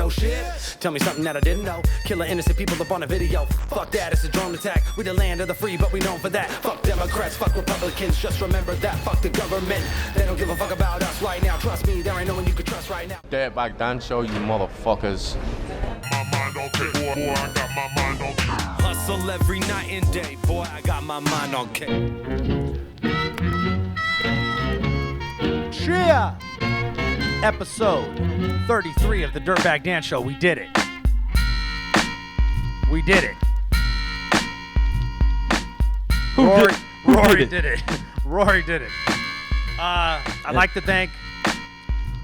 no shit. Tell me something that I didn't know. Killing innocent people up on a video. Fuck that, it's a drone attack. We the land of the free, but we known for that. Fuck Democrats, fuck Republicans, just remember that. Fuck the government, they don't give a fuck about us right now. Trust me, there ain't no one you can trust right now. Dirtbag Dan Show, you motherfuckers. My mind on kick, boy, I got my mind on kick. Hustle every night and day, boy, I got my mind on kick. Yeah! Episode 33 of the Dirtbag Dan Show. We did it. We did it. Rory did it. Rory did it. I'd like to thank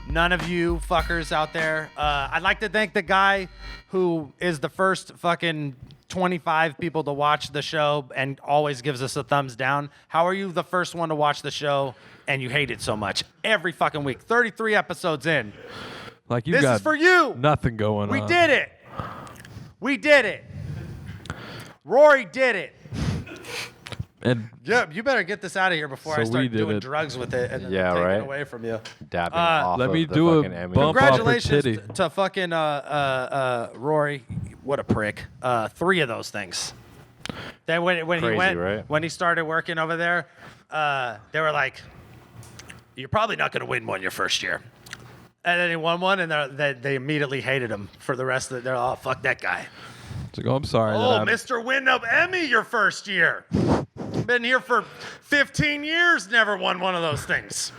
none of you fuckers out there. I'd like to thank the guy who is the first fucking 25 people to watch the show and always gives us a thumbs down. How are you the first one to watch the show and you hate it so much? Every fucking week. 33 episodes in. Like you This got is for you. Nothing going on. We did it. We did it. Rory did it. And Yeah, you better get this out of here before So I start we did doing it. drugs with it and then Yeah, take right. it away from you. Dabbing off let of me the do a fucking Emmy. bump off her Congratulations titty. to fucking Rory. What a prick. 3 of those things. Then when Crazy, he went right? when he started working over there, they were like, "You're probably not going to win one your first year." And then he won one, and they immediately hated him for the rest of it. They're oh fuck that guy. it's like, oh, I'm sorry. Oh, that I'm- Mr. Win Up Emmy your first year. Been here for 15 years, never won one of those things.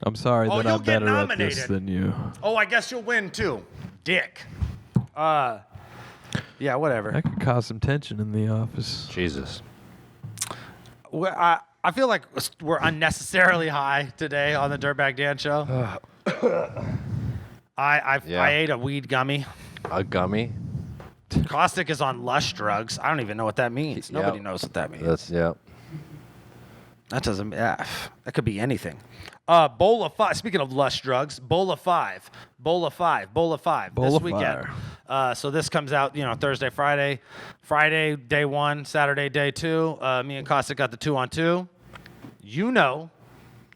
I'm sorry Oh, that you'll I'm get better at this nominated. than you. Oh, I guess you'll win too. Dick. Yeah, whatever. That could cause some tension in the office. Jesus. I feel like we're unnecessarily high today on the Dirtbag Dan Show. I ate a weed gummy. A gummy? Caustic is on lush drugs. I don't even know what that means. Nobody knows what that means. That's, yeah. That doesn't. That could be anything. Bowl of 5. Speaking of lush drugs, Bowl of 5 this of weekend. So this comes out, Thursday, Friday. Friday, day 1. Saturday, day 2. Me and Caustic got the 2-on-2.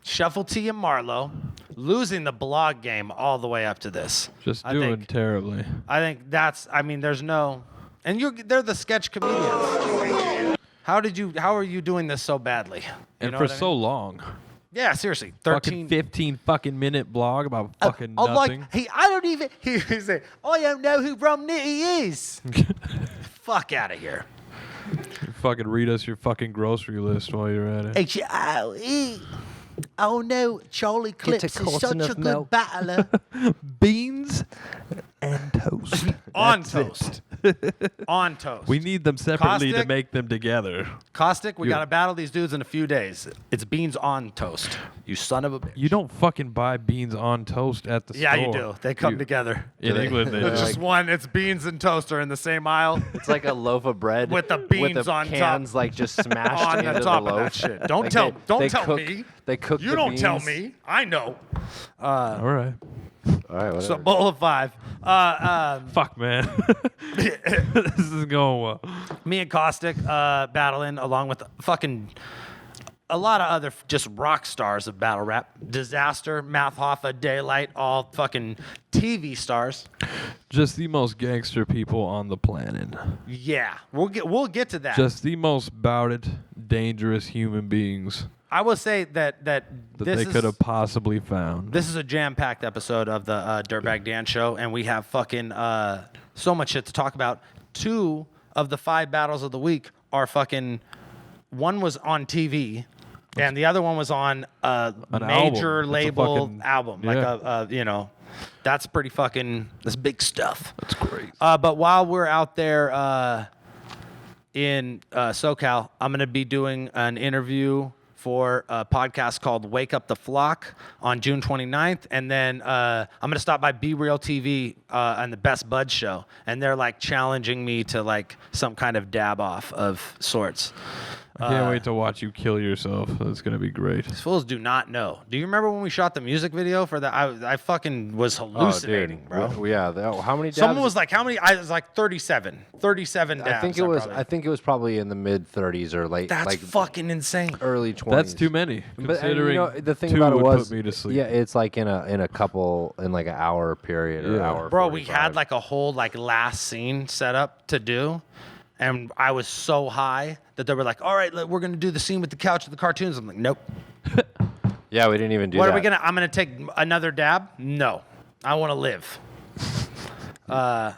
Shuffle T and Marlowe losing the blog game all the way up to this. Just I doing think- terribly. I think that's. I mean, there's no. And they're the sketch comedians. How are you doing this so badly? You And know for what I so mean? long. Yeah, seriously. Fucking 13. 15 fucking minute blog about fucking I'm nothing. like, I don't even. He said, I don't know who Rum Nitty is. Fuck out of here. Fucking read us your fucking grocery list while you're at it. H-O-E. Oh no, Charlie Clips is such a good battler. Beans and toast. On That's toast. On toast. We need them separately to Caustic? make them together. Caustic, we You- got to battle these dudes in a few days. It's beans on toast. You son of a bitch. You don't fucking buy beans on toast at the Yeah, store. you do. They come together. In England, they It's do. just one. It's beans and toast are in the same aisle. It's like a loaf of bread With the beans with the on top. cans like just smashed On into the top the of loaf. that shit. Don't Like tell they tell cook, me. They cook You the don't tell beans. me. I know. All right. All right, whatever. So bowl of 5. Fuck, man. This is going well. Me and Caustic battling along with fucking a lot of other just rock stars of battle rap. Disaster, Math Hoffa, Daylight, all fucking TV stars. Just the most gangster people on the planet. Yeah, we'll get to that. Just the most bouted, dangerous human beings I will say that that this they is could have possibly found. this is a jam-packed episode of the Dirtbag Dan Show, and we have fucking so much shit to talk about. 2 of the 5 battles of the week are fucking. One was on TV, and the other one was on a An major album. It's a label fucking- album, yeah. like that's pretty fucking. That's big stuff. That's crazy. But while we're out there in SoCal, I'm gonna be doing an interview for a podcast called Wake Up the Flock on June 29th. And then I'm going to stop by Be Real TV and the Best Bud Show. And they're like challenging me to like some kind of dab off of sorts. I can't wait to watch you kill yourself. That's gonna be great. These fools do not know. Do you remember when we shot the music video for that? I fucking was hallucinating, bro. How many dabs? Someone was like, how many? I was like 37. 37 dabs. I think it was probably in the mid 30s or late. That's like fucking insane. early 20s. That's too many. But Considering the thing two about it would was, put me to sleep. yeah, it's like in an hour period or hour. Bro, we 45. had like a whole like last scene set up to do. And I was so high that they were like, all right, we're going to do the scene with the couch with the cartoons. I'm like, nope. Yeah, we didn't even do What that. are we going to, I'm going to take another dab? No. I want to live.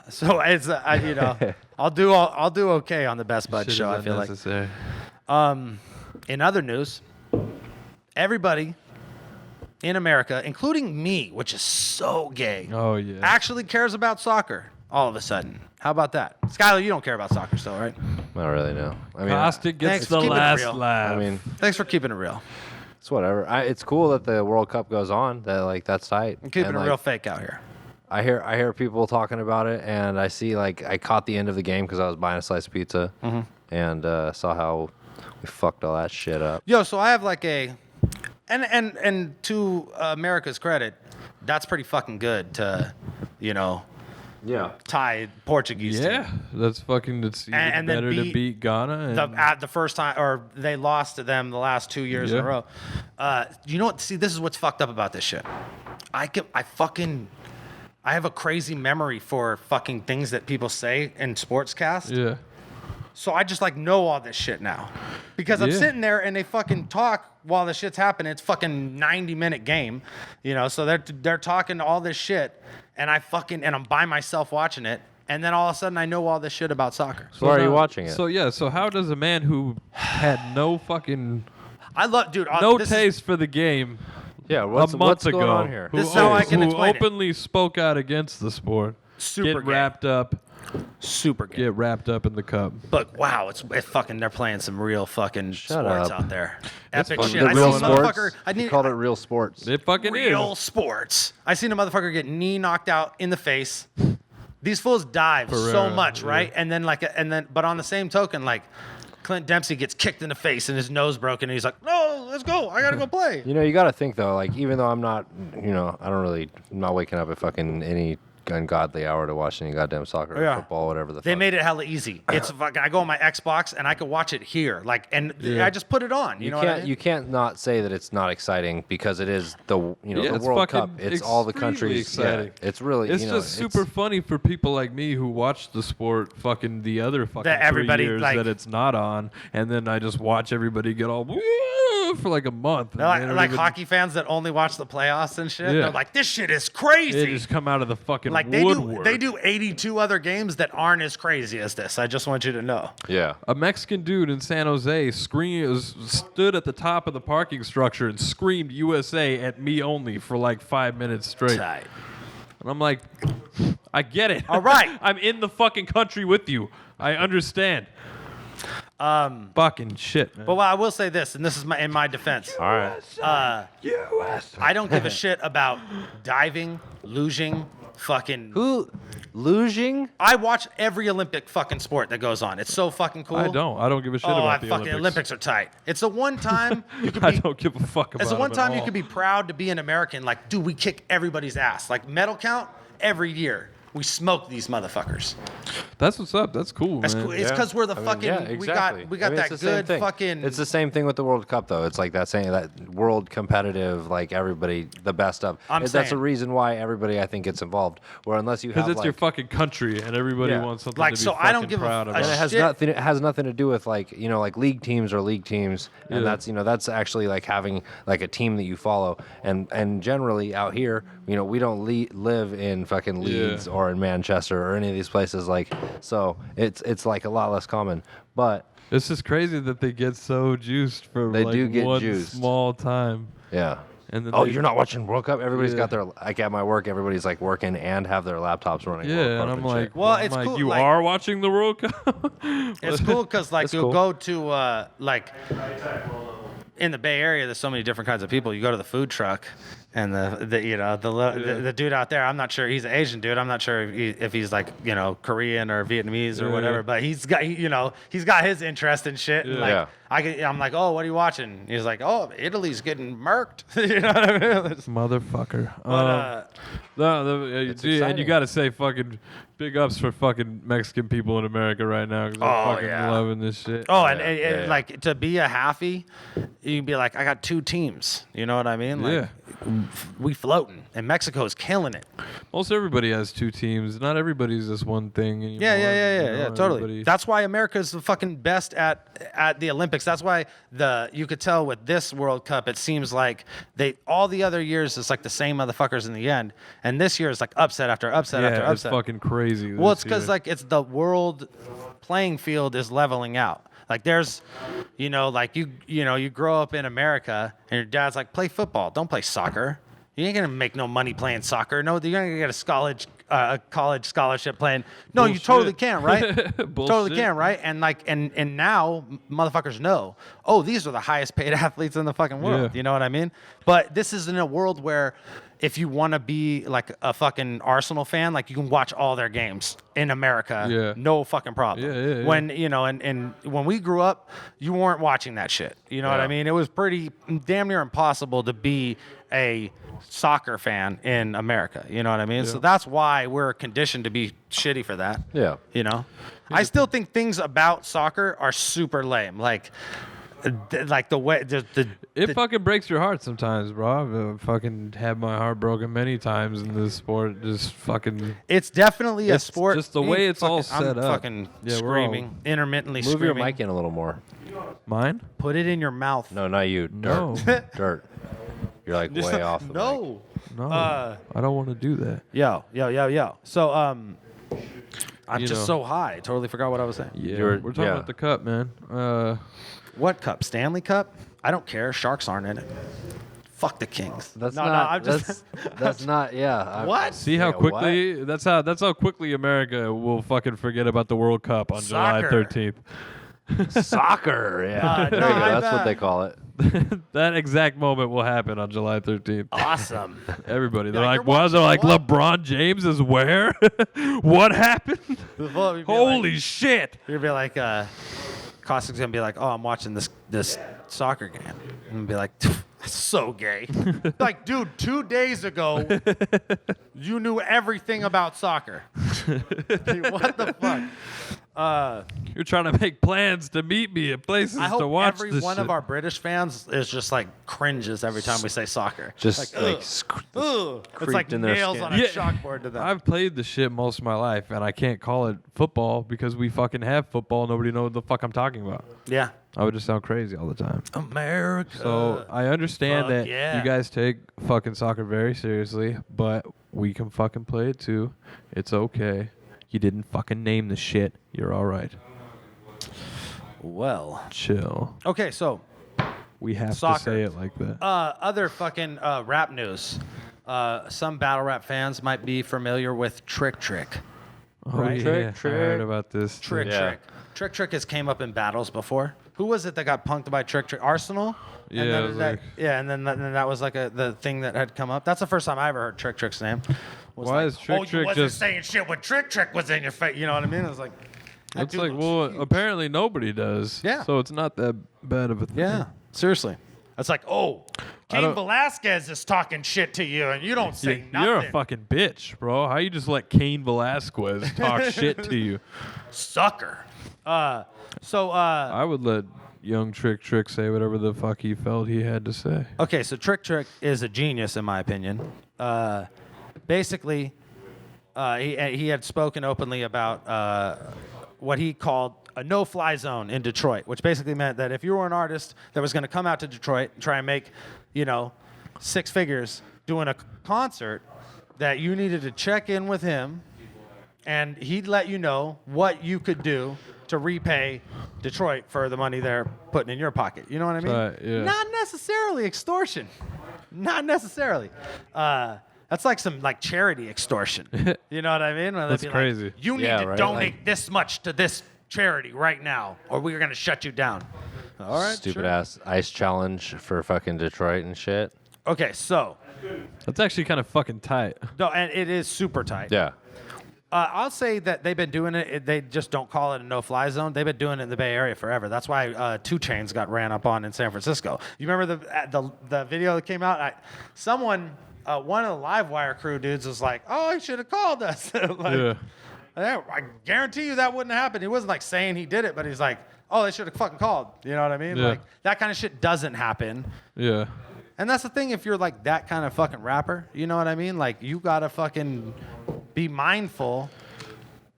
So it's, you know, I'll do okay on the Best Bud Shit show, is I feel like. unnecessary. In other news, everybody in America, including me, which is so gay, Oh yeah. actually cares about soccer all of a sudden. How about that? Skylar, you don't care about soccer still, right? Not really, no. I mean, Caustic Thanks, gets the keep it last real. laugh. I mean, Thanks for keeping it real. it's whatever. It's cool that the World Cup goes on. That's tight. I'm keeping And, it like, real fake out here. I hear people talking about it, and I see I caught the end of the game because I was buying a slice of pizza, and saw how we fucked all that shit up. Yo, so I have like and to America's credit, that's pretty fucking good to, you know, Yeah. tie Portuguese team. yeah, that's fucking. It's even And then better to beat Ghana. And At the first time, or they lost to them the last 2 years in a Yeah. row. You know what? See, this is what's fucked up about this shit. I have a crazy memory for fucking things that people say in sportscast. yeah. So I just like know all this shit now. Because I'm Yeah. sitting there and they fucking talk while the shit's happening. It's fucking 90-minute game. You know, so they're talking all this shit and I'm by myself watching it. And then all of a sudden I know all this shit about soccer. So why are you now- watching it? So yeah. So how does a man who had no fucking I love, dude. no this is- taste for the game yeah. a What's month going ago, on here? who, This is how I can who explain it. openly spoke out against the sport, Super get gay. wrapped up, Super gay. get wrapped up in the cup. But wow, it's fucking. They're playing some real fucking sports up. out there. Epic fucking shit. The I real seen a sports. motherfucker. You called it real sports. It fucking real is. sports. I seen a motherfucker get knee knocked out in the face. These fools dive so real, much, yeah. right? And then, but on the same token, like Clint Dempsey gets kicked in the face and his nose broken, and he's like, "No, let's go. I gotta go play." You know, you got to think though. Like, even though I'm not waking up at fucking any ungodly hour to watch any goddamn soccer or Yeah. football, whatever the They fuck. made it hella easy. It's fucking. I go on my Xbox and I could watch it here, like, and Yeah. I just put it on. You know what I mean? You can't not say that it's not exciting because it is the Yeah, the it's World Cup. fucking It's all the extremely countries. exciting. Yeah, it's really It's you know, just super funny for people like me who watch the sport fucking the other fucking That everybody, 3 years like- that it's not on, and then I just watch everybody get all "Woo!" for like a month. and They're they don't like even- hockey fans that only watch the playoffs and shit. Yeah. They're like, this shit is crazy. They just come out of the fucking Like woodwork. they do 82 other games that aren't as crazy as this. I just want you to know. Yeah. A Mexican dude in San Jose stood at the top of the parking structure and screamed USA at me only for like 5 minutes straight. Tight. And I'm like, I get it. All right. I'm in the fucking country with you. I understand. Fucking shit, man. But I will say this, and this is in my defense. All right. I don't give a shit about diving, luging, fucking. Who luging? I watch every Olympic fucking sport that goes on. It's so fucking cool. I don't give a shit Oh, about the fucking Olympics are tight. It's the one time you could I be. don't give a fuck about It's the one them at time you all. could be proud to be an American. Like, dude, we kick everybody's ass. Like medal count every year. We smoke these motherfuckers. That's what's up. That's cool, That's man. cool. It's because we're the fucking. Yeah, We exactly. got I mean, that it's the same good thing. fucking. It's the same thing with the World Cup, though. It's like that saying that world competitive, like everybody, the best of. I'm That's saying. the reason why everybody, I think, gets involved. Where unless you have Because it's like, your fucking country, and everybody Yeah. wants something Like, to be so I don't fucking give a- proud a about. and it has shit. nothing. It has nothing to do with like like league teams or league teams, and Yeah. that's actually like having like a team that you follow. And generally out here, we don't live in fucking Leeds or in Manchester or any of these places. Like, so it's like a lot less common. But It's just crazy that they get so juiced for They like do get one juiced. small time. yeah. And then Oh, they- you're not watching World Cup? Everybody's Yeah. got their like at my work. Everybody's like working and have their laptops running. World Yeah, Cup and I'm shit. like, Well, I'm it's like, cool, you like- are watching the World Cup. It's cool because like That's you'll cool. go to like in the Bay Area. There's so many different kinds of people. You go to the food truck, And the dude out there, I'm not sure he's an Asian dude. I'm not sure if he's like Korean or Vietnamese or whatever. But he's got he's got his interest in shit. And like I'm like, oh, what are you watching? He's like, oh, Italy's getting murked. You know what I mean? Motherfucker. It's And you exciting. got to say fucking big ups for fucking Mexican people in America right now because they're fucking loving this shit. Oh, and like to be a halfie, you can be like, I got 2 teams. You know what I mean? Like, we floating, and Mexico's killing it. Most everybody has 2 teams. Not everybody's just one thing anymore. Yeah, totally. That's why America's the fucking best at the Olympics. That's why you could tell with this World Cup, it seems like all the other years it's like the same motherfuckers in the end, and this year is like upset after upset after upset. It's fucking crazy. Well, it's because like it's the world playing field is leveling out. Like there's, like you grow up in America and your dad's like, play football, don't play soccer. You ain't gonna make no money playing soccer. No, you're gonna get a college scholarship playing. No, Bullshit. You totally can, right? Bullshit. Totally can, right? And like, and now motherfuckers know, oh, these are the highest paid athletes in the fucking world. Yeah. You know what I mean? But this is in a world where if you want to be like a fucking Arsenal fan, like you can watch all their games in America. Yeah. No fucking problem. Yeah. When, and when we grew up, you weren't watching that shit. You know what I mean? It was pretty damn near impossible to be a soccer fan in America. You know what I mean? So that's why we're conditioned to be shitty for that. Yeah. I still think things about soccer are super lame. Like the way It fucking breaks your heart sometimes, bro. I've fucking had my heart broken many times in this sport. Just fucking. It's definitely a It's sport. just the way it's all set I'm up. fucking Yeah, we're screaming, intermittently Move screaming. your mic in a little more. Mine? Put it in your mouth. No, not you. Dirt. No. Dirt. You're like way off the mic. No. No. I don't want to do that. Yo. So I'm You just know. so high. Totally forgot what I was saying. Yeah, You're- we're talking yeah. about the cup, man. What cup? Stanley Cup? I don't care. Sharks aren't in it. Fuck the Kings. That's no, not. I'm just. That's not. Yeah. What? See how Yeah, quickly that's how quickly America will fucking forget about the World Cup on Soccer. July 13th. Soccer. Yeah. There no, you go. I That's what bet. they call it. That exact moment will happen on July 13th. Awesome. Everybody, they're Yeah, like, you're "What?" They're like, watching what? "LeBron James is where? What happened? Holy shit!" You're gonna be like, Caustic's gonna be like, oh, I'm watching this soccer game, and be like, that's so gay. Like, dude, 2 days ago, you knew everything about soccer. Dude, what the fuck? You're trying to make plans to meet me at places I to hope watch every this one shit. of our British fans is just like cringes every time we say soccer. Just like, Ugh. It's like creeped in their nails skin. on a chalkboard to them. I've played the shit most of my life, and I can't call it football because we fucking have football. Nobody knows what the fuck I'm talking about. Yeah. I would just sound crazy all the time. America. So I understand fuck that yeah. you guys take fucking soccer very seriously, but we can fucking play it too. It's okay. You didn't fucking name the shit. You're all right. Well. Chill. Okay, so We have Soccer. to say it like that. other fucking rap news. Some battle rap fans might be familiar with Trick Trick. Oh, right. yeah. Trick, I heard trick. about this. Trick Yeah. Trick. Trick Trick has came up in battles before. Who was it that got punked by Trick Trick? Arsenal? Yeah, And it then was that, like- yeah, and then that was like the thing that had come up. That's the first time I ever heard Trick Trick's name. Was Why like, is Trick you Trick wasn't just- saying shit when Trick Trick was in your face? You know what I mean? It was like, that It's dude like, was well, huge. apparently nobody does. Yeah. So it's not that bad of a thing. Yeah, seriously. It's like, oh, I Cain don't- Velasquez is talking shit to you, and you don't say nothing. You're a fucking bitch, bro. How you just let Cain Velasquez talk shit to you? sucker. I would let young Trick say whatever the fuck he felt he had to say. Okay, so Trick Trick is a genius in my opinion. Basically, he had spoken openly about what he called a no-fly zone in Detroit, which basically meant that if you were an artist that was going to come out to Detroit and try and make, 6 figures doing a concert, that you needed to check in with him, and he'd let you know what you could do to repay Detroit for the money they're putting in your pocket. You know what I mean? Right, yeah. Not necessarily extortion. Not necessarily. That's like some charity extortion. You know what I mean? Where they'd That's be like, crazy. you need Yeah, to right, donate like- this much to this charity right now, or we're gonna shut you down. All right. Stupid sure. ass ice challenge for fucking Detroit and shit. Okay, so That's actually kind of fucking tight. No, and it is super tight. Yeah. I'll say that they've been doing it. They just don't call it a no-fly zone. They've been doing it in the Bay Area forever. That's why 2 Chainz got ran up on in San Francisco. You remember the video that came out? One of the Livewire crew dudes was like, "Oh, he should have called us." Yeah. I guarantee you that wouldn't happen. He wasn't like saying he did it, but he's like, "Oh, they should have fucking called." You know what I mean? Yeah. Like that kind of shit doesn't happen. Yeah. And that's the thing, if you're like that kind of fucking rapper, you know what I mean? Like you gotta fucking be mindful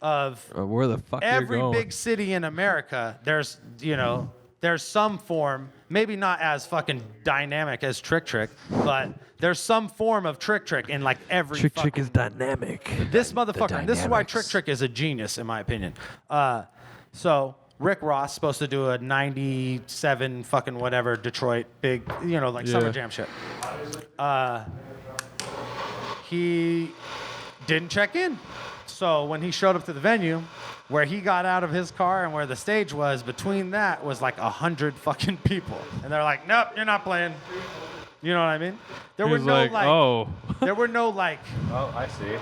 of Where the fuck every you're going. big city in America. There's some form, maybe not as fucking dynamic as Trick, but there's some form of Trick in like every Trick is dynamic. this motherfucker. And this is why dynamics. Trick is a genius, in my opinion. So Rick Ross supposed to do a 97 fucking whatever Detroit big, Summer Yeah. Jam shit. He didn't check in. So when he showed up to the venue, where he got out of his car and where the stage was, between that was like 100 fucking people. And they're like, "Nope, you're not playing." You know what I mean? There were He's no like, oh, there were no like Oh, I see.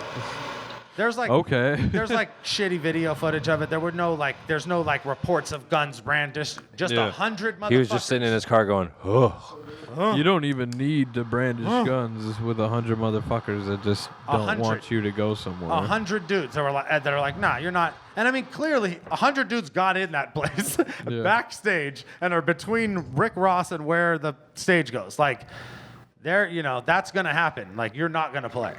there's like okay. there's like shitty video footage of it. There's no like reports of guns brandished. Just Yeah. 100 motherfuckers. He was just sitting in his car going, "Oh, You don't even need to brandish guns with 100 motherfuckers that just don't 100. want you to go somewhere. 100 dudes that are like, "Nah, you're not." And I mean, clearly, 100 dudes got in that place Yeah. backstage and are between Rick Ross and where the stage goes. Like, that's gonna happen. Like, you're not gonna play.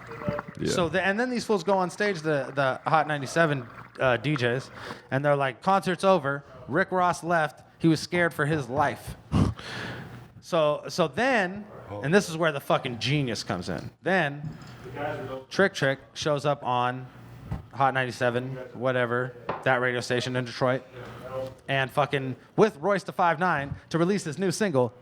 Yeah. So and then these fools go on stage, the Hot 97 DJs, and they're like, "Concert's over. Rick Ross left. He was scared for his life." So then, and this is where the fucking genius comes in. Then, Trick shows up on Hot 97, whatever, that radio station in Detroit, and fucking with Royce the 5'9" to release this new single,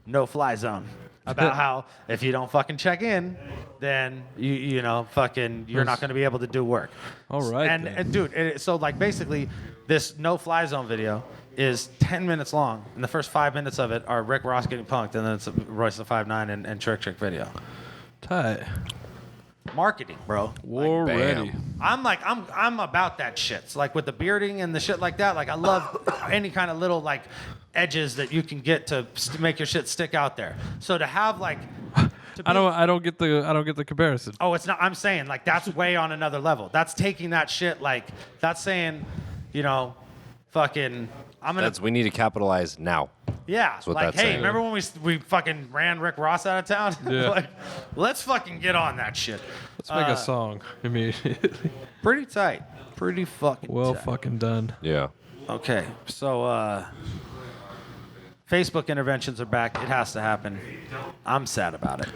No Fly Zone. About how if you don't fucking check in, then you're not going to be able to do work. All right, then. And dude, so like basically, this No Fly Zone video is 10 minutes long, and the first 5 minutes of it are Rick Ross getting punked, and then it's Royce the 5'9" and Trick video. Tight. Marketing, bro. War bam. ready. I'm about that shit. So like with the bearding and the shit like that, like I love any kind of little like edges that you can get to make your shit stick out there. So to have like I don't get the comparison. Oh, it's not. I'm saying like that's way on another level. That's taking that shit like that's saying, fucking. we need to capitalize now." Yeah, what like, that's hey, saying. remember when we fucking ran Rick Ross out of town? Yeah. Like, let's fucking get on that shit. Let's make a song immediately. Pretty tight. Pretty fucking Well tight. fucking done. Yeah. Okay, so Facebook interventions are back. It has to happen. I'm sad about it.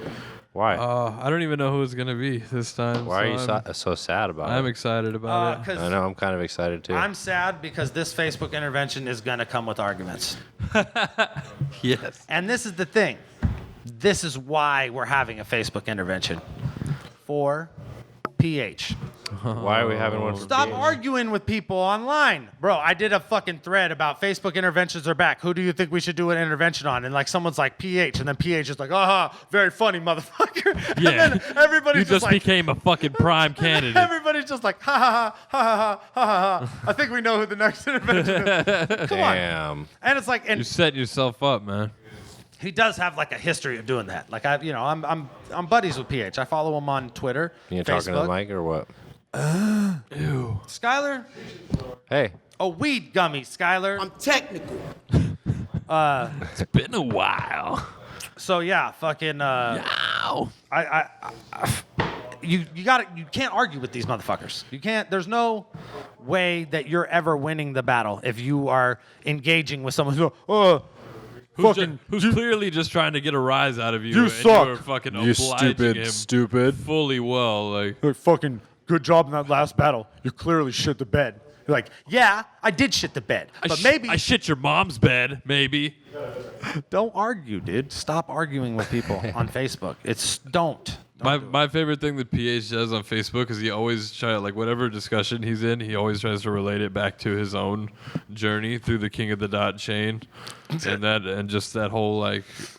Why? I don't even know who it's gonna be this time. Why are you I'm so sad about I'm it? excited about it. Because I know. I'm kind of excited too. I'm sad because this Facebook intervention is going to come with arguments. Yes. And this is the thing. This is why we're having a Facebook intervention. For PH. Why are we having one? For Stop PH? arguing with people online. Bro, I did a fucking thread about Facebook interventions are back. Who do you think we should do an intervention on? And like someone's like PH, and then PH is like, very funny, motherfucker. Yeah. And then everybody's You just like, became a fucking prime candidate. everybody's just like, ha ha ha ha ha ha ha. I think we know who the next intervention is. Come on. Damn. And it's like, You're and setting yourself up, man. he does have like a history of doing that. Like I'm buddies with PH. I follow him on Twitter, You Facebook. talking to the mic or what? Ew. Skylar, Hey. a weed gummy, Skylar. I'm technical. It's been a while. So yeah, fucking. Ow. You can't argue with these motherfuckers. You can't. There's no way that you're ever winning the battle if you are engaging with someone who. Who's clearly just trying to get a rise out of you. You and suck. You're fucking You obliging him stupid. fully well. Like, fucking good job in that last battle. You clearly shit the bed. You're like, yeah, I did shit the bed, but maybe I shit your mom's bed. Maybe. don't argue, dude. Stop arguing with people on Facebook. Don't. My favorite thing that PH does on Facebook is he always try like whatever discussion he's in, he always tries to relate it back to his own journey through the King of the Dot chain, and just that whole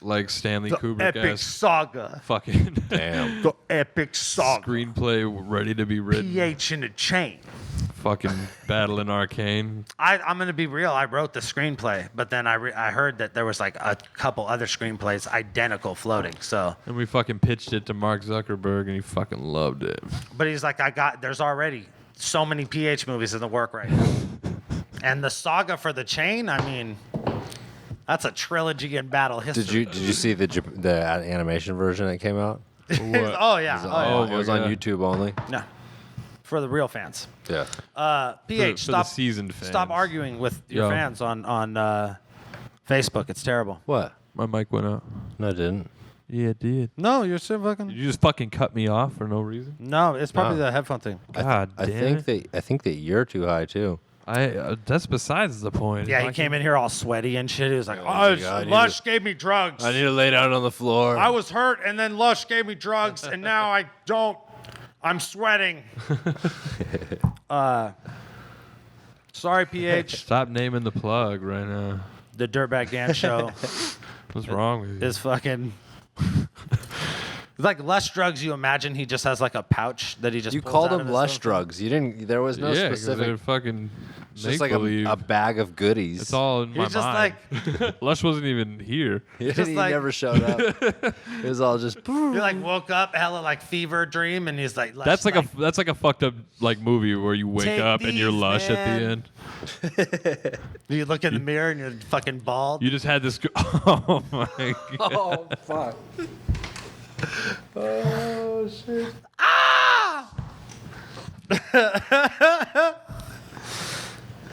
like Stanley Kubrick Epic saga. fucking Damn. The epic saga. screenplay ready to be written. PH in the chain. Fucking Battling Arcane. I'm gonna be real. I wrote the screenplay, but then I heard that there was like a couple other screenplays identical floating. So, And we fucking pitched it to Mark Zuckerberg, and he fucking loved it. but he's like, there's already so many PH movies in the work right now, and the saga for the chain. I mean, that's a trilogy in battle history. Did you see the animation version that came out? Oh yeah. It was on God. YouTube only. No, for the real fans. Yeah. PH, For the stop seasoned fans. Stop arguing with your Yo. fans on Facebook. It's terrible. What? My mic went out. No, it didn't. Yeah, it did. No, you're still fucking. You just fucking cut me off for no reason. No, it's probably No. the headphone thing. God I damn think I think that you're too high too. that's besides the point. Yeah, he Fucking- came in here all sweaty and shit. He was like, Oh my "Oh, God, I need Lush to- gave me drugs. I need to lay down on the floor. I was hurt, and then Lush gave me drugs, and now I don't. I'm sweating." Sorry, PH. Stop naming the plug right now. The Dirtbag Dance Show What's wrong with you? is fucking. It's like Lush drugs. You imagine he just has like a pouch that he just. You pulls called out of them his lush own- drugs. You didn't. There was no yeah, 'cause specific. they're fucking It's just like make-believe. a bag of goodies. It's all in my He's just mind. Lush wasn't even here. He just like- never showed up. It was all just. He like woke up, hella like fever dream, and he's like, Lush, That's like a fucked up like movie where you wake Take up and you're these, Lush at the man. end. You look in the mirror and you're fucking bald. You just had this. Oh my god. Oh fuck. Oh shit.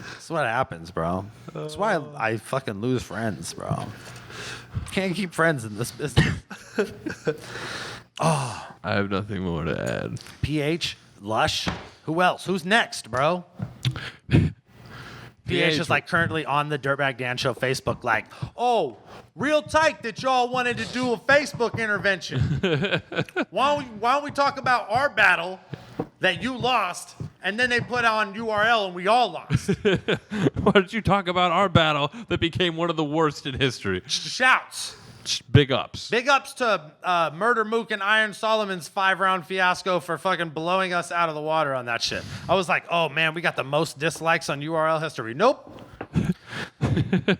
That's what happens, bro. That's why I fucking lose friends, bro. Can't keep friends in this business. I have nothing more to add. PH, Lush. Who else? Who's next, bro? PH is like currently on the Dirtbag Dan Show Facebook, like, oh, real tight that y'all wanted to do a Facebook intervention. Why don't we talk about our battle that you lost, and then they put on URL and we all lost. Why don't you talk about our battle that became one of the worst in history? Shouts. Big ups. Big ups to Murder Mook and Iron Solomon's 5-round fiasco for fucking blowing us out of the water on that shit. I was like, oh man, we got the most dislikes on URL history. Nope.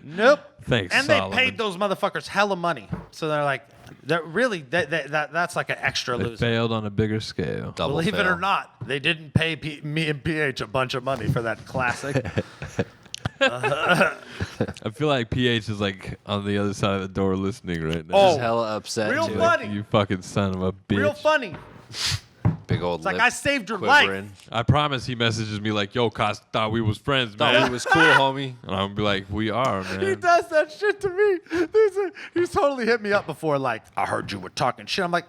Nope. Thanks, And Solomon. they paid those motherfuckers hella money. So they're like, that's like an extra They loser. failed on a bigger scale. Double Believe it fail. or not, they didn't pay me and PH a bunch of money for that classic. I feel like PH is like on the other side of the door listening right now. Oh, Just hella upset. real too. funny. You fucking son of a bitch. Real funny. Big old. It's like, lip I saved your quivering. life. I promise he messages me like, yo, Cost, thought we was friends, Thought man. we was cool, homie. And I'm be like, we are, man. He does that shit to me. He's totally hit me up before, like, I heard you were talking shit. I'm like,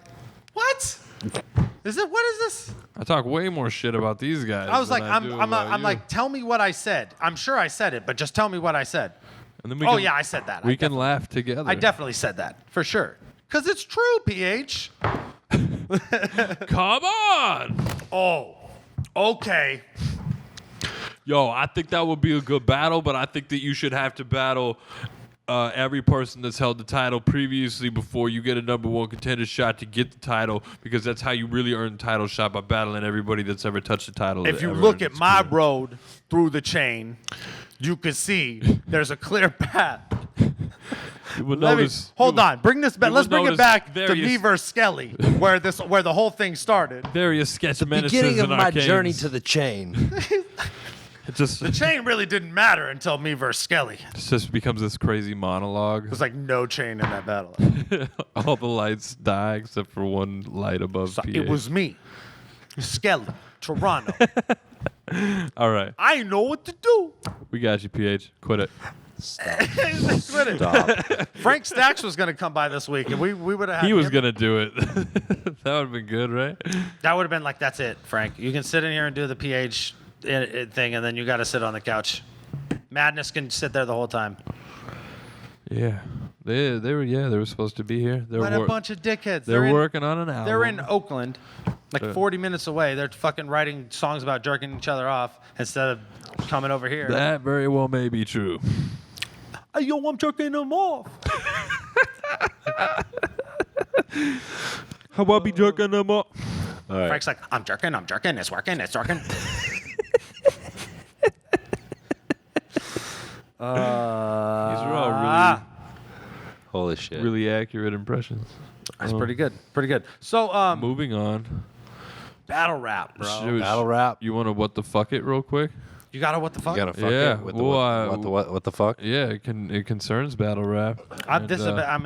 what? What is this? I talk way more shit about these guys. I was than like, I do about I'm you. like, tell me what I said. I'm sure I said it, but just tell me what I said. And then we Oh can, yeah, I said that. we can laugh together. I definitely said that for sure. Cause it's true, PH. Come on. Oh, okay. Yo, I think that would be a good battle, but I think that you should have to battle every person that's held the title previously before you get a number one contender shot to get the title, because that's how you really earn the title shot, by battling everybody that's ever touched the title. If you look at my road through the chain, you can see there's a clear path. you will Let me, notice. hold on, bring this back. you Let's will bring it notice back to various- me versus Skelly, where the whole thing started. Various sketch menaces Beginning of and my arcanes. journey to the chain. It just, The chain really didn't matter until me versus Skelly. it just becomes this crazy monologue. There's like no chain in that battle. All the lights die except for one light above So PH. it was me, Skelly, Toronto. All right. I know what to do. We got you, PH. Quit it. Quit it. Frank Stacks was going to come by this week, and we would have. He was going to do it. That would have been good, right? That would have been like, that's it, Frank. You can sit in here and do the PH thing, and then you got to sit on the couch. Madness can sit there the whole time. Yeah. They were supposed to be here. What a bunch of dickheads. They're working on an album. They're in Oakland, like 40 minutes away. They're fucking writing songs about jerking each other off instead of coming over here. That very well may be true. Hey, yo, I'm jerking them off. How about be jerking them up? All right. Frank's like, I'm jerking, it's working. These are all Holy shit. really accurate impressions. That's pretty good. Pretty good. So, Moving on. battle rap, bro. Should- Battle rap. You want to what the fuck it real quick? You got to what the fuck? You gotta fuck Yeah, it with well, what the fuck? Yeah, it concerns battle rap.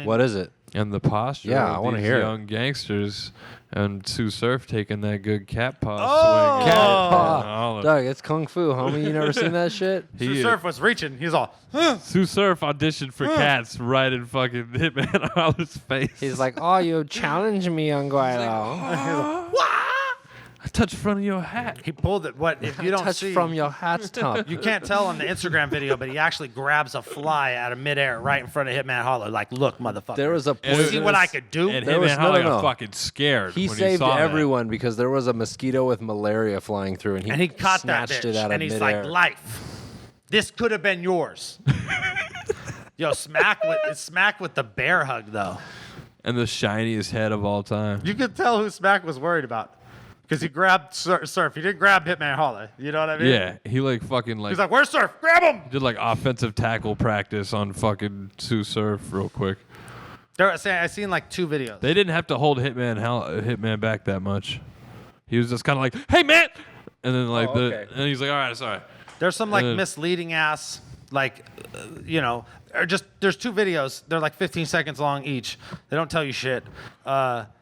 What is it? And the posture Yeah, I of wanna these hear it. young gangsters and Sue Surf taking that good cat paw Oh! swing. Cat and paw. all of- Dog, it's kung fu, homie. You never seen that shit? Sue Surf was reaching. He's all, huh? Sue Surf auditioned for cats right in fucking Hitman Holler's face. He's like, oh, you challenge me, young Guaylo. I touched front of your hat. He pulled it. What if you don't Touch see? from your hat's top. You can't tell on the Instagram video, but he actually grabs a fly out of midair right in front of Hitman Holler. Like, look, motherfucker. There was a You see poisonous... what I could do? And There was- Hitman no, Holler no, got no. fucking scared. He when saved saw that. everyone because there was a mosquito with malaria flying through, and And he caught that snatched bitch. it out And of he's midair. like, life. This could have been yours. Yo, smack with the bear hug, though. And the shiniest head of all time. You could tell who Smack was worried about. Because he grabbed Surf. He didn't grab Hitman Holler. You know what I mean? Yeah, he like fucking like He's like, where's Surf? Grab him! did like offensive tackle practice on fucking Sue Surf real quick. I seen like 2 videos. They didn't have to hold Hitman back that much. He was just kind of like, "Hey man," and then like okay. and he's like, "All right, sorry." There's some like Uh, misleading ass, like, or just, there's 2 videos. They're like 15 seconds long each. They don't tell you shit.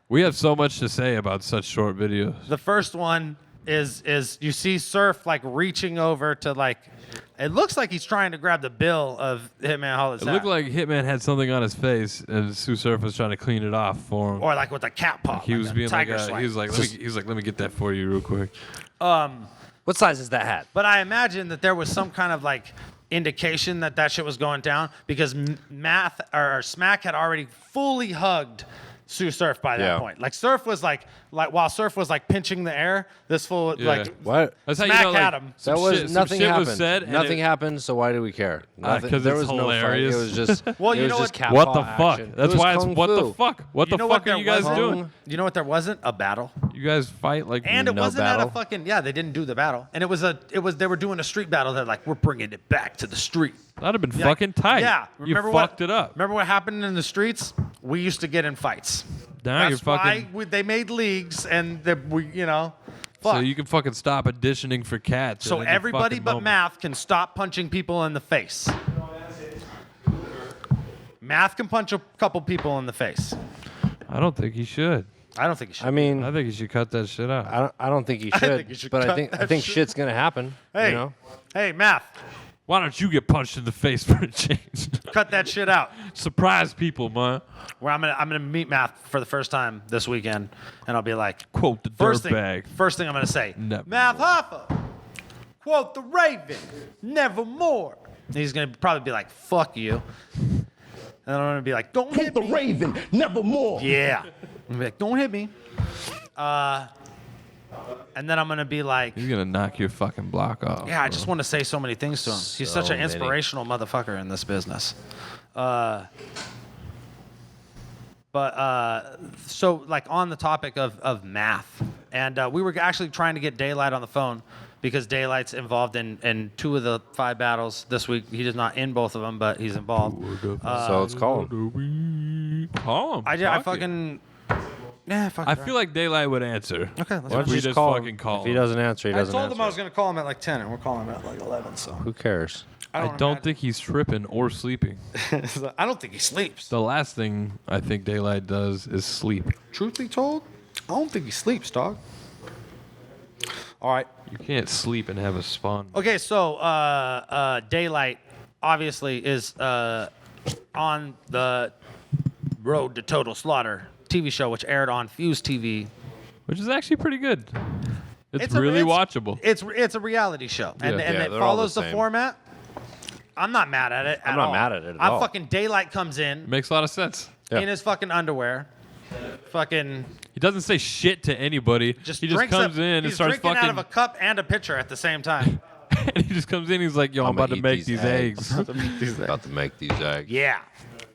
We have so much to say about such short videos. The first one is you see Surf like reaching over to like, it looks like he's trying to grab the bill of Hitman Holler's It looked like Hitman had something on his face, and Sue Surf was trying to clean it off for him. or like with a cat paw. He was being like, tiger swipe. he was like, let me get that for you real quick. What size is that hat? But I imagine that there was some kind of like indication that shit was going down because Smack had already fully hugged Sue Surf by that Yeah. point. Like Surf was like while Surf was like pinching the air, this fool Yeah. like What? That's Smack how you know, like, had him. some That was shit, nothing some shit happened. was said. and Nothing it- happened. So why do we care? Nothing. 'cause There it's was hilarious. no fight. It was just. Well, you it was know just what- cat What paw the fuck? action. That's It was why it's kung what the fu. fuck? What the You know what fuck are there you guys wasn't? doing? You know what there wasn't? A battle. You guys fight like And it No wasn't at battle? a fucking they didn't do the battle. And they were doing a street battle. They're like, we're bringing it back to the street. that'd have been Yeah. fucking tight. Yeah. you fucked it up. Remember what happened in the streets? We used to get in fights. Now That's you're fucking. why they made leagues and fuck. So you can fucking stop auditioning for cats. So at any everybody fucking but moment. Math can stop punching people in the face. Math can punch a couple people in the face. I don't think he should. I don't think he should. I mean, I think he should cut that shit out. I don't think he should. think you should but cut I think that shit. shit's gonna happen. hey, You know? hey, Math, Why don't you get punched in the face for a change? cut that shit out. Surprise people, man. Where I'm gonna meet Math for the first time this weekend, and I'll be like, Quote the first dirtbag. thing I'm gonna say, Never Math Hoffa, quote the Raven, nevermore. And he's gonna probably be like, fuck you. And then I'm gonna be like, don't hit the me. Raven, nevermore. Yeah. I'm gonna be like, don't hit me. And then I'm gonna be like, He's gonna knock your fucking block off. yeah, I just want to say so many things to him. He's such an many. inspirational motherfucker in this business. So like on the topic of math, and we were actually trying to get Daylight on the phone because Daylight's involved in 2 of the 5 battles this week. He is not in both of them, but he's involved. So let's call him. Call him. I Fuck it. fucking yeah. Fuck I it. feel like Daylight would answer. Okay, let's Why don't We you just call fucking him? call If he him. doesn't answer, he I doesn't told answer. him I was gonna call him at like 10, and we're calling him at like 11. So Who cares? I don't think he's tripping or sleeping. I don't think he sleeps. The last thing I think Daylight does is sleep. Truth be told, I don't think he sleeps, dog. All right. You can't sleep and have a spawn. Okay, so Daylight obviously is on the Road to Total Slaughter TV show, which aired on Fuse TV. Which is actually pretty good. It's really watchable. It's a reality show, and Yeah. and Yeah, it they're all the follows the same. format I'm not mad at it. I'm not mad at it at I all. fucking Daylight comes in Makes a lot of sense. Yeah. in his fucking underwear. Fucking He doesn't say shit to anybody. he just drinks comes in and he's starts drinking out of a fucking. cup and a pitcher at the same time. And he just comes in. He's like, "Yo, I'm about to make these eggs." About to make these eggs. Yeah.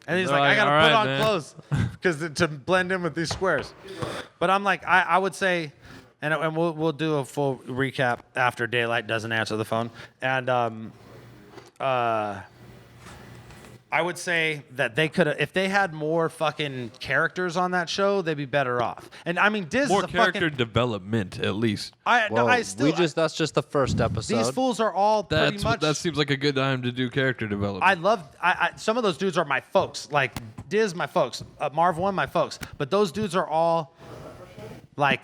And he's They're like, I like, gotta "All put right, on man." clothes because to blend in with these squares. But I'm like, I would say, and we'll do a full recap after Daylight doesn't answer the phone. And I would say that they could have, if they had more fucking characters on that show, they'd be better off. And I mean, Diz More is a character fucking. development, at least. Well, I that's just the first episode. these fools are all pretty much. That seems like a good time to do character development. I love some of those dudes are my folks. Like Diz, my folks. Marv One, my folks. But those dudes are all like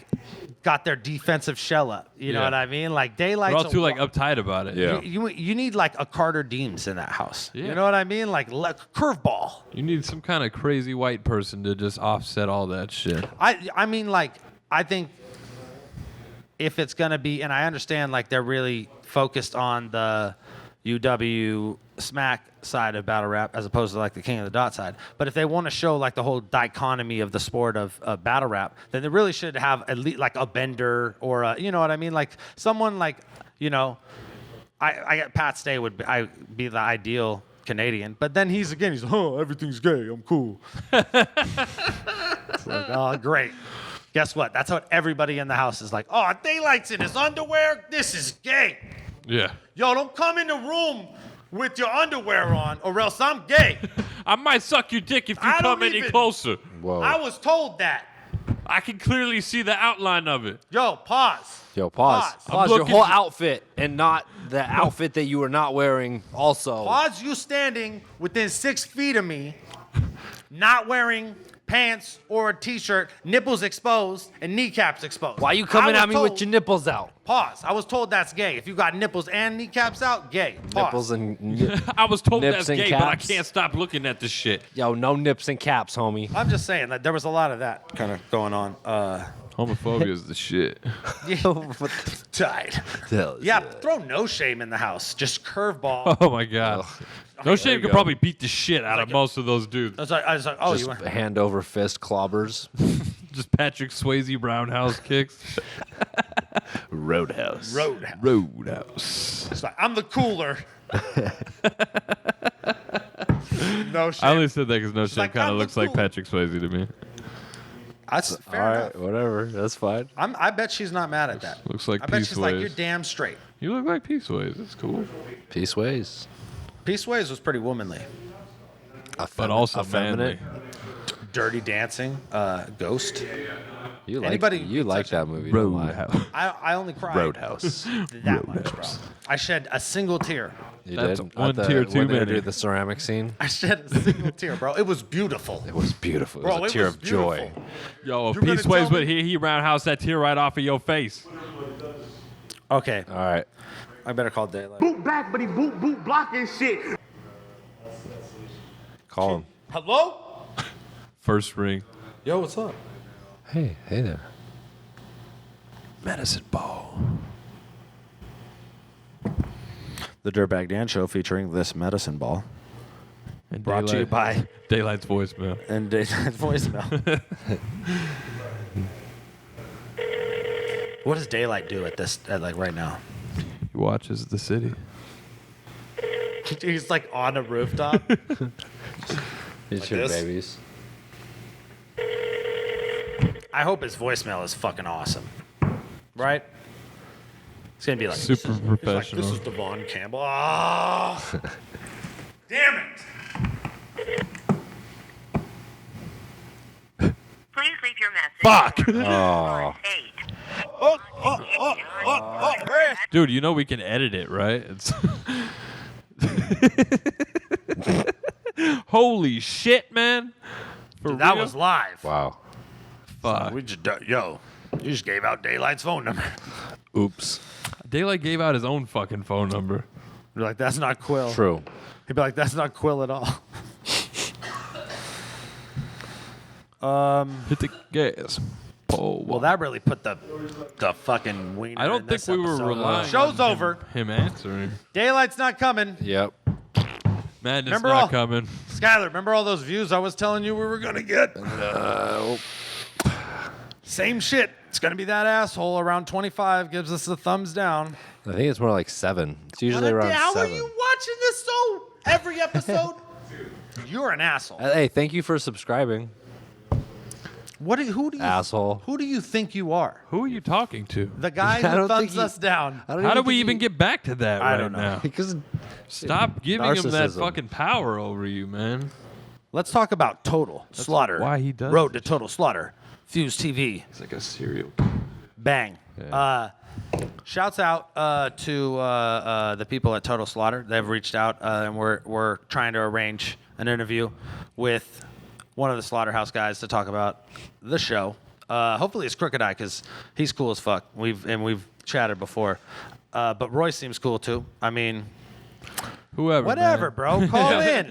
got their defensive shell up. You know Yeah. what I mean? Like They're Daylight's all too like uptight about it. Yeah. You need like a Carter Deems in that house. Yeah. You know what I mean? Like curveball. You need some kind of crazy white person to just offset all that shit. I mean, like, I think if it's gonna be, and I understand like they're really focused on the UW smack side of battle rap as opposed to like the King of the Dot side. But if they want to show like the whole dichotomy of the sport of battle rap, then they really should have at least like a Bender or a, you know what I mean? Like someone like, you know, I get Pat Stay would be the ideal Canadian, but then he's everything's gay. I'm cool. It's like, oh, great. Guess what? That's what everybody in the house is like. Oh, Daylight's in his underwear. This is gay. Yeah. Yo, don't come in the room with your underwear on, or else I'm gay. I might suck your dick if you I come don't any even- closer. Whoa. I was told that. I can clearly see the outline of it. Yo, pause. Yo, pause. Pause. Pause I'm your whole looking- outfit and not the outfit that you are not wearing also. Pause you standing within 6 feet of me, not wearing pants or a t-shirt, nipples exposed and kneecaps exposed. Why you coming I at was me with told- your nipples out? Pause. I was told that's gay. If you got nipples and kneecaps out, gay. Pause. Nipples and I was told Nips that's and gay, but I caps. can't stop looking at this shit. yo, no nips and caps, homie. I'm just saying that there was a lot of that kind of going on. Homophobia is the shit. Tied. Yeah, throw no shame in the house. Just curveball. Oh my god. No shame you could go. probably beat the shit out of most of those dudes. I was like, oh, you Just went. hand over fist clobbers. Just Patrick Swayze Roundhouse kicks. Roadhouse. Roadhouse. It's like, I'm the cooler. No shame. I only said that because No Shame like, kind I'm of the looks like cool- Patrick Swayze to me. That's All fair right, enough. whatever. That's fine. I bet she's not mad at that. Looks like I bet Peace she's like, you're Ways. damn straight. You look like Peace Ways. That's cool. Peace ways. Peace Ways was pretty womanly. But also effeminate. manly. Dirty Dancing, Ghost. You like Anybody you like touch- that movie? don't lie. I only cried Roadhouse. that much, bro. I shed a single tear. You That's did? one At the- tier too when they many. do the ceramic scene. I shed a single tear, bro. It was beautiful. It was beautiful. It Bro, was a it tear was of joy. beautiful. Yo, if You're gonna Peace Ways tell would me- he roundhouse that tear right off of your face. Okay, All right. I better call Daylight. Boot back, but he boot blocking shit. Call him. Hello? First ring. Yo, what's up? Hey there. Medicine ball. The Dirtbag Dan Show featuring this medicine ball. And Brought to you by Daylight's voicemail. and Daylight's voicemail. What does Daylight do at like right now? He watches the city. He's like on a rooftop. It's your this? babies. I hope his voicemail is fucking awesome. Right? It's gonna be like Super this is, professional. This is Devon Campbell. Oh, damn it! Please leave your message. Fuck! Oh. Dude, you know we can edit it, right? It's Holy shit, man. For That real? was live. Wow. Fuck. We just you just gave out Daylight's phone number. Oops. Daylight gave out his own fucking phone number. You're like, that's not Quill. True. He'd be like, that's not Quill at all. Hit the gas. Oh, Well, that really put the fucking wiener I don't in think this we were episode. relying Show's on over. him answering. Daylight's not coming. Yep. Madness Remember not all- coming. Skylar, remember all those views I was telling you we were gonna get? Same shit. It's gonna be that asshole around 25 gives us a thumbs down. I think it's more like 7. It's usually around How 7. are you watching this so every episode? You're an asshole. Hey, thank you for subscribing, Who do you asshole. Who do you think you are? Who are you talking to? The guy I who don't think thumbs us down. I don't How do think we you- even get back to that I right don't know. now? Because Stop giving him that narcissism. fucking power over you, man. Let's talk about Total Slaughter. why he does Road to Total Slaughter. Fuse TV. It's like a cereal. Bang. Shouts out to the people at Total Slaughter. They've reached out, and we're trying to arrange an interview with one of the Slaughterhouse guys to talk about the show. Hopefully it's Crooked Eye because he's cool as fuck. We've chatted before, but Roy seems cool too. I mean, Whoever. whatever, man. bro. Call in.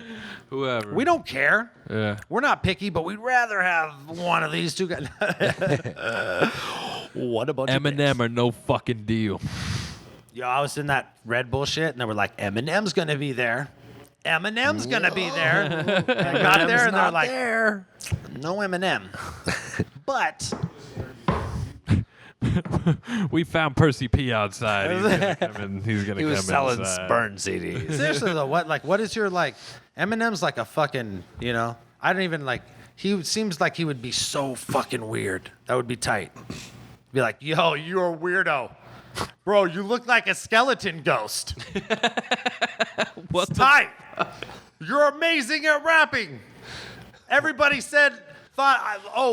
Whoever. We don't care. Yeah. We're not picky, but we'd rather have one of these two guys. What a bunch of dicks. Eminem or no fucking deal. Yo, I was in that Red Bull shit, and they were like, Eminem's going to be there. Eminem's going to be there. And I got there, and they're like, no Eminem. But We found Percy P outside. He's gonna come in. He's gonna he was come selling inside. burn CDs. seriously, though, what is your, like, Eminem's like a fucking, I don't even, like, he seems like he would be so fucking weird. That would be tight. Be like, yo, you're a weirdo. Bro, you look like a skeleton ghost. What the Tight. You're amazing at rapping. Everybody thought,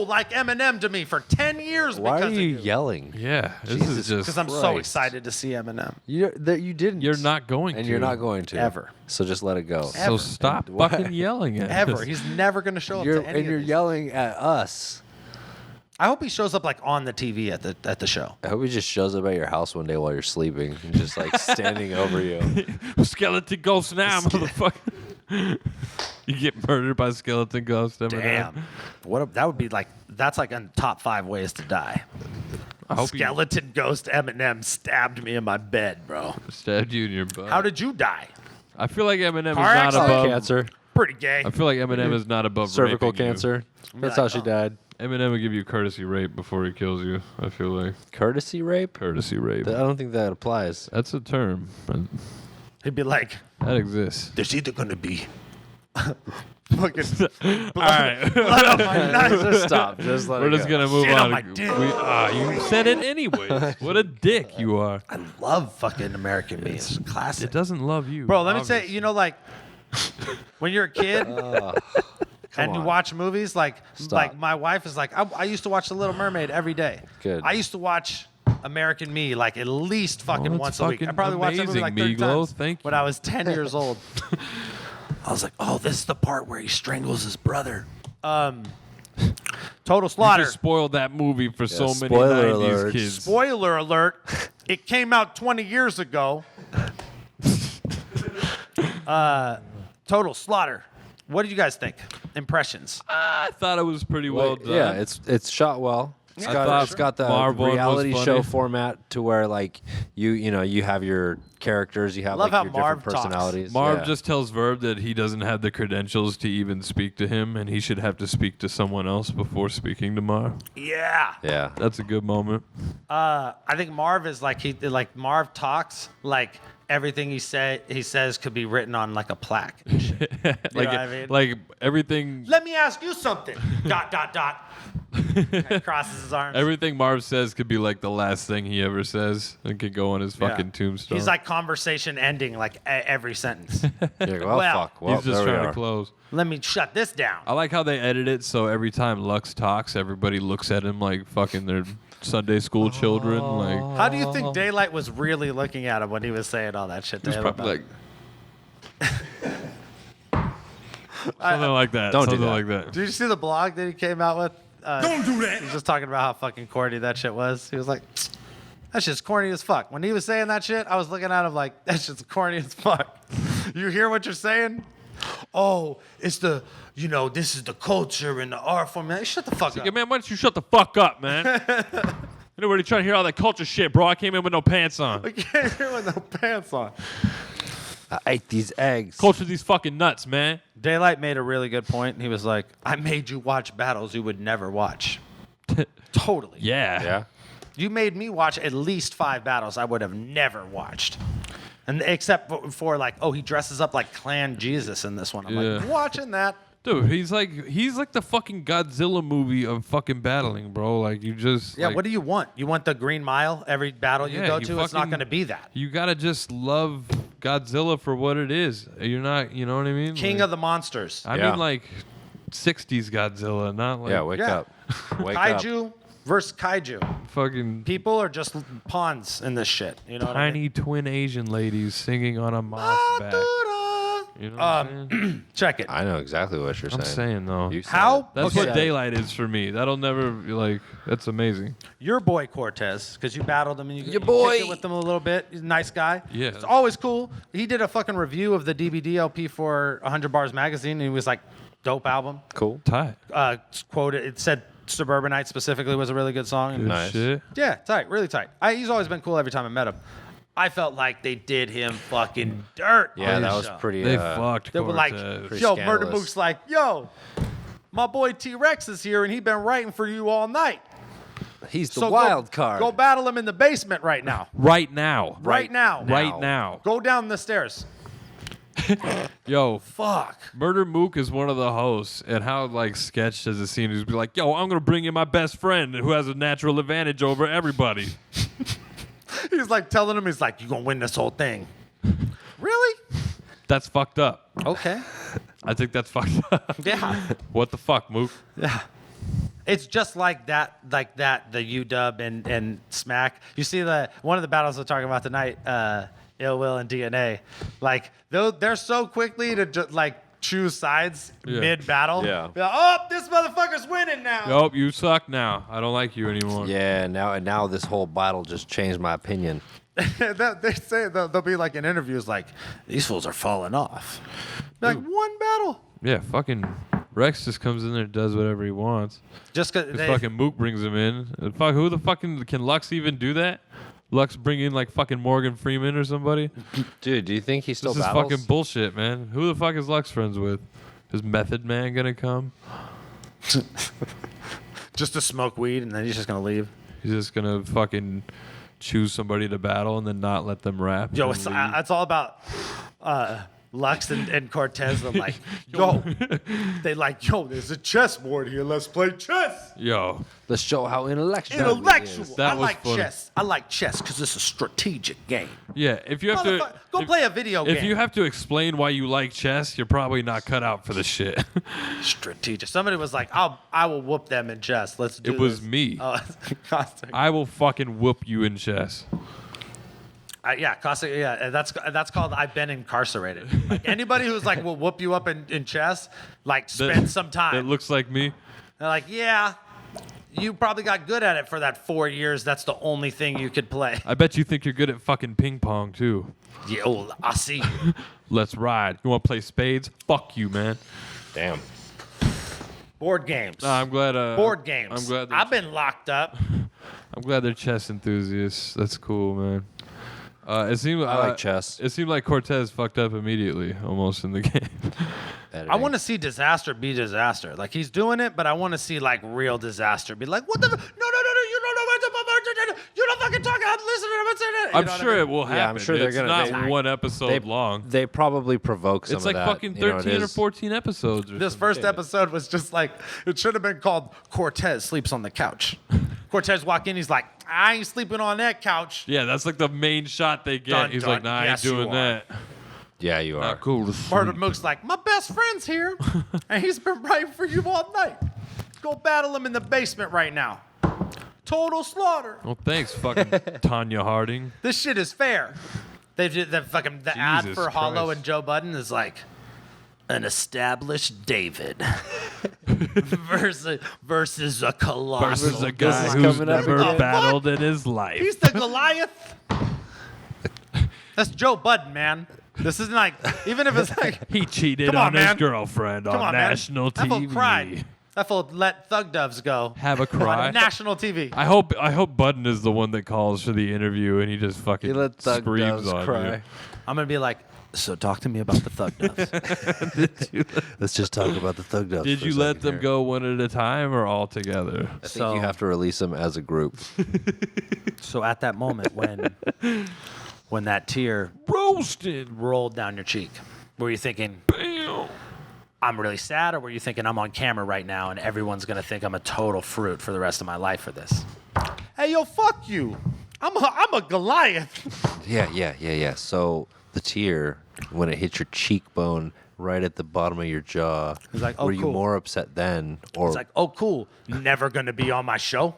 like Eminem to me for 10 years Why are because you of you. yelling? Yeah, this is just. Because I'm so Christ. excited to see Eminem. You didn't. You're not going and to. you're not going to Ever. So just let it go. So Ever. stop And why- fucking yelling at Ever. us. He's never going to show up You're to any and of you're these. yelling at us. I hope he shows up like on the TV at the show. I hope he just shows up at your house one day while you're sleeping and just like standing over you. Skeleton Ghost now, motherfucker. You get murdered by Skeleton Ghost. Eminem. Damn. That would be like, that's like in top 5 ways to die. I hope Skeleton Ghost Eminem stabbed me in my bed, bro. he stabbed you in your butt. How did you die? I feel like Eminem is Car not accident? above. Cancer, Pretty gay. I feel like Eminem is not above cervical raping you. cancer. That's like, how she died. Eminem will give you courtesy rape before he kills you. I feel like Courtesy rape? courtesy rape. I don't think that applies. That's a term He'd be like, that exists. there's either going to be fucking All right, blood on my knife. Just stop. Just let we're it just go. gonna move Shit on. on my dick. You said it anyways. What a dick you are. I love fucking American Me. It's classic. It doesn't love you, Bro, let me say, obviously. like, when you're a kid and you on. watch movies, like Stop. my wife is like, I used to watch The Little Mermaid every day. Good. I used to watch American Me like at least fucking that's once a week. I fucking probably watched that movie like amazing, 30 Meeglo. times Thank when you. I was 10 years old. I was like, oh, this is the part where he strangles his brother. Total You Slaughter. just spoiled that movie for so many spoiler 90s alert. kids. Spoiler alert, it came out 20 years ago. Total Slaughter. What did you guys think? Impressions. I thought it was pretty well done. Yeah, it's shot well. It's got the Marv one was reality funny. show format to where like you have your characters, you have Love like how your Marv different talks. personalities. Marv Yeah. just tells Verb that he doesn't have the credentials to even speak to him, and he should have to speak to someone else before speaking to Marv. Yeah. Yeah. That's a good moment. I think Marv is like Marv talks like everything he says could be written on like a plaque. And shit. You know what I mean? Like everything, Let me ask you something. ... He crosses his arms. everything Marv says could be like the last thing he ever says, and could go on his Yeah. fucking tombstone. He's like conversation ending like every sentence. You're like, well, Well, fuck. Well, He's just there we trying to are. close. Let me shut this down. I like how they edit it so every time Lux talks, everybody looks at him like fucking their Sunday school children. Like How do you think Daylight was really looking at him when he was saying all that shit to he's him? probably about- like something like that. Don't do something that. like that. Did you see the blog that he came out with? Don't do that. He was just talking about how fucking corny that shit was. He was like, that shit's corny as fuck. When he was saying that shit, I was looking at him like, that shit's corny as fuck. You hear what you're saying? Oh, it's the, this is the culture and the art form. Man, shut the fuck up. Yeah, man, why don't you shut the fuck up, man? Anybody trying to hear all that culture shit, bro? I came in with no pants on. I can't hear with no pants on. I ate these eggs. Culture these fucking nuts, man. Daylight made a really good point. He was like, I made you watch battles you would never watch. Totally. Yeah. Yeah. You made me watch at least 5 battles I would have never watched. And except for like, oh, he dresses up like Clan Jesus in this one. I'm like, watching that. Dude, he's like the fucking Godzilla movie of fucking battling, bro. Like you just Yeah, like, what do you want? You want the Green Mile every battle you go to? It's not going to be that. You gotta just love Godzilla for what it is. You're not, you know what I mean? King of the monsters. I mean, like 60s Godzilla, not like Wake up. Wake up. Kaiju versus Kaiju. fucking People are just pawns in this shit. You know what I tiny mean? twin Asian ladies singing on a moss back. You know what I'm saying? Check it. I know exactly what you're saying. I'm saying though. You said How? it. That's Okay. what Daylight is for me. That'll never be like. That's amazing. Your boy Cortez, because you battled him and you kicked boy. it with him a little bit. He's a nice guy. Yeah. It's always cool. He did a fucking review of the DVD LP for 100 Bars Magazine, and he was like, dope album. Cool. Tight. Quoted, it said Suburbanite specifically was a really good song. Good Nice. shit. Yeah, tight, really tight. He's always been cool every time I met him. I felt like they did him fucking dirt. Yeah, on that this was show. pretty. They fucked. They were like, Cortez. Pretty yo, scandalous. Murder Mook's like, yo, my boy T-Rex is here and he been writing for you all night. He's the So wild go, card. Go battle him in the basement right now. Right now. Right now. Right now. Go down the stairs. Yo, Fuck. Murder Mook is one of the hosts, and how like sketched does it seem? He's be like, yo, I'm gonna bring in my best friend who has a natural advantage over everybody. He's like telling him, he's like, you gonna win this whole thing. Really? That's fucked up. Okay. I think that's fucked up. Yeah. What the fuck, Mook? Yeah. It's just like that, the UW and Smack. You see one of the battles we're talking about tonight, Ill Will and DNA. Like, they're so quickly to just like choose sides Yeah. mid-battle. Yeah. Be like, oh, this motherfucker's winning now. Nope, you suck now. I don't like you anymore. Yeah, now this whole battle just changed my opinion. They say they'll be like in interviews like, these fools are falling off. Like, one battle. Yeah, fucking Rex just comes in there and does whatever he wants. Just because This fucking Mook brings him in. And fuck, who the fucking can Lux even do that? Lux bring in like fucking Morgan Freeman or somebody? Dude, do you think he still This is battles? fucking bullshit, man. Who the fuck is Lux friends with? Is Method Man gonna come? just to smoke weed and then he's just going to leave. He's just gonna fucking choose somebody to battle and then not let them rap. Yo, and leave? it's all about Lux and Cortez. They're like, yo, there's a chessboard here. Let's play chess. Yo, Let's show how intellectual. he Intellectual. is. That I was like funny. chess. I like chess because it's a strategic game. yeah. If you have to Go if- play a video game. If you have to explain why you like chess, you're probably not cut out for the shit. strategic. Somebody was like, I will whoop them in chess. Let's do It was this. me. Oh, Caustic. I will fucking whoop you in chess. Yeah, Caustic. Yeah, that's called I've been incarcerated. Like anybody who's like will whoop you up in chess, like spend some time. That looks like me. They're like, yeah, you probably got good at it for that 4 years. That's the only thing you could play. I bet you think you're good at fucking ping pong too. Yeah, oh, I see you. Let's ride. You want to play spades? Fuck you, man. Damn. Board games. Nah, I'm glad. Board games. I'm glad. I've been locked up. I'm glad they're chess enthusiasts. That's cool, man. It seemed. I like chess. It seemed like Cortez fucked up immediately, almost in the game. I want to see disaster be disaster. Like he's doing it, but I want to see like real disaster. Be like, what the? No, you don't know what you don't fucking talk. I'm listening to what's in it. You I'm know what I sure mean? it will happen. Yeah, I'm sure they're it's gonna- not they- one episode long. They probably provoke some It's of like that. fucking You know, it 13 or is- 14 episodes. Or This some first shit. episode was just like it should have been called Cortez sleeps on the couch. Cortez walk in, he's like, I ain't sleeping on that couch. Yeah, that's like the main shot they get. Dun, He's dun. like, nah, Yes, I ain't you doing are. that. Yeah, you are. Not cool. to Murder sleep. Mook's like, my best friend's here, and he's been writing for you all night. Go battle him in the basement right now. Total slaughter. Well, thanks, fucking Tanya Harding. This shit is fair. They did the fucking the ad Jesus for Hollow Christ. and Joe Budden is like an established David versus a colossal. Versus a This guy is who's coming up never again. battled in his life. He's the Goliath. That's Joe Budden, man. This isn't like even if it's like He cheated Come on, on his man. girlfriend come on on, national man. That fool TV. cried. That fool let Thug Doves go. Have a cry. On national TV. I hope Budden is the one that calls for the interview and he just fucking He let Thug screams Doves on cry. you. I'm gonna be like, So talk to me about the Thug Doves. Let's just talk about the Thug Doves. Did for a you let second them here. go one at a time or all together? I think you have to release them as a group. So at that moment when that tear Roasted. rolled down your cheek, were you thinking, Bam. I'm really sad, or were you thinking I'm on camera right now and everyone's gonna think I'm a total fruit for the rest of my life for this? Hey, yo, fuck you. I'm a Goliath. Yeah. So the tear, when it hit your cheekbone right at the bottom of your jaw, He's like, oh, were you cool. more upset then? Or It's like, oh, cool. Never gonna be on my show.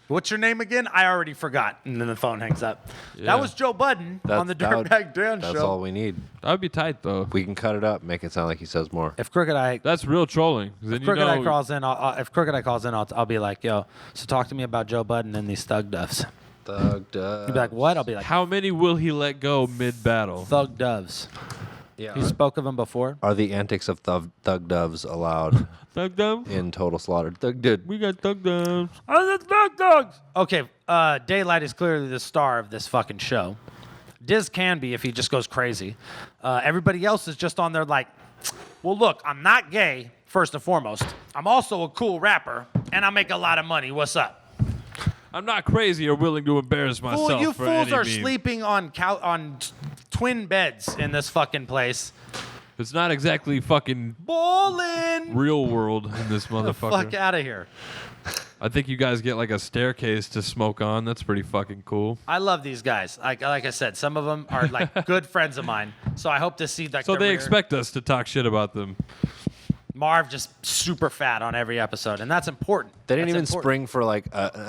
What's your name again? I already forgot. And then the phone hangs up. Yeah. That was Joe Budden on the Dirtbag Dan that's show. all we need. That would be tight, though. We can cut it up, make it sound like he says more. If Crooked Eye That's real trolling. 'Cause then If Crooked Eye know, calls in, if Crooked Eye calls in, I'll be like, yo, so talk to me about Joe Budden and these Thug Doves. Thug Doves. He'd be like, what? I'll be like, how many will he let go mid-battle? Thug Doves. Yeah. He spoke of them before. Are the antics of Thug Doves allowed Thug Dove? in Total Slaughter? Thug Dude. We got Thug Doves. Okay, Daylight is clearly the star of this fucking show. Diz can be if he just goes crazy. Everybody else is just on there like, well, look, I'm not gay, first and foremost. I'm also a cool rapper, and I make a lot of money. What's up? I'm not crazy or willing to embarrass myself. Fool, you for fools any are meme. sleeping on twin beds in this fucking place. It's not exactly fucking Ballin'! real world in this Get the fuck motherfucker. out of here. I think you guys get like a staircase to smoke on. That's pretty fucking cool. I love these guys. Like I said, some of them are like good friends of mine. So I hope to see like So their they rear- expect us to talk shit about them. Marv just super fat on every episode, and that's important. They didn't That's even important. spring for like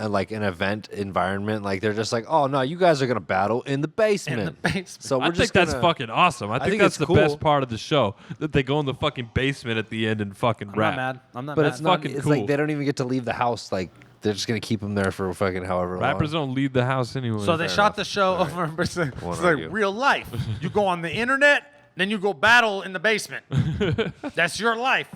like an event environment. Like they're just like, oh no, you guys are gonna battle in the basement. In the basement. So we're I just think that's gonna- fucking awesome. I think think that's it's the cool. best part of the show. That they go in the fucking basement at the end and fucking I'm rap. not mad. I'm not But mad. it's not. fucking It's cool. like they don't even get to leave the house. Like they're just gonna keep them there for fucking however Rappers long. don't leave the house anyway. So they Fair shot enough. the show All right. over. It's like Won't argue. real life. You go on the internet, then you go battle in the basement. That's your life.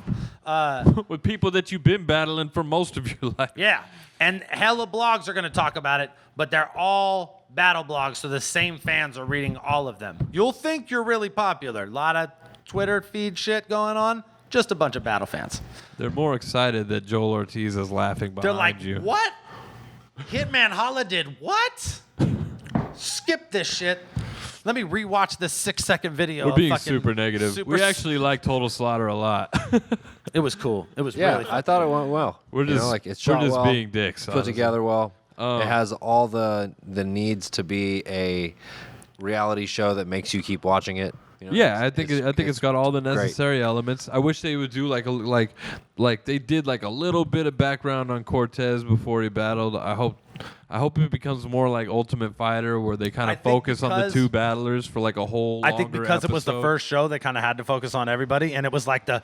with people that you've been battling for most of your life. Yeah. And hella blogs are going to talk about it, but they're all battle blogs, so the same fans are reading all of them. You'll think you're really popular. A lot of Twitter feed shit going on. Just a bunch of battle fans. They're more excited that Joel Ortiz is laughing behind They're like, you. what? Hitman Holla did what? Skip this shit. Let me rewatch this 6-second video. We're of being fucking super negative. We actually like Total Slaughter a lot. It was cool. It was Yeah, really fun. I thought it went well. We're You know, just- like it's we're shot just well, being dicks, put honestly. together well. It has all the needs to be a reality show that makes you keep watching it. You know, Yeah, I think it's got all the great. necessary elements. I wish they would do like they did like a little bit of background on Cortez before he battled. I hope it becomes more like Ultimate Fighter, where they kind I of think focus on the because- two battlers for like a whole. I think longer because it was the episode. first show, they kind of had to focus on everybody, and it was like like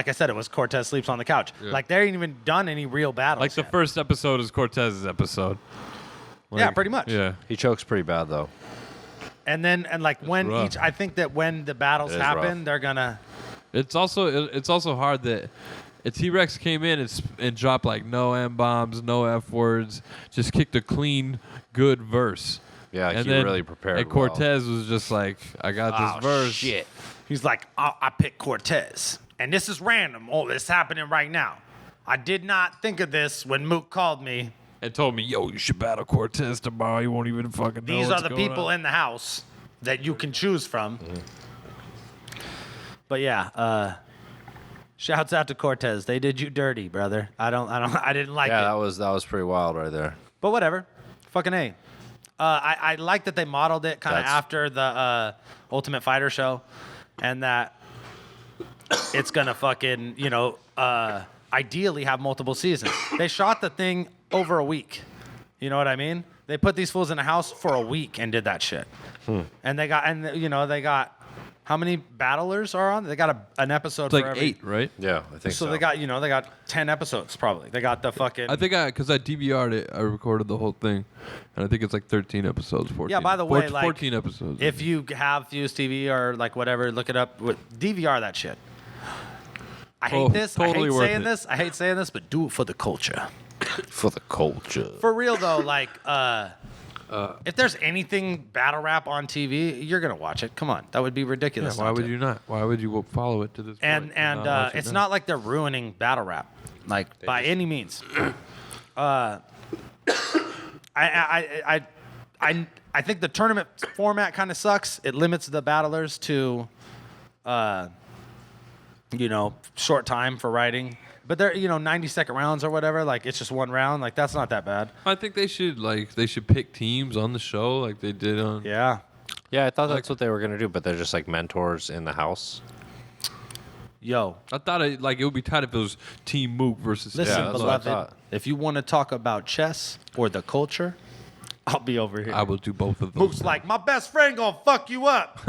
I said, it was Cortez sleeps on the couch. Like they ain't even done any real battles. Like the yet. first episode is Cortez's episode. Yeah, pretty much. Yeah. he chokes pretty bad though. And then like when rough. I think that when the battles It is happen, rough. they're gonna. It's also hard that T-Rex came in and dropped like no M-bombs, no F-words, just kicked a clean, good verse. Yeah, And he then- really prepared. And Cortez was just like, I got this verse. Shit. He's like, I picked Cortez, and this is random. Oh, it's happening right now. I did not think of this when Mook called me. And told me, yo, you should battle Cortez tomorrow. You won't even fucking know These are what's the going people on. in the house that you can choose from. But yeah, shouts out to Cortez. They did you dirty, brother. I didn't like Yeah, it. that was pretty wild right there. But whatever. Fucking A. I like that they modeled it kind of That's- after the Ultimate Fighter show, and that it's going to fucking, ideally have multiple seasons. They shot the thing over a week. You know what I mean? They put these fools in a house for a week and did that shit. And they got how many battlers are on? They got an episode It's like for every. 8, right? Yeah, I think so. So they got 10 episodes probably. They got the fucking. I think because I DVR'd it, I recorded the whole thing, and I think it's like 13 episodes. 14. Yeah, by the way, like 14 episodes. If you have Fuse TV or like whatever, look it up. DVR that shit. I hate this. totally I hate worth saying it. this. I hate saying this, but do it for the culture. For the culture. For real though, like If there's anything battle rap on TV, you're gonna watch it. Come on, that would be Yeah, ridiculous. why not would to. you not? Why would you follow it to this And point? and watch it it's now? not like they're ruining battle rap, like by any means. I think the tournament format kind of sucks. It limits the battlers to, short time for writing. But they're 90-second rounds or whatever. Like it's just one round. Like that's not that bad. I think they should pick teams on the show like they did on. Yeah. Yeah, I thought that's what they were gonna do, but they're just like mentors in the house. Yo, I thought it would be tight if it was Team Mook versus. listen, that's what I beloved. thought. If you want to talk about chess or the culture, I'll be over here. I will do both of those. Mook's like, my best friend gonna fuck you up.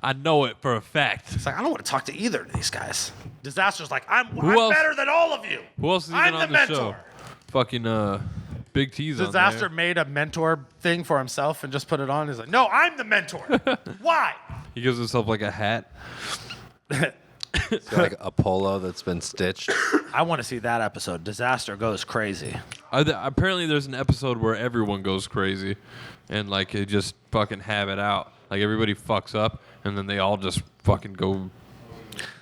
I know it for a fact. It's like, I don't want to talk to either of these guys. Disaster's like, I'm else? better than all of you. Who else is even I'm on the the mentor. show? Fucking Big T's on Disaster there. made a mentor thing for himself and just put it on. He's like, no, I'm the mentor. Why? He gives himself like a hat. It's got, like a polo that's been stitched. I want to see that episode. Disaster goes crazy. Apparently, there's an episode where everyone goes crazy, and like they just fucking have it out. Like everybody fucks up, and then they all just fucking go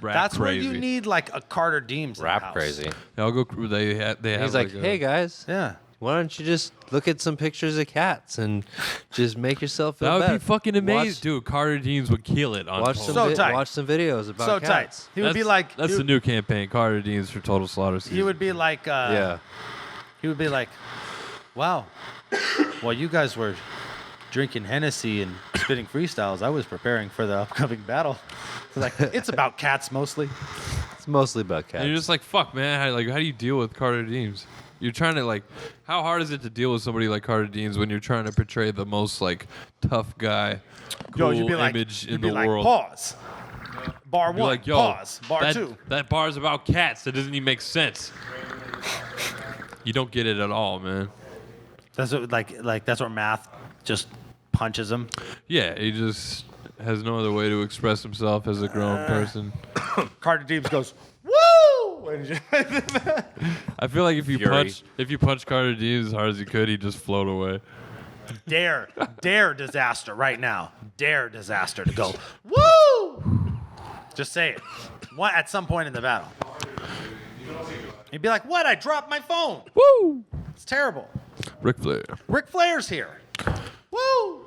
rap That's crazy. where you need like a Carter Deems in the Rap house. crazy. They all go. They have. He's like, hey guys, Yeah. why don't you just look at some pictures of cats and just make yourself feel that would better? be fucking amazing, Watch- dude. Carter Deans would kill it on. Watch Pulse. some, So tight. watch some videos about So tight. cats. He would be like, That's he, the new campaign. Carter Deans for Total Slaughter season. he would be like, Yeah. he would be like, wow, while you guys were drinking Hennessy and spitting freestyles, I was preparing for the upcoming battle. It's like, it's about cats mostly. It's mostly about cats. And you're just like, fuck, man. How do you deal with Carter Deans? You're trying to how hard is it to deal with somebody like Carter Deans when you're trying to portray the most tough guy, cool Yo, you'd be like, image you'd in be the like, world? pause. Bar You're one, like, yo, pause. Bar two. That bar is about cats. That doesn't even make sense. You don't get it at all, man. That's what, like that's where math just punches him. Yeah, he just has no other way to express himself as a grown person. Carter Deems goes, woo! I feel like if you Fury. punch Carter Deans as hard as you could, he'd just float away. dare Disaster right now. Dare Disaster to go, woo! Just say it. What at some point in the battle. He'd be like, what? I dropped my phone. Woo! It's terrible. Ric Flair. Ric Flair's here. Woo!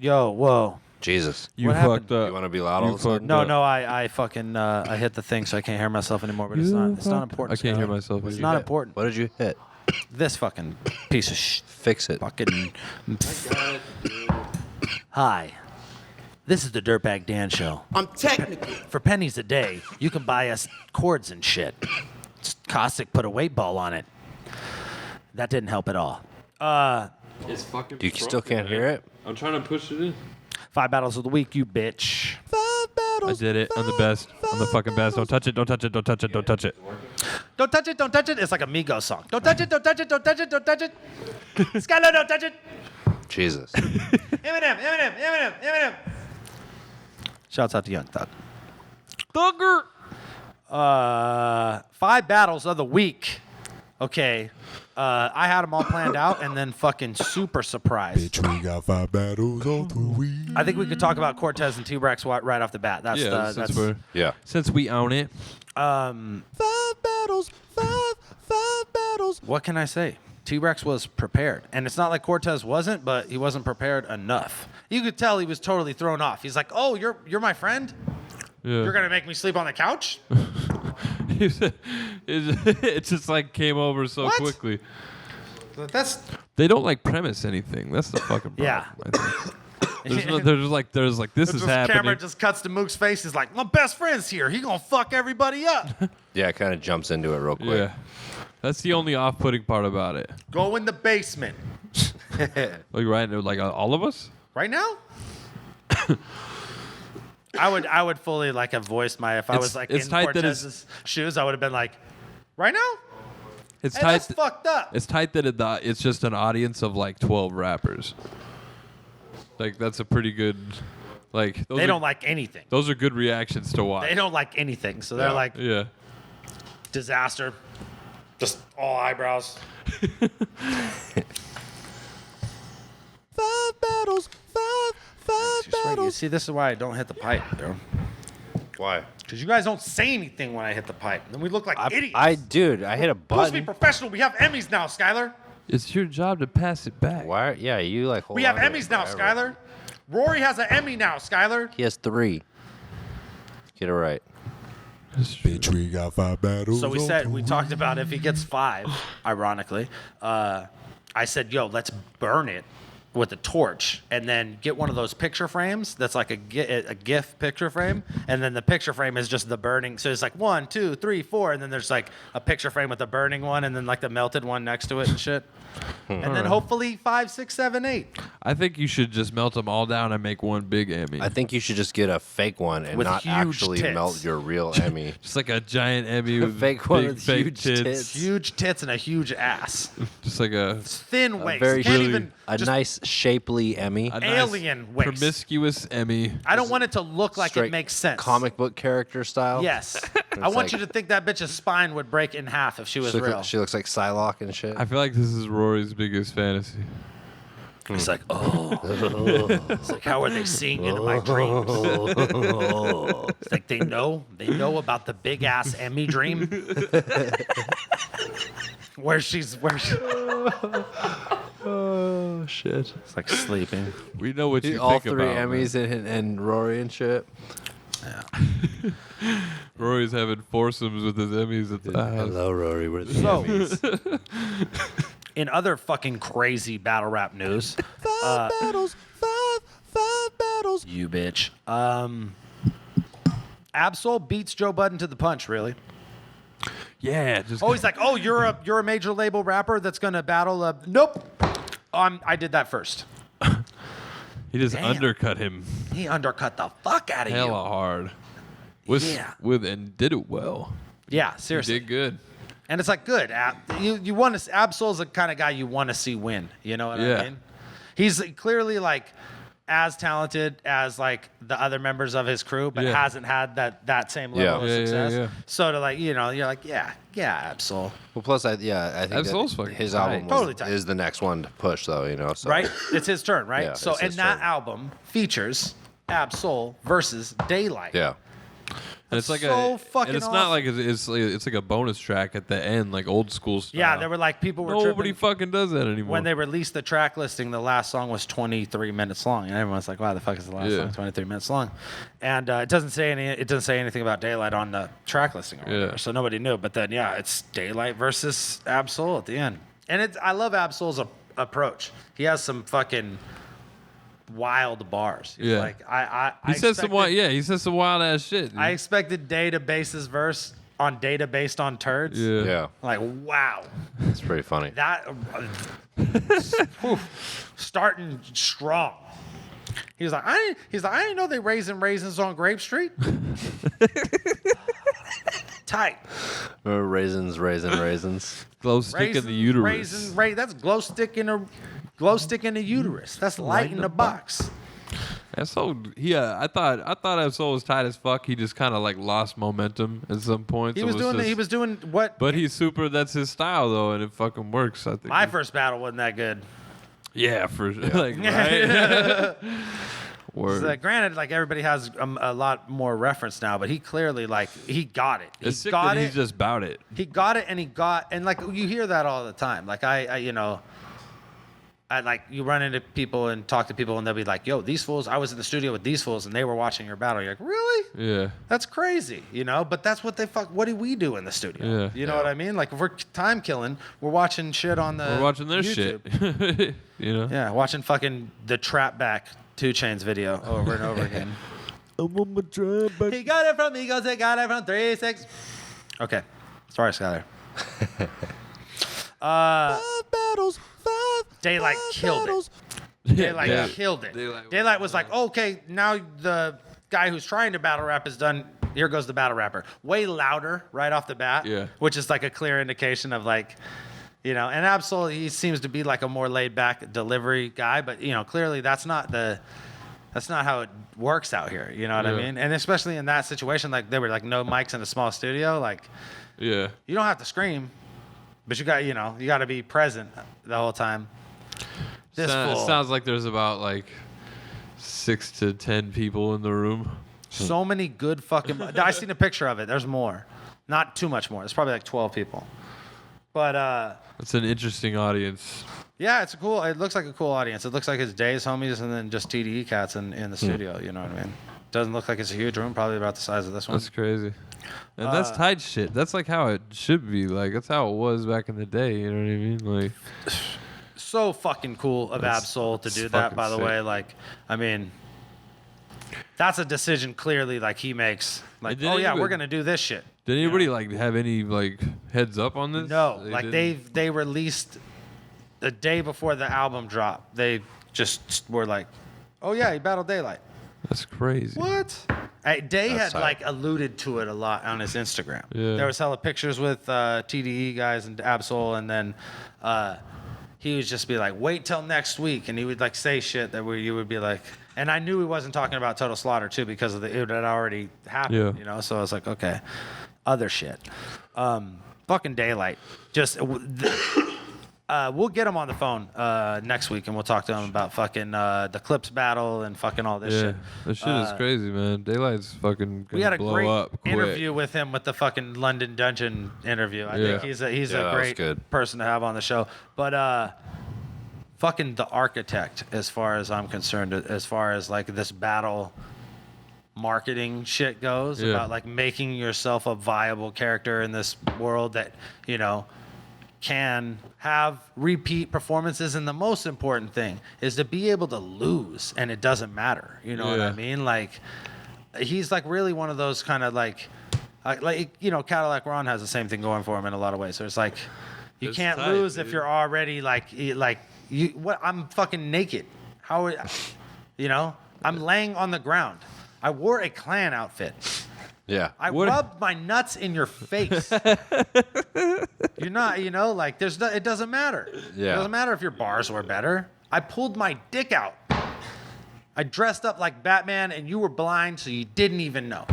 Yo, whoa. Jesus. You What happened? fucked up. You want to be loud all of a sudden? No, I fucking I hit the thing so I can't hear myself anymore, but it's not important. I can't hear Skylar. myself. It's either. not important. What did you hit? This fucking piece of Fix it. fucking. Hi. This is the Dirtbag Dan Show. I'm technical. For pennies a day, you can buy us cords and shit. Caustic put a weight ball on it. That didn't help at all. It's fucking. You still can't hear it? I'm trying to push it in. 5 battles of the week, you bitch. I did it. I'm the best. I'm the fucking best. Don't touch it. Don't touch it. Don't touch it. Don't touch it. Don't touch it, don't touch it. It's like a Migos song. Don't touch it, don't touch it, don't touch it, don't touch it. Skylar, don't touch it. Jesus. Eminem. Shouts out to Young Thug. Thugger. 5 battles of the week. Okay. I had them all planned out and then fucking super surprised. We got 5 battles on the week. I think we could talk about Cortez and T-Rex right off the bat. That's Yeah, Yeah. since we own it. 5 battles. what can I say? T-Rex was prepared. And it's not like Cortez wasn't, but he wasn't prepared enough. You could tell he was totally thrown off. He's like, "Oh, you're my friend? Yeah. You're going to make me sleep on the couch?" It just came over so What? quickly. That's They don't premise anything. That's the fucking problem. Yeah. I think. There's this is just happening. camera just cuts to Mook's face. He's like, "My best friend's here. He gonna fuck everybody up." Yeah, it kind of jumps into it real quick. Yeah. That's the only off-putting part about it. Go in the basement All of us? right now. I would fully have voiced my if I was It's in tight that it's- Cortez's shoes. I would have been like, right now. It's Hey, tight. that's fucked up. It's tight that it's just an audience of 12 rappers. That's a pretty good. Those They don't like anything. Those are good reactions to watch. They don't like anything. So they're like, Yeah. disaster. Just all eyebrows. 5 battles, five You see, this is why I don't hit the pipe, bro. Why? Because you guys don't say anything when I hit the pipe. Then we look like idiots. I hit a Supposed to be button. professional. We have Emmys now, Skylar. It's your job to pass it back. Why? Yeah, you like. Hold We have on to it Emmys now, forever. Skylar. Rory has an Emmy now, Skylar. He has 3. Get it right. Bitch, we got 5 battles. So we talked about if he gets 5, ironically. I said, yo, let's burn it with a torch and then get one of those picture frames that's like a GIF picture frame, and then the picture frame is just the burning. So it's like 1, 2, 3, 4, and then there's like a picture frame with a burning one, and then like the melted one next to it and shit. And then hopefully 5, 6, 7, 8. I think you should just melt them all down and make one big Emmy. I think you should just get a fake one and With not huge actually tits. melt your real Emmy. Just like a giant Emmy with fake one big with fake huge tits. tits. Huge tits and a huge ass. Just like a Thin waist. Very Can't really, even a just nice shapely Emmy. nice alien waist. promiscuous Emmy. I don't want it to look like it Straight makes sense. Comic book character style. Yes. I want like- you to think that bitch's spine would break in half if she was real. She looks like Psylocke and shit. I feel like this is Rory's biggest fantasy. It's like, oh. It's like, how are they seeing into my dreams? It's like they know about the big ass Emmy dream. where she's Oh shit! it's like sleeping. We know what you All think 3 about. Emmys and Rory and shit. Man. Rory's having foursomes with his Emmys at the house. Hello, Rory. We're the So, Emmys. in other fucking crazy battle rap news, 5 battles, 5 battles. you bitch. Absol beats Joe Budden to the punch, really. Yeah, just Oh, he's like, oh, you're a major label rapper that's gonna battle. Nope, I did that first. he just Damn. undercut him He undercut the fuck out of hella you. hard. And did it well. Yeah, He seriously. did good. And it's like good. You want to. Absol's the kind of guy you want to see win. You know what Yeah. I mean? He's clearly like as talented as like the other members of his crew, but Yeah. hasn't had that same level of Yeah, yeah, success. yeah. So to like, you're like, yeah, Absol. Well, plus, I think Absol's that fucking his tight. album Totally tight. is the next one to push, though. You know, so. Right? It's his turn, right? Yeah, so it's and his that turn. album features Absol versus Daylight. Yeah. And it's like so a, fucking and it's not awesome. like it's like a bonus track at the end, like old school style. Yeah, there were like people were Nobody tripping. fucking does that anymore. When they released the track listing, the last song was 23 minutes long, and everyone's like, "Wow, the fuck is the last Yeah. song 23 minutes long?" And it doesn't say anything about Daylight on the track listing or whatever, Yeah. so nobody knew. But then, yeah, it's Daylight versus Absol at the end, and I love Absol's approach. He has some fucking wild bars. He's Yeah. like I he says some wild, he says some wild ass shit. I expected Day to base his verse on Data based on turds. yeah. Yeah. Like wow. It's pretty funny. That starting strong. He's like, I didn't know they raising raisins on Grape Street. Tight. Remember raisins. Glow stick in the uterus. That's glow stick in the uterus. That's light in the box. That's so. Yeah, I thought Absol was tight as fuck. He just kind of like lost momentum at some point. He so was it's doing just- he was doing what? But he's super. That's his style though, and it fucking works. I think. My first battle wasn't that good. Yeah, for sure. Like right. Word. So, granted, like everybody has a lot more reference now, but he clearly he got it. It's He sick got that it. he's just about it. He got it, and like you hear that all the time. Like I like you run into people and talk to people, and they'll be like, "Yo, these fools! I was in the studio with these fools, and they were watching your battle." You're like, "Really? Yeah. That's crazy," But that's what what do we do in the studio? Yeah. You know what I mean? Like if we're time killing, we're watching shit on the. We're watching their YouTube. shit. You know. Yeah, watching fucking the Trap Back 2 Chainz video over and over again. He got it from Eagles, he got it from 3-6. Okay. Sorry, Skylar. Daylight killed it. Daylight Yeah. killed it. Daylight Daylight was like, okay, now the guy who's trying to battle rap is done. Here goes the battle rapper. Way louder right off the bat. Yeah. Which is like a clear indication of like, and Absol, he seems to be like a more laid back delivery guy, but clearly that's not how it works out here. You know what I Yeah. mean? And especially in that situation, like there were like no mics in a small studio, like Yeah. you don't have to scream. But you got to be present the whole time. This fool. Sounds like there's about like 6 to 10 people in the room. So many good fucking. I seen a picture of it. There's more, not too much more. There's probably like 12 people. But it's an interesting audience. yeah, it looks like a cool audience. It looks like it's Days homies and then just TDE cats in the studio. You know what I mean? Doesn't look like it's a huge room. Probably about the size of this one. That's crazy. And that's tight shit. That's like how it should be. Like that's how it was back in the day. You know what I mean? Like. So fucking cool of Absol to do that. By the way, like, I mean. That's a decision clearly like he makes. Like, oh yeah, we're gonna do this shit. Did anybody like have any like heads up on this? No, like they released the day before the album dropped. They just were like, oh yeah, he battled Daylight. That's crazy. What? Day had like alluded to it a lot on his Instagram. Yeah. There was hella pictures with TDE guys and Absol, and then he would just be like, wait till next week, and he would like say shit that you would be like. And I knew he wasn't talking about Total Slaughter too because of it had already happened, you know. So I was like, okay, other shit. Fucking Daylight. Just we'll get him on the phone next week and we'll talk to him about fucking the Clips battle and fucking all this shit. That shit is crazy, man. Daylight's fucking gonna we had a blow great up quick. interview with him with the fucking London Dungeon interview. I think he's a great person to have on the show. But fucking the architect, as far as I'm concerned, as far as like this battle marketing shit goes, about like making yourself a viable character in this world that, you know, can have repeat performances. And the most important thing is to be able to lose and it doesn't matter. You know what I mean? Like, he's like really one of those kind of like, you know, Cadalack Ron has the same thing going for him in a lot of ways. So it's like, you can't lose if you're already I'm fucking naked. How, you know, I'm laying on the ground. I wore a Klan outfit. Yeah. I rubbed my nuts in your face. You're not, you know, like it doesn't matter. Yeah. It doesn't matter if your bars were better. I pulled my dick out. I dressed up like Batman and you were blind so you didn't even know.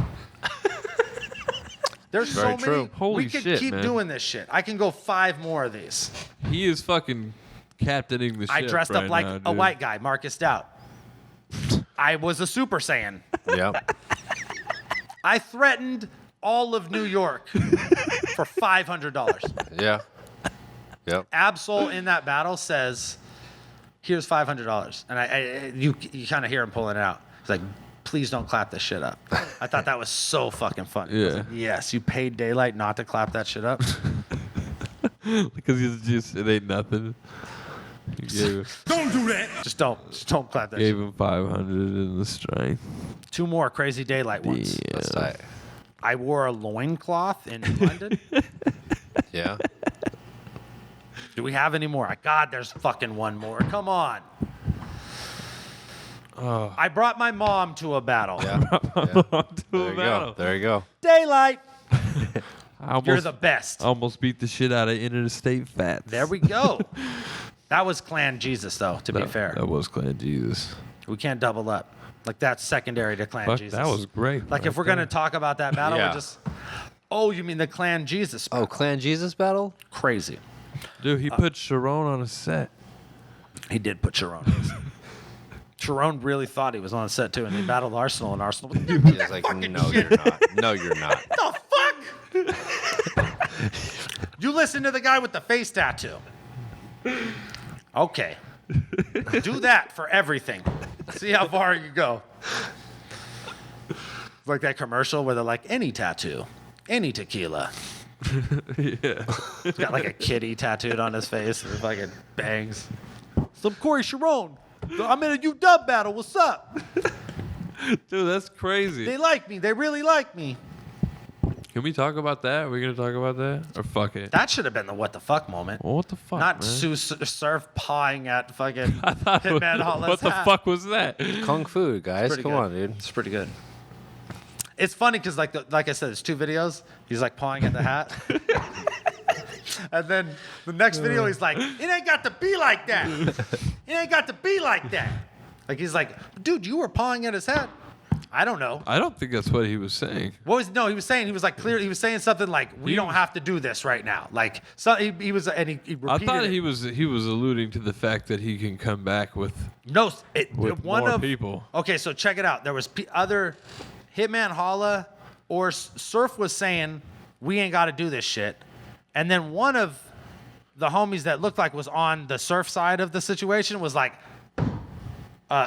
There's Very so true. many. Holy we could shit, keep man. doing this shit. I can go 5 more of these. He is fucking captaining the ship. I dressed right up like now, a dude. white guy, Marcus Stout. I was a Super Saiyan. Yep. I threatened all of New York for $500. Yeah. Yep. Absol in that battle says, "Here's $500," and you kind of hear him pulling it out. He's like, "Please don't clap this shit up." I thought that was so fucking funny. I was like, yes, you paid Daylight not to clap that shit up. Because it ain't nothing. Don't do that. Just don't clap that. Gave shit. him 500 in the strength. 2 more crazy Daylight ones. Yeah. That's tight. I wore a loincloth in London. Yeah. Do we have any more? God, there's fucking one more. Come on. I brought my mom to a battle. Yeah. There you go. There you go. Daylight. Almost, You're the best. Almost beat the shit out of Interstate Fats. There we go. That was Clan Jesus, though, to be fair. That was Clan Jesus. We can't double up. Like, that's secondary to Clan Fuck, Jesus. that was great. Like, right if we're going to there. talk about that battle, Yeah. we're just... Oh, you mean the Clan Jesus battle? Oh, Clan Jesus battle? Crazy. Dude, he put Sharon on a set. He did put Sharon on his- Sharon really thought he was on set, too, and they battled Arsenal, and Arsenal... He was like, no, you're not. No, you're not. the fuck? You listen to the guy with the face tattoo. Okay. Do that for everything. See how far you go. It's like that commercial where they're like, any tattoo, any tequila. Yeah. He's got like a kitty tattooed on his face with fucking bangs. Some Corey Sharon. I'm in a UW battle. What's up? Dude, that's crazy. They like me. They really like me. Can we talk about that? Are we going to talk about that? Or fuck it? That should have been the what the fuck moment. Well, what the fuck, Not man? Sue Surf pawing at fucking Hitman Hollis. What the fuck was that? Kung Fu, guys. Pretty Come good. on, dude. It's pretty good. It's funny because, like I said, there's 2 videos. He's like pawing at the hat. And then the next video, he's like, it ain't got to be like that. It ain't got to be like that. Like, he's like, dude, you were pawing at his hat. I don't know. I don't think that's what he was saying. What was no? He was saying he was saying something like we don't have to do this right now. Like so he was and he repeated. I thought it. he was alluding to the fact that he can come back with No, one more of people. Okay, so check it out. There was other Hitman Holla or Surf was saying we ain't got to do this shit, and then one of the homies that looked like was on the Surf side of the situation was like.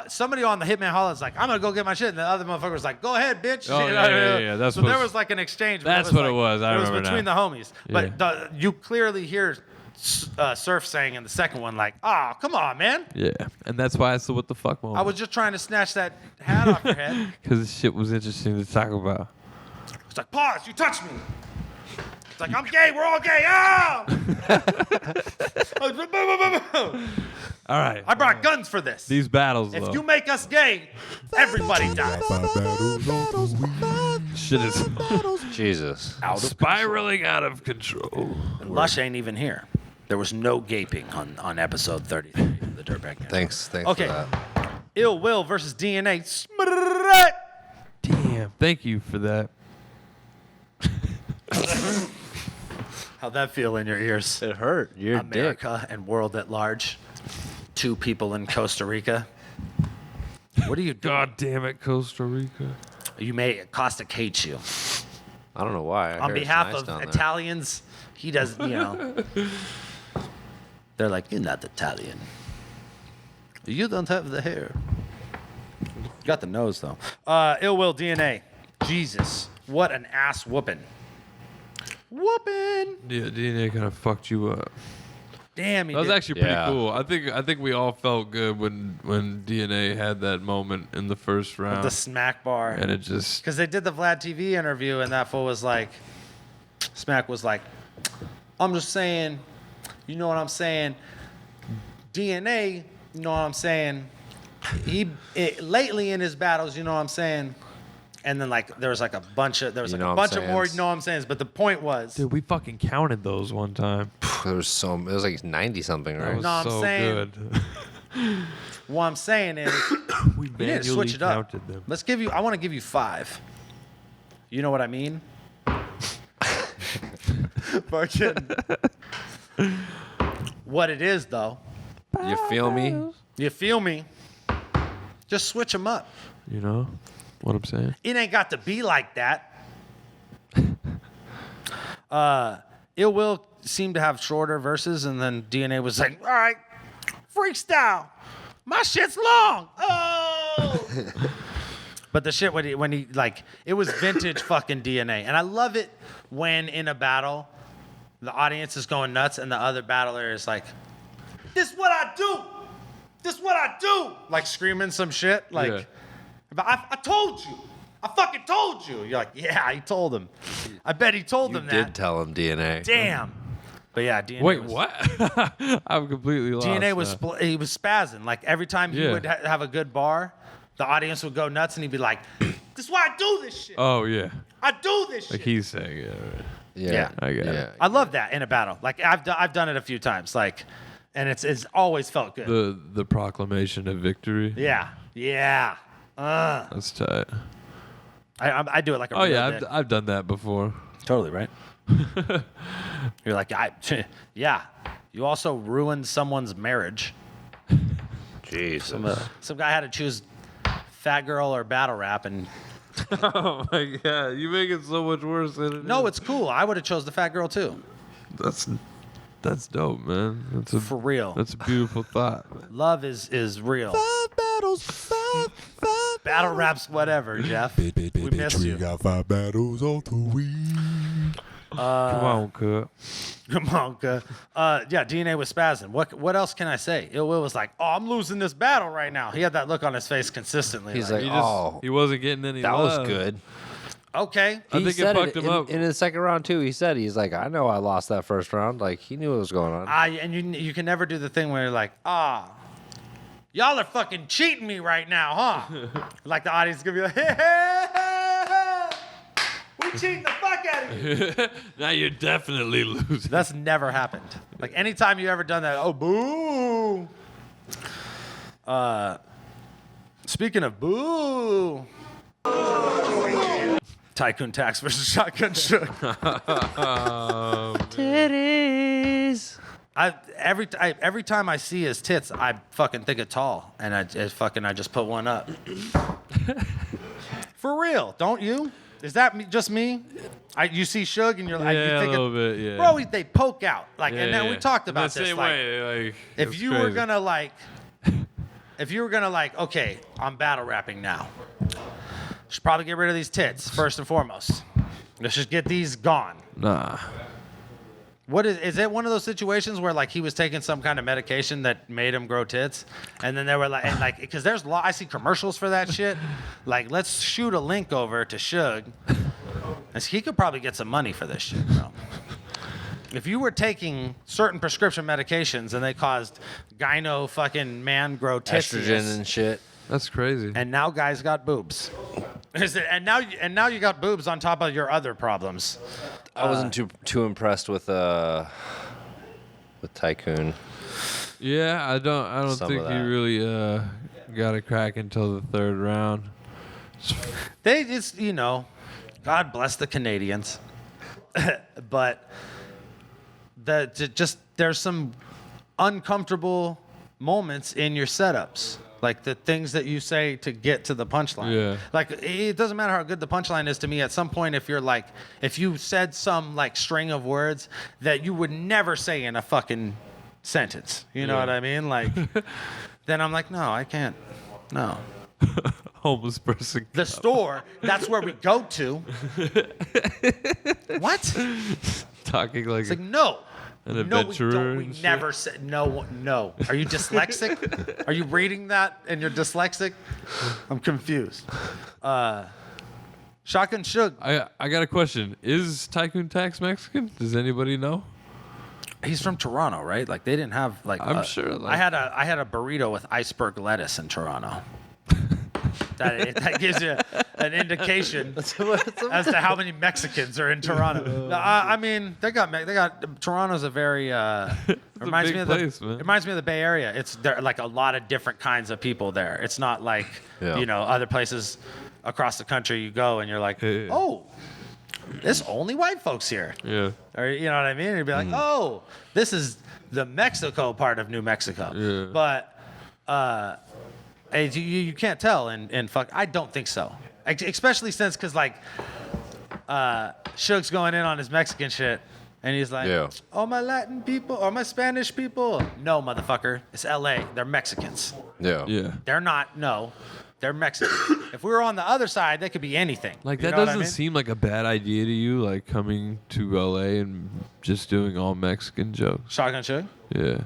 Somebody on the Hitman Holla is like, I'm gonna go get my shit, and the other motherfucker was like, go ahead, bitch. Oh, You know? yeah. That's so there was like an exchange. but That's what it like- was. I it was remember between now. the homies. But you clearly hear Surf saying in the second one, like, oh, come on, man. Yeah, and that's why it's the what the fuck moment. I was just trying to snatch that hat off your head. Because this shit was interesting to talk about. It's like, pause, you touched me. It's like, I'm gay, we're all gay. Ah! All right. I brought guns for this. These battles, If though. you make us gay, everybody dies. 5 battles on 2 weeks. Shit is Jesus. spiraling out of control. Lush ain't even here. There was no gaping on episode 33 of the Dirtbag. Thanks Okay. for that. Ill Will versus DNA. Damn. Thank you for that. How'd that feel in your ears? It hurt. You're a dick. America and world at large. 2 people in Costa Rica. What are you doing? God damn it, Costa Rica. You may Caustic hates you. I don't know why. I On heard it's behalf nice of down there. Italians, he does, you know. They're like, you're not Italian. You don't have the hair. You got the nose, though. Ill Will DNA. Jesus. What an ass whooping. Whooping. Yeah, DNA kind of fucked you up. Damn, he That was did. actually pretty Yeah. cool. I think we all felt good when DNA had that moment in the first round. The smack bar. And it just Because they did the Vlad TV interview, and that fool was like, Smack was like, I'm just saying, you know what I'm saying? DNA, you know what I'm saying? Lately in his battles, you know what I'm saying? And then like there was like a bunch of more, you know what I'm saying? But the point was, dude, we fucking counted those one time. There was it was like 90 something, That right? was No, I'm so saying- good. what I'm saying is, We you need to manually switch it up. counted them. I want to give you 5. You know what I mean? Fucking. What it is though. You feel me? You feel me? Just switch them up. You know what I'm saying? It ain't got to be like that. Ill Will seemed to have shorter verses, and then DNA was like, all right, freestyle. My shit's long. Oh. But the shit when he like, it was vintage fucking DNA. And I love it when in a battle, the audience is going nuts and the other battler is like, this what I do. This what I do. Like screaming some shit. Like, Yeah. I told you. I fucking told you. You're like, yeah, he told him. I bet he told You him did that. tell him DNA. Damn. But yeah, DNA Wait, was, what? I'm completely lost. DNA was now. he was spazzing. Like every time he Yeah. would have a good bar, the audience would go nuts and he'd be like, this is why I do this shit. Oh yeah, I do this like shit. he's saying it. Right. Yeah. I get it. I love that in a battle. Like I've done it a few times. Like, and it's always felt good. The proclamation of victory. Yeah. That's tight. I do it like a Oh real yeah, dick. I've done that before. Totally right. You're like, yeah. You also ruined someone's marriage. Jesus. Some guy had to choose fat girl or battle rap, and Oh my god, you make it so much worse than it no, is. it's cool. I would have chose the fat girl too. That's dope, man. That's a For real. That's a beautiful thought. Love is real. 5 battles, 5 Battle raps, whatever, Jeff. We miss Bitch, we you. got 5 battles on 2 weeks. Come on, cut. Come on, cuz. Yeah, DNA was spazzing. What else can I say? Ill Will was like, oh, I'm losing this battle right now. He had that look on his face consistently. He's like, He oh, he wasn't getting any that love. was good. okay. I think it said fucked him up. in the second round too. He said he's like, I know I lost that first round. Like he knew what was going on. And you can never do the thing where you're like, y'all are fucking cheating me right now, huh? Like the audience is gonna be like, hey, we cheating the fuck out of you. Now you're definitely losing. That's never happened. Like anytime you ever done that, oh boo. Speaking of boo, Tycoon Tax versus Shotgun Suge. Titties. Every time I see his tits, I fucking think it's tall, and I just put one up. For real, don't you? Is that just me? You see Suge and you're like, you think a little bit, yeah. Bro, they poke out, like, Yeah, and then we talked about the this. same Like, way, like, if it's you were crazy. gonna like, okay, I'm battle rapping now. Should probably get rid of these tits first and foremost. Let's just get these gone. Nah. What is it one of those situations where like he was taking some kind of medication that made him grow tits, and then they were like, and like, because there's I see commercials for that shit. Like, let's shoot a link over to Suge, and he could probably get some money for this shit, bro. If you were taking certain prescription medications and they caused gyno fucking man grow tits, Estrogen and shit. That's crazy. and now guys got boobs. And now you got boobs on top of your other problems. I wasn't too impressed with Tycoon. Yeah, I don't Some think of he that. really got a crack until the third round. They just, God bless the Canadians, but there's some uncomfortable moments in your setups, like the things that you say to get to the punchline. Yeah. Like, it doesn't matter how good the punchline is to me. At some point, if you said some like string of words that you would never say in a fucking sentence, you know Yeah. what I mean? Like, then I'm like, no, I can't. No. Homeless person. The store, that's where we go to. What? Talking like, It's like, no. An No, we adventurer don't. We and shit. never said no. Are you dyslexic? Are you reading that and you're dyslexic? I'm confused. Shotgun Suge. I got a question. Is Tycoon Tax Mexican? Does anybody know? He's from Toronto, right? Like, they didn't have like. I'm sure, like- I had a burrito with iceberg lettuce in Toronto. That gives you an indication as to how many Mexicans are in Toronto. No, I mean, they got Toronto's a very reminds big me of place, the man. reminds me of the Bay Area. It's there are like a lot of different kinds of people there. It's not like Yeah. other places across the country you go and you're like, Yeah. oh, there's only white folks here. Yeah. Or you know what I mean? And you'd be like, oh, this is the Mexico part of New Mexico. Yeah. But hey, you can't tell and fuck. I don't think so. Especially since, because like, Suge's going in on his Mexican shit, and he's like, Yeah. "Oh, my Latin people, or my Spanish people." No, motherfucker, it's L.A. They're Mexicans. Yeah. Yeah. They're not. No, they're Mexican. If we were on the other side, they could be anything. Like, You that know what I doesn't mean? seem like a bad idea to you, like coming to LA and just doing all Mexican jokes. Shotgun Suge, Yeah.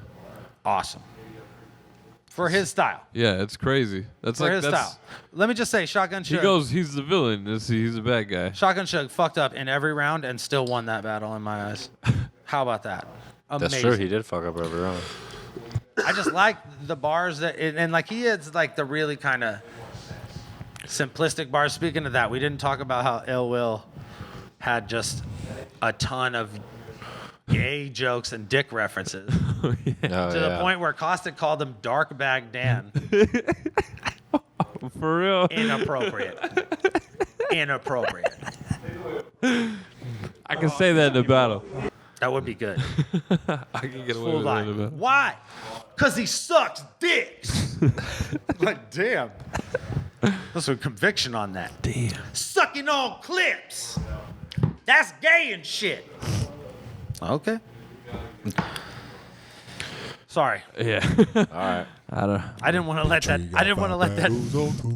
awesome. For his style. Yeah, it's crazy. That's For like his that's style. Let me just say, Shotgun he Suge. goes, he's the villain. He's a bad guy. Shotgun Suge fucked up in every round and still won that battle in my eyes. How about that? Amazing. That's true. He did fuck up every round. I just like the bars and like he has like the really kind of simplistic bars. Speaking of that, we didn't talk about how Ill Will had just a ton of gay jokes and dick references Oh, to the point where Caustic called him Dirtbag Dan. For real. Inappropriate. Inappropriate. I can say that in a battle. That would be good. I can get away Full with lie. that in a battle. Why? Because he sucks dicks. Like, damn. There's some conviction on that. Damn. Sucking on clips. That's gay and shit. Okay. Sorry. Yeah. All right. I didn't want to let that. I didn't want to let that.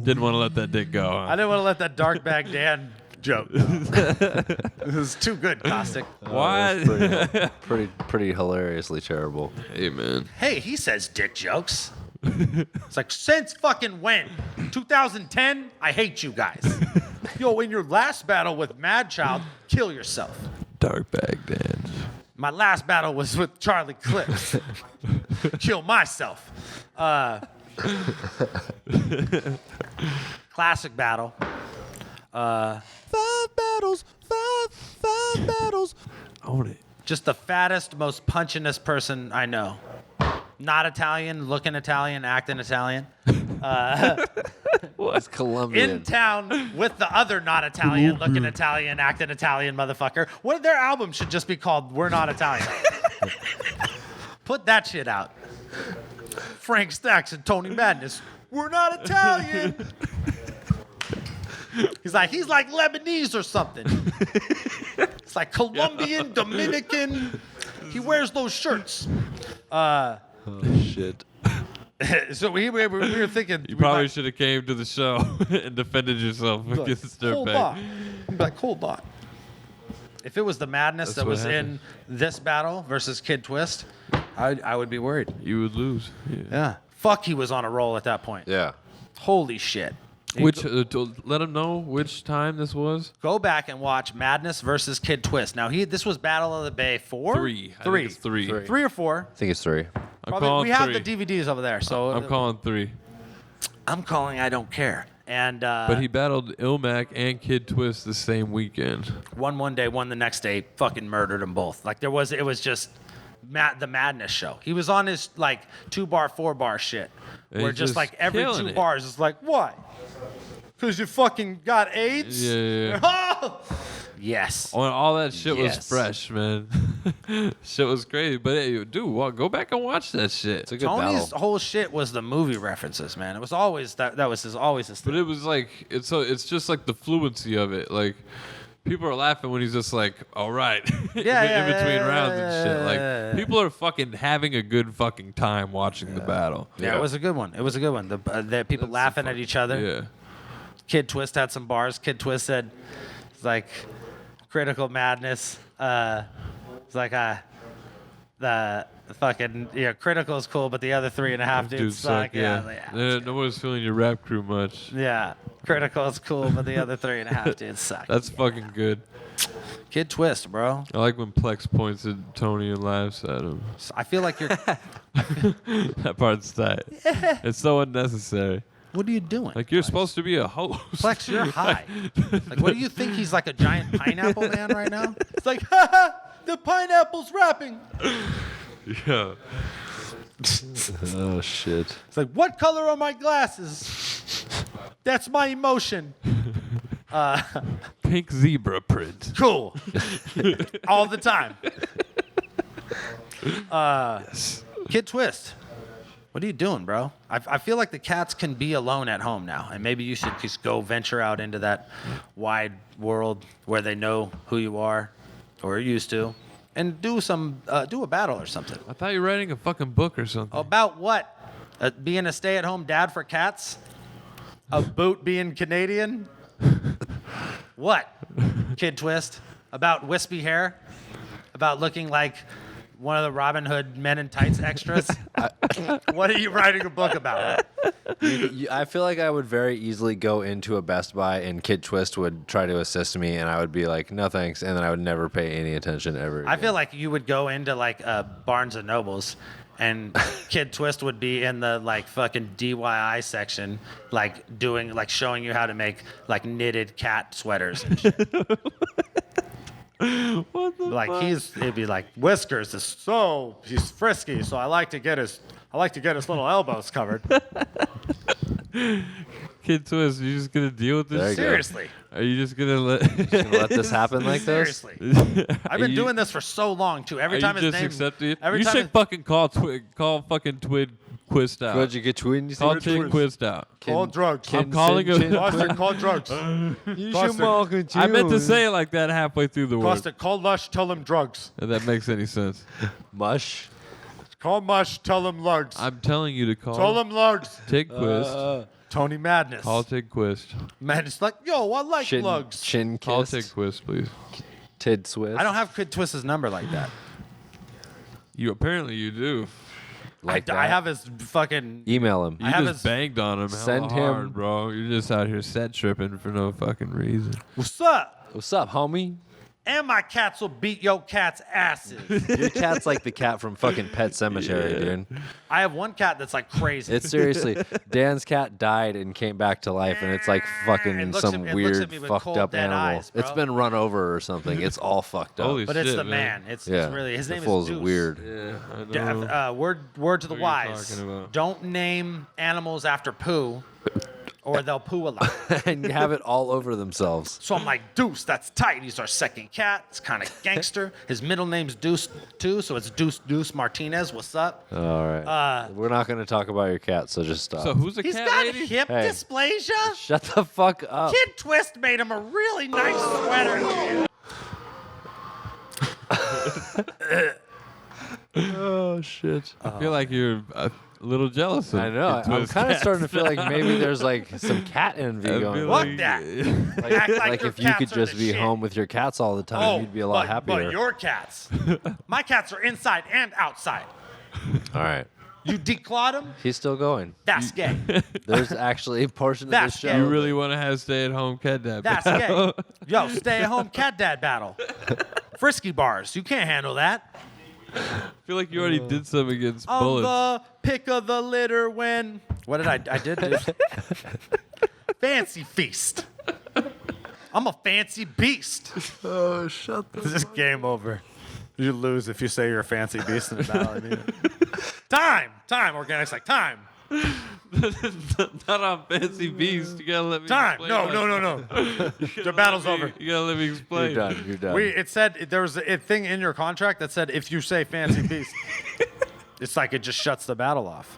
Didn't want to let that dick go. I didn't want to let that Dirtbag Dan joke. It was too good, Caustic. What? Pretty hilariously terrible. Hey, man. Hey, he says dick jokes. It's like, since fucking when? 2010? I hate you guys. Yo, in your last battle with Mad Child, kill yourself. Dirtbag Dan. My last battle was with Charlie Clips. Kill myself. Classic battle. Five battles. Own it. Just the fattest, most punchinest person I know. Not Italian, looking Italian, acting Italian. It's Colombian. in town with the other not Italian, looking Italian, acting Italian motherfucker. What their album should just be called "We're Not Italian." Put that shit out. Frank Stacks and Tony Madness. We're not Italian. He's like Lebanese or something. It's like Colombian, Dominican. He wears those shirts. Oh shit. So we were thinking You probably should have came to the show and defended yourself against hold Dirtbag. on. Be like, hold on. If it was the madness That's that what was happened. in this battle versus Kid Twist, I would be worried. You would lose. Yeah. Fuck, he was on a roll at that point. Yeah. Holy shit. Which let him know which time this was. Go back and watch Madness versus Kid Twist. Now this was Battle of the Bay 4? Three. I think it's three. 3 or 4. I think it's 3. I'm calling we have three. the DVDs over there, so I'm calling 3. I'm calling I don't care. And But he battled Ilmac and Kid Twist the same weekend. won one day, won the next day, fucking murdered them both. Like it was just the Madness show. He was on his like 2-bar, 4-bar shit. And Where he's just just like every killing 2 it. bars is like, why? Because you fucking got AIDS? Yeah. Yes. All that shit was Yes. fresh, man. Shit was crazy. But hey, dude, go back and watch that shit. It's a good Tony's battle. whole shit was the movie references, man. It was always that was always his But thing. it was like it's just like the fluency of it. Like people are laughing when he's just like, all right, in between rounds and shit. Like people are fucking having a good fucking time watching the battle. Yeah, it was a good one. It was a good one. The people That's laughing at each other. Yeah. Kid Twist had some bars. Kid Twist said, it's like critical madness. It's like the fucking critical is cool, but the other 3.5 dudes suck. Yeah. No one's feeling your rap crew much. Yeah, critical is cool, but the other 3.5 dudes suck. That's fucking good. Kid Twist, bro. I like when Plex points at Tony and laughs at him. I feel like you're. That part's tight. It's so unnecessary. What are you doing? Like you're supposed to be a host. Plex, you're high. Like, what do you think? He's like a giant pineapple man right now? It's like, ha, the pineapple's rapping. Yeah. Oh shit. It's like, what color are my glasses? That's my emotion. Pink zebra print. Cool. All the time. Kid Twist. What are you doing, bro? I feel like the cats can be alone at home now, and maybe you should just go venture out into that wide world where they know who you are, or used to, and do a battle or something. I thought you were writing a fucking book or something. About what? Being a stay-at-home dad for cats? A boot being Canadian? What? Kid Twist? About wispy hair? About looking like one of the Robin Hood Men in Tights extras? What are you writing a book about? I feel like I would very easily go into a Best Buy and Kid Twist would try to assist me, and I would be like, no thanks, and then I would never pay any attention ever I again. feel like you would go into like Barnes and Nobles, and Kid Twist would be in the like fucking DIY section, like doing like showing you how to make like knitted cat sweaters. And shit. What the Like fuck? it'd be like Whiskers is he's frisky, so I like to get his little elbows covered. Kid Twist, you just gonna deal with this? There you go. Seriously. Are you just gonna let? Gonna let this happen like this? Seriously. I've been you- doing this for so long too. Every Are time you his just name accepting it? every You time should his- fucking call fucking Twid Quist out. Could you get twins? Call Twid Quist out. Call drugs. I'm calling him. Caustic, call drugs. You Caustic. I meant to say it like that halfway through the word. Caustic, call Lush, tell him drugs. If that makes any sense. Mush. Call Mush, tell him lugs. I'm telling you to call. Tell him lugs. Tig Quist. Tony Madness. Call Tig Quist. Man, it's like, yo, I like Chin, lugs. chin Call kiss. Tig Quist, please. Tid Swiss. I don't have Kid Twist's number like that. You apparently you do. like I that. have his fucking. Email him. You I have just his- banged on him. Send hella hard, him- bro. You're just out here set tripping for no fucking reason. What's up? What's up, homie? And my cats will beat your cat's asses. Your cat's like the cat from fucking Pet Cemetery, dude. I have one cat that's like crazy. It's seriously, Dan's cat died and came back to life, and it's like fucking It looks some at me weird with fucked cold, up dead animal. eyes, bro. It's been run over or something. It's all fucked up. Holy but shit, it's the man. It's really his the name fool's is Deuce. weird. Yeah, I know. Word to the What are you wise. talking about? Don't name animals after poo, or they'll poo a lot. And have it all over themselves. So I'm like, Deuce, that's tight. He's our second cat. It's kind of gangster. His middle name's Deuce too, so it's Deuce Martinez. What's up? All right. We're not going to talk about your cat, so just stop. So who's the He's cat got lady? hip Hey. dysplasia. Shut the fuck up. Kid Twist made him a really nice sweater. Oh, shit. I feel like you're a little jealous of I know. Kid I'm Twist kind of cats. starting to feel like maybe there's like some cat envy I going feel on. Fuck that. Like, Act like like your if you could cats are just the be shit. home with your cats all the time, you'd be a lot happier. But your cats. My cats are inside and outside. All right. You declawed them? He's still going. That's gay. There's actually a portion of That's this gay. show. You really want to have stay-at-home cat dad? That's gay. Yo, stay at home cat dad battle. Frisky bars. You can't handle that. I feel like you already did some against I'm bullets. the pick of the litter when. What did I did? Fancy feast. I'm a fancy beast. Oh, shut the This is game over. You lose if you say you're a fancy beast in a battle. I mean. Time. Organic's like time. Not on Fancy Beast. You gotta let me Time. explain. No. The battle's over. You gotta let me explain. You're done. It said there was a thing in your contract that said if you say fancy beast, it's like it just shuts the battle off.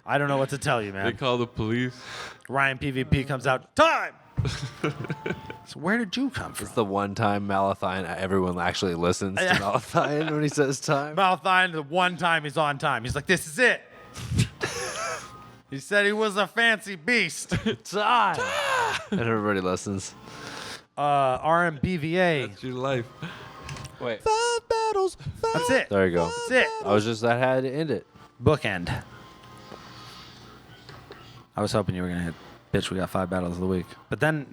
I don't know what to tell you, They man. call the police. Ryan PvP comes out. Time. So where did you come from? It's the one time Malathine everyone actually listens to Malathine when he says time. Malthine, the one time he's on time. He's like, this is it. He said he was a fancy beast. Time. And everybody listens. RMBVA. That's your life. Wait. That's it. There you go. That's it. I had to end it. Bookend. I was hoping you were gonna hit. Bitch, we got 5 battles of the week. But then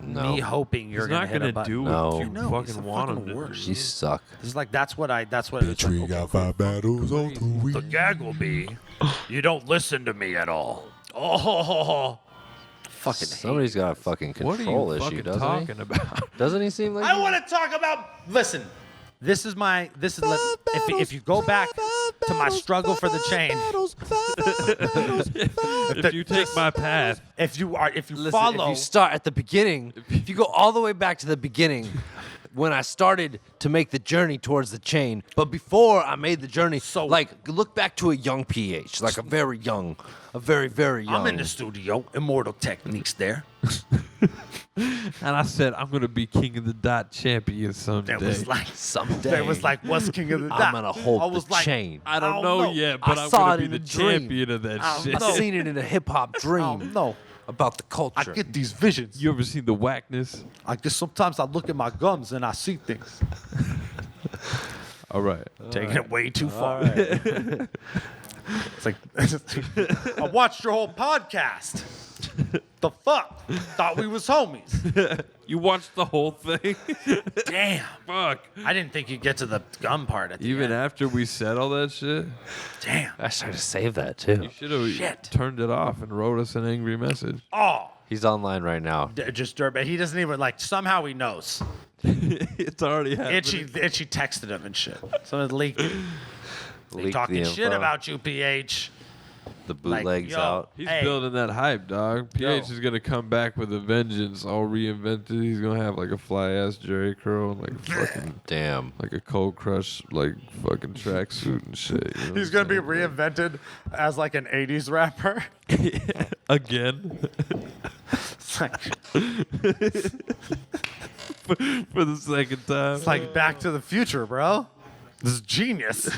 No. me hoping you're He's gonna not hit a gonna button. do No. what you No, he's fucking the want fucking him to worst. You suck. It's like that's what it's Bitch, we like, got 5 battles on the week. the gag will be, you don't listen to me at all. Oh, fucking hate. Somebody's got a fucking What are control you issue, fucking doesn't talking he? about? Doesn't he seem like I want to talk about. Listen, this is if you go back to my struggle for the chain. If you take my path, If you Listen, follow, if you start at the beginning, if you go all the way back to the beginning, when I started to make the journey towards the chain, but before I made the journey, So- like look back to a young PH, like a very, very young. I'm in the studio, Immortal Techniques there. and I said I'm gonna be king of the dot champion someday. There was like Someday. There was like, what's King of the Dot? I'm gonna hold I was the like, chain. I don't I know don't know. yet, but I I'm saw gonna it be in the a dream. champion of that I don't shit. I've know. seen it in a hip hop dream No, about the I culture. get these visions. You ever seen the whackness? I guess sometimes I look at my gums and I see things. All right. Taking it way too far. It's like I watched your whole podcast. The fuck? Thought we was homies. You watched the whole thing? Damn. Fuck. I didn't think you'd get to the gum part at the Even end. after we said all that shit, Damn. I started to save that too. you should have Shit. turned it off and wrote us an angry message. Oh, He's online right now. just Dirtbag. He doesn't even like. Somehow he knows. It's already happening. Itchy texted him and shit. Someone leaked it. They Leaked talking the shit info. about you, PH. The bootlegs yo. out. He's Hey. building that hype, dog. PH Yo. is gonna come back with a vengeance, all reinvented. He's gonna have like a fly ass Jerry curl and like a fucking Damn. like a cold crush like fucking tracksuit and shit. You know He's what gonna be I'm reinvented as like an '80s rapper. saying? Again It's like, for the second time. it's like Back to the Future, bro. This is genius.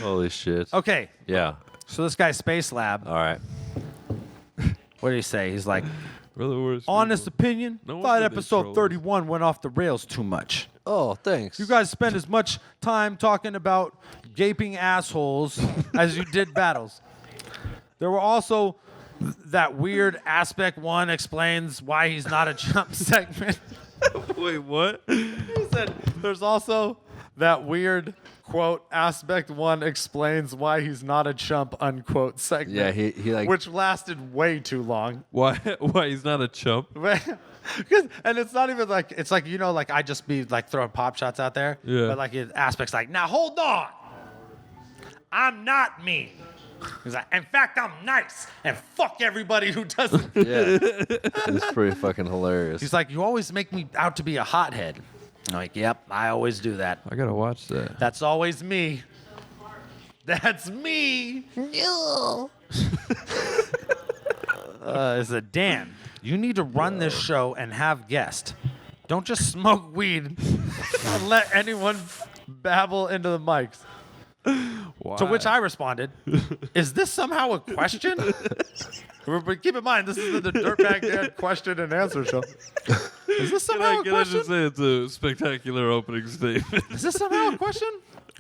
Holy shit. Okay, Yeah. so this guy's Space Lab. All right. What did he say? He's like, We're the worst honest people. opinion, No thought wonder they episode troll us. 31 went off the rails too much. Oh, thanks. You guys spend as much time talking about gaping assholes as you did battles. There were also that weird aspect one explains why he's not a chump segment. Wait, what? He said there's also that weird quote aspect one explains why he's not a chump unquote segment. Yeah, he like which lasted way too long. Why he's not a chump? And it's not even like it's like like I just be like throwing pop shots out there. Yeah. But like it aspects like now hold on, I'm not mean. He's like, in fact, I'm nice and fuck everybody who doesn't. yeah, it's pretty fucking hilarious. He's like, you always make me out to be a hothead. I'm like, yep, I always do that. I gotta watch that. That's always me. That's me. I said, Dan, you need to run this show and have guests. Don't just smoke weed and let anyone babble into the mics. Why? To which I responded, is this somehow a question? But keep in mind, this is the Dirtbag Dan question and answer show. Is this somehow a Can I just question? say it's a spectacular opening statement? Is this somehow a question?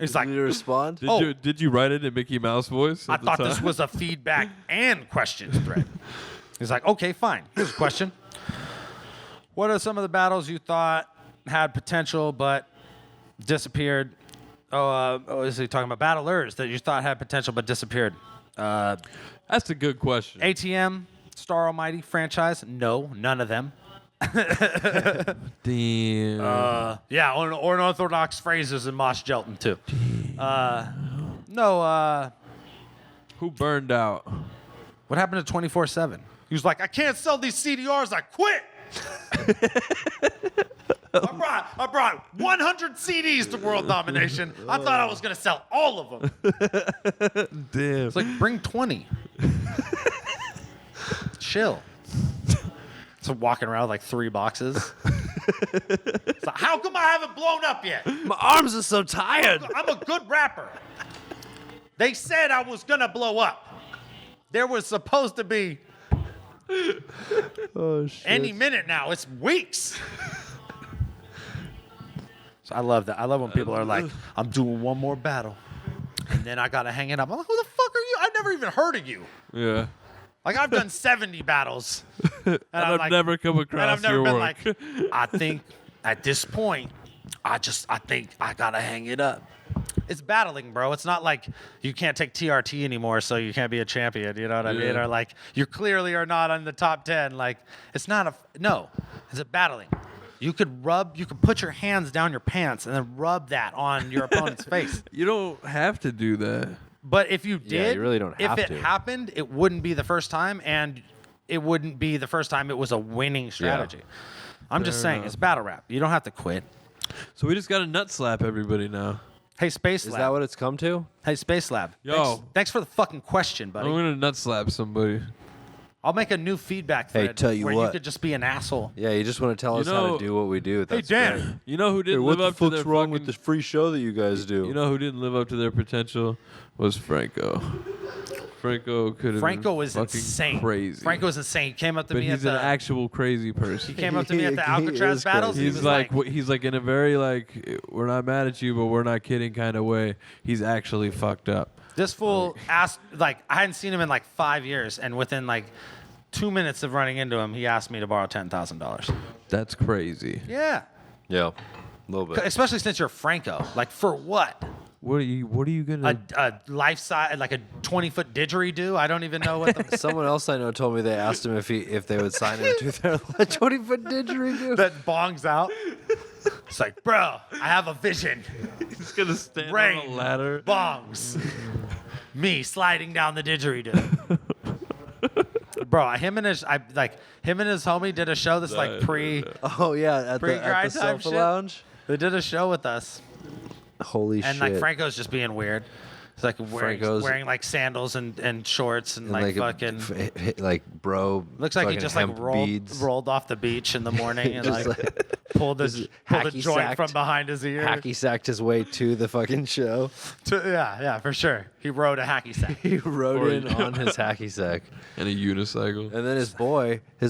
He's like, Did you respond? Did you write it in Mickey Mouse voice? I at the thought this time? was a feedback and questions thread. He's like, okay, fine. Here's a question. What are some of the battles you thought had potential but disappeared? Is he talking about battlers that you thought had potential but disappeared? That's a good question. ATM, Star Almighty franchise? No, none of them. Damn. Yeah, unorthodox phrases in Mosh Jelton too. No. Who burned out? What happened to 24/7? He was like, I can't sell these CDRs. I quit. I brought 100 CDs to World Domination. I thought I was gonna sell all of them. Damn. It's like bring 20. Chill. So walking around with like 3 boxes. It's like, how come I haven't blown up yet? My arms are so tired. I'm a good rapper. They said I was gonna blow up. There was supposed to be any minute now. It's weeks. So I love that. I love when people are like, I'm doing one more battle. And then I gotta hang it up. I'm like, who the fuck are you? I've never even heard of you. Yeah. Like I've done 70 battles. And I've like, never come across and I've never your been work. like, I think at this point, I think I gotta hang it up. It's battling, bro. It's not like you can't take TRT anymore, so you can't be a champion. You know what I mean? Or like you clearly are not on the top 10. Like it's not no. It's a battling. You could put your hands down your pants and then rub that on your opponent's face. You don't have to do that. But if you did, you really don't have if it to. happened, it wouldn't be the first time, and it wouldn't be the first time it was a winning strategy. I'm just saying, it's battle rap. You don't have to quit. So we just got to nut slap everybody now. Hey, Space Is Lab. that what it's come to? Hey, Space Lab. Yo. Thanks for the fucking question, buddy. I'm going to nut slap somebody. I'll make a new feedback Hey, thread tell you where you what. could just be an asshole. Yeah, you just want to tell us how know- to do what we do. That's Dan. great. You know who didn't Hey, what live the up to fuck's their wrong fucking, with this free show that you guys do? You know who didn't live up to their potential was Franco. Franco could have Franco been is fucking insane. crazy. Franco is insane. He came up to but me he's at an the actual crazy he person. came up to me at the He Alcatraz is battles. crazy. He He's was he's like in a very like we're not mad at you, but we're not kidding kind of way. He's actually fucked up. this fool asked, like, I hadn't seen him in like 5 years, and within like 2 minutes of running into him, he asked me to borrow $10,000. That's crazy. Yeah. Yeah, a little bit. Especially since you're Franco. Like, for what? What are you gonna? A life size, like a 20-foot didgeridoo? I don't even know what the. Someone else I know told me they asked him if they would sign him to their 20-foot didgeridoo. that bongs out. It's like, bro, I have a vision. He's gonna stand on Rain. a ladder. Bongs. Me sliding down the didgeridoo. Bro, him and his homie did a show that's like pre. Oh yeah, at the Pre-grind time Sofa shit? Lounge. They did a show with us, Holy and shit! like Franco's just being weird. It's like Franco's- wearing like sandals and shorts and like fucking. like bro. Looks like he fucking just like hemp rolled beads. off the beach in the morning and Just, like pulled a hacky joint sacked. from behind his ear. Hacky sacked his way to the fucking show. Yeah, for sure. He rode a hacky sack. He rode in on his hacky sack. And a unicycle. And then his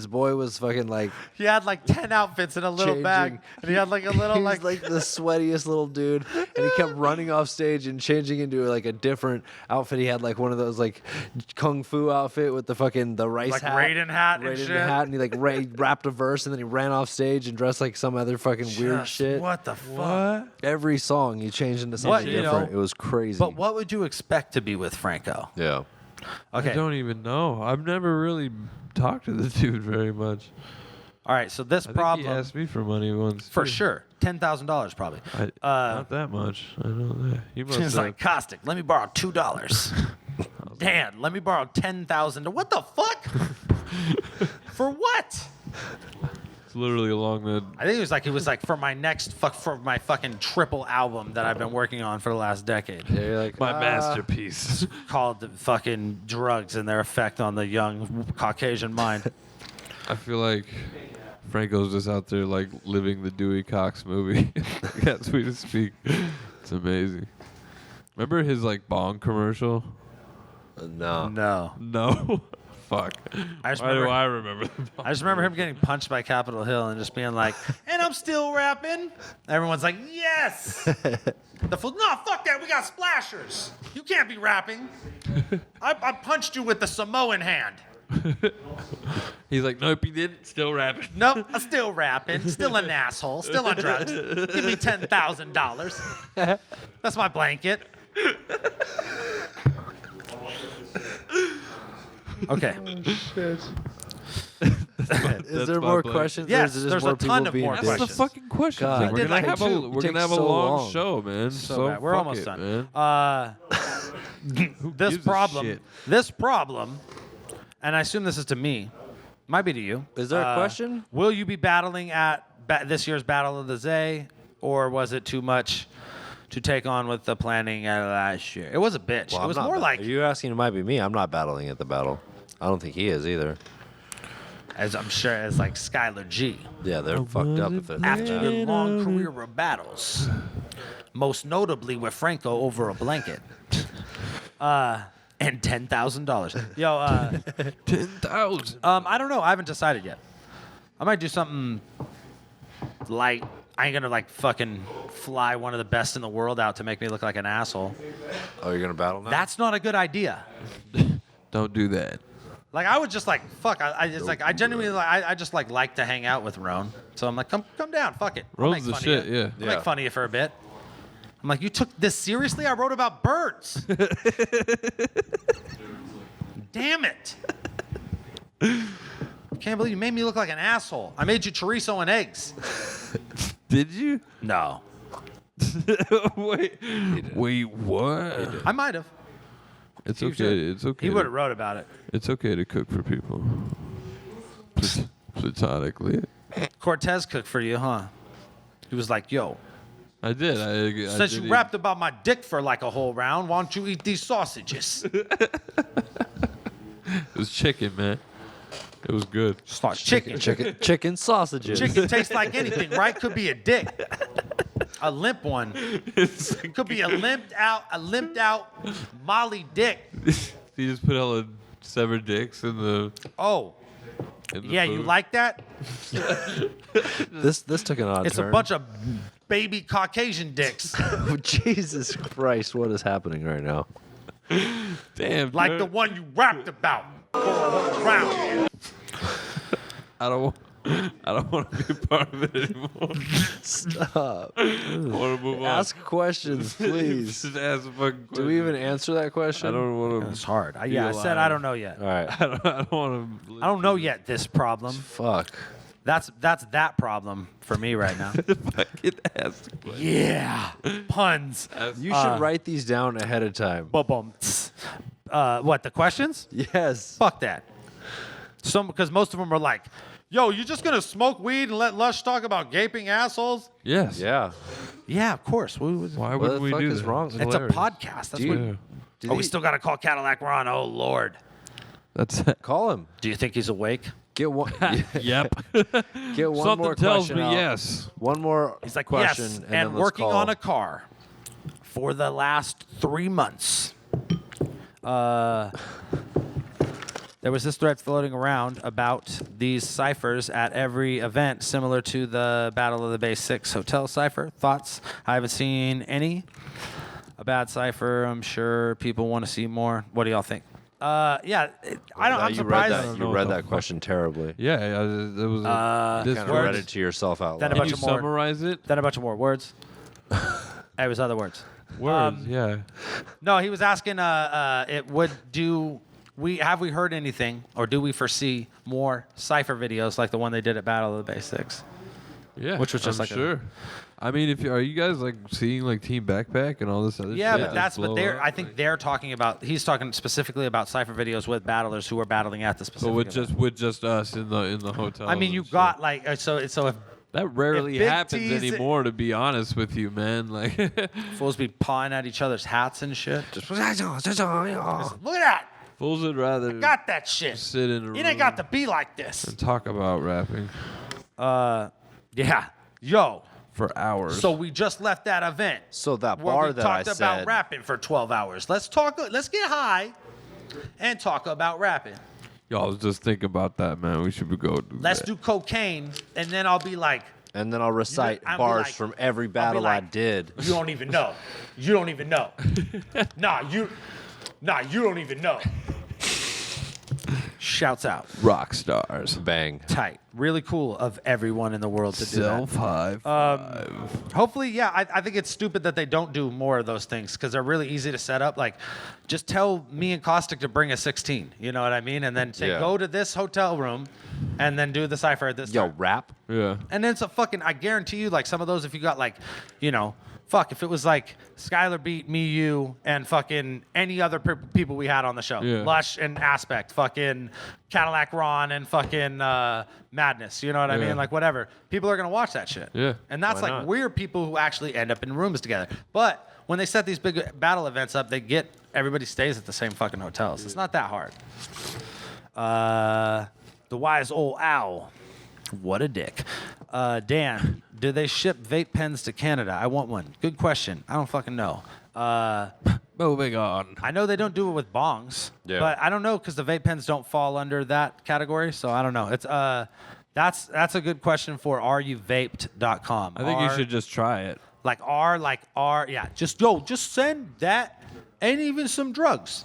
boy was fucking like He had like 10 outfits in a little changing. bag, and he had like a little he was like the sweatiest little dude, and he kept running off stage and changing into like a different outfit. He had like one of those like kung fu outfit with the rice Like hat, Raiden hat and shit. and he like rapped a verse, and then he ran off stage and dressed like some other fucking weird Just shit. What the fuck? Every song he changed into What, something you different. know, It was crazy. But what would you expect to be with Franco? Yeah. Okay. I don't even know. I've never really talked to the dude very much. All right. So this I think problem, he asked me for money once. for too. sure, $10,000 probably. Not that much. I know that. He must He's have. like, Caustic, let me borrow $2. Dan, let me borrow $10,000. What the fuck? For what? It's literally along the. I think it was like for my for my fucking triple album that I've been working on for the last decade, Yeah, you're like My masterpiece. called the fucking drugs and their effect on the young Caucasian mind. I feel like Franco's just out there like living the Dewey Cox movie. As we speak. It's amazing. Remember his like bong commercial? No. No. No. Fuck. I just Why remember- do I remember the bong I just remember him getting punched by Capitol Hill and just being like, and I'm still rapping. Everyone's like, yes. No, fuck that. We got splashers. You can't be rapping. I punched you with the Samoan hand. He's like, nope, he didn't. Still rapping. Nope, I'm still rapping. Still an asshole. Still on drugs. Give me $10,000. That's my blanket. Okay. Is there my more blame. questions? Yes, or is it just there's more a ton people of being more dicks? That's the questions. fucking question. God. We're did gonna like have two. a we're gonna have a Takes so long long. show, man. So bad. We're fuck almost it, done. man. This gives a problem, shit? and I assume this is to me, might be to you. Is there a question? Will you be battling at this year's Battle of the Zay, or was it too much to take on with the planning last year? It was a bitch. Well, it was I'm not more like, Are you asking? It might be me. I'm not battling at the battle. I don't think he is either. as I'm sure, as like Skylar G. Yeah, they're fucked up if they're After your long career of battles, most notably with Franco over a blanket, and $10,000. Yo, 10,000. I don't know. I haven't decided yet. I might do something light. I ain't gonna like fucking fly one of the best in the world out to make me look like an asshole. Oh, you're gonna battle now? That's not a good idea. Don't do that. Like I would just like fuck. I genuinely like I just like to hang out with Roan. So I'm like, come down, fuck it. I'll Roan's make the fun of shit, you. yeah. I'll make fun of you for a bit. I'm like, you took this seriously? I wrote about birds. Damn it. I can't believe you made me look like an asshole. I made you chorizo and eggs. Did you? No. Wait, what? I might have. It's He okay. should. It's okay. He to- would have wrote about it. It's okay to cook for people. Platonically. Cortez cooked for you, huh? He was like, yo, I did. I since did you eat- rapped about my dick for like a whole round, why don't you eat these sausages? It was chicken, man. It was good. Start chicken. Chicken sausages. Chicken tastes like anything, right? Could be a dick. A limp one. Could be a limped out Molly dick. You just put all the severed dicks in the. Oh, In the yeah, you food. like that? This took an odd It's turn. a bunch of baby Caucasian dicks. Jesus Christ, what is happening right now? Damn. Like dude. the one you rapped about for a whole round. I don't want to be a part of it anymore. Stop. I want to move on. Ask questions, please. Just ask a fucking question. Do we even answer that question? I don't want It's to. hard. Yeah, I said I don't know yet. All right. I don't want to. I don't know yet this problem. Fuck. That's that problem for me right now. Fucking ask the question. Yeah. Puns. You should write these down ahead of time. Bum. What, the questions? Yes. Fuck that. Because most of them are like, yo, you just gonna smoke weed and let Lush talk about gaping assholes? Yes. Yeah. Yeah, of course. Why What would the we fuck do is that? wrong? It's It's a hilarious. podcast. That's Do what. you- Yeah. Oh, we still gotta call Cadalack Ron. Oh Lord. That's Call him. Do you think he's awake? Get one. Yep. Get one Something more tells question me out. yes. One more. He's like, question, yes, and, then and let's working call. on a car for the last 3 months. There was this thread floating around about these ciphers at every event, similar to the Battle of the Bay 6 hotel cipher. Thoughts? I haven't seen any. A bad cipher. I'm sure people want to see more. What do y'all think? Yeah, I'm surprised. You read that question terribly. Yeah, it was. This Kind of read it to yourself out Then loud. a Can bunch you of more. summarize it? Then a bunch of more words. It was other words. Words, yeah. No, he was asking. Have we heard anything, or do we foresee more cipher videos like the one they did at Battle of the Bay 6? Yeah, Which was just I'm like a- sure. I mean, are you guys like seeing like Team Backpack and all this other Yeah, shit? but just blow up? I think they're talking about. He's talking specifically about cipher videos with battlers who are battling at the specific. So event. with just us in the hotel. I mean, you got like so if that rarely Big happens T's- anymore. To be honest with you, man, like fools be pawing at each other's hats and shit. Look at Oh. that! fools would rather Got that shit. sit in a room It ain't got to be like this. and talk about rapping Yeah, yo. for hours. So we just left that event. So that where bar we that I talked about said, rapping for 12 hours. Let's get high and talk about rapping. Yo, I was just thinking about that, man. We should go do Let's that. do cocaine, and then I'll be like, and then I'll recite I'll be bars like- from every I'll be battle I like, did. You don't even know. You don't even know. You don't even know. Shouts out. rock stars. Bang. Tight. Really cool of everyone in the world to do that. Self high five. Hopefully, yeah, I think it's stupid that they don't do more of those things because they're really easy to set up. Like, just tell me and Caustic to bring a 16. You know what I mean? And then say, Yeah. go to this hotel room and then do the cipher at this Yo, time. rap. Yeah. And then it's a fucking, I guarantee you, like some of those, if you got like, if it was like Skylar beat me, you, and fucking any other people we had on the show. Yeah. Lush and Aspect, fucking Cadillac Ron and fucking Madness. You know what I Yeah. mean? Like whatever. People are going to watch that shit. Yeah. And that's Why like not? weird people who actually end up in rooms together. But when they set these big battle events up, everybody stays at the same fucking hotels. It's not that hard. The wise old owl. What a dick. Dan, do they ship vape pens to Canada? I want one. Good question. I don't fucking know. Moving on. I know they don't do it with bongs, Yeah. but I don't know because the vape pens don't fall under that category, so I don't know. It's that's a good question for areyouVaped.com. I think you should just try it. like R, yeah. Just send that and even some drugs.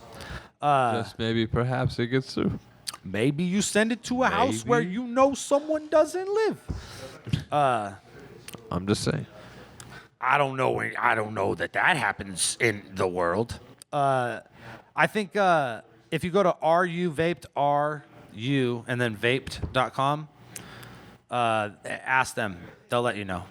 Just maybe, perhaps it gets through. Maybe you send it to a house where Maybe. you know someone doesn't live. I'm just saying. I don't know that happens in the world. I think if you go to RU and then vaped.com, ask them. They'll let you know.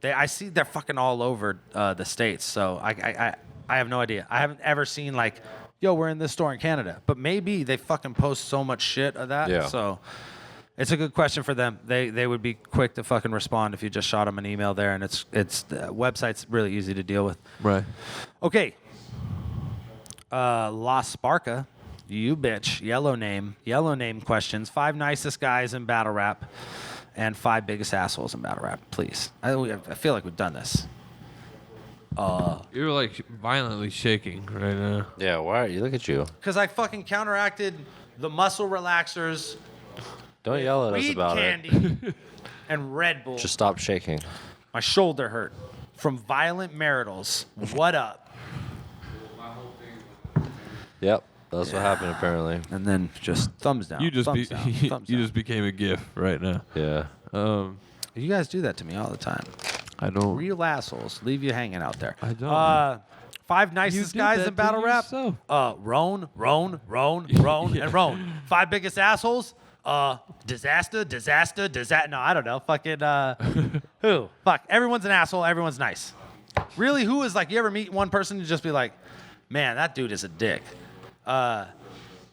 I see they're fucking all over the States, so I have no idea. I haven't ever seen like, yo, we're in this store in Canada. But maybe they fucking post so much shit of that. Yeah. So it's a good question for them. They would be quick to fucking respond if you just shot them an email there, and the website's really easy to deal with. Right. Okay. La Sparka, you bitch. Yellow name questions. 5 nicest guys in battle rap, and 5 biggest assholes in battle rap. Please. I feel like we've done this. You're like violently shaking right now. Yeah, why? You look at you. Because I fucking counteracted the muscle relaxers, Don't yell at us weed about candy, it. and Red Bull. Just stop shaking. My shoulder hurt from violent maritals. What up? Yep, that's what happened apparently. And then just thumbs down. You just thumbs down, thumbs you down. just became a GIF right now. Yeah. You guys do that to me all the time. I don't. Real assholes leave you hanging out there. I don't. 5 nicest did guys that in battle to rap. yourself. Roan, and Roan. 5 biggest assholes. Disaster. No, I don't know. Fucking who? Fuck. Everyone's an asshole. Everyone's nice. Really, who is like? You ever meet one person and just be like, man, that dude is a dick.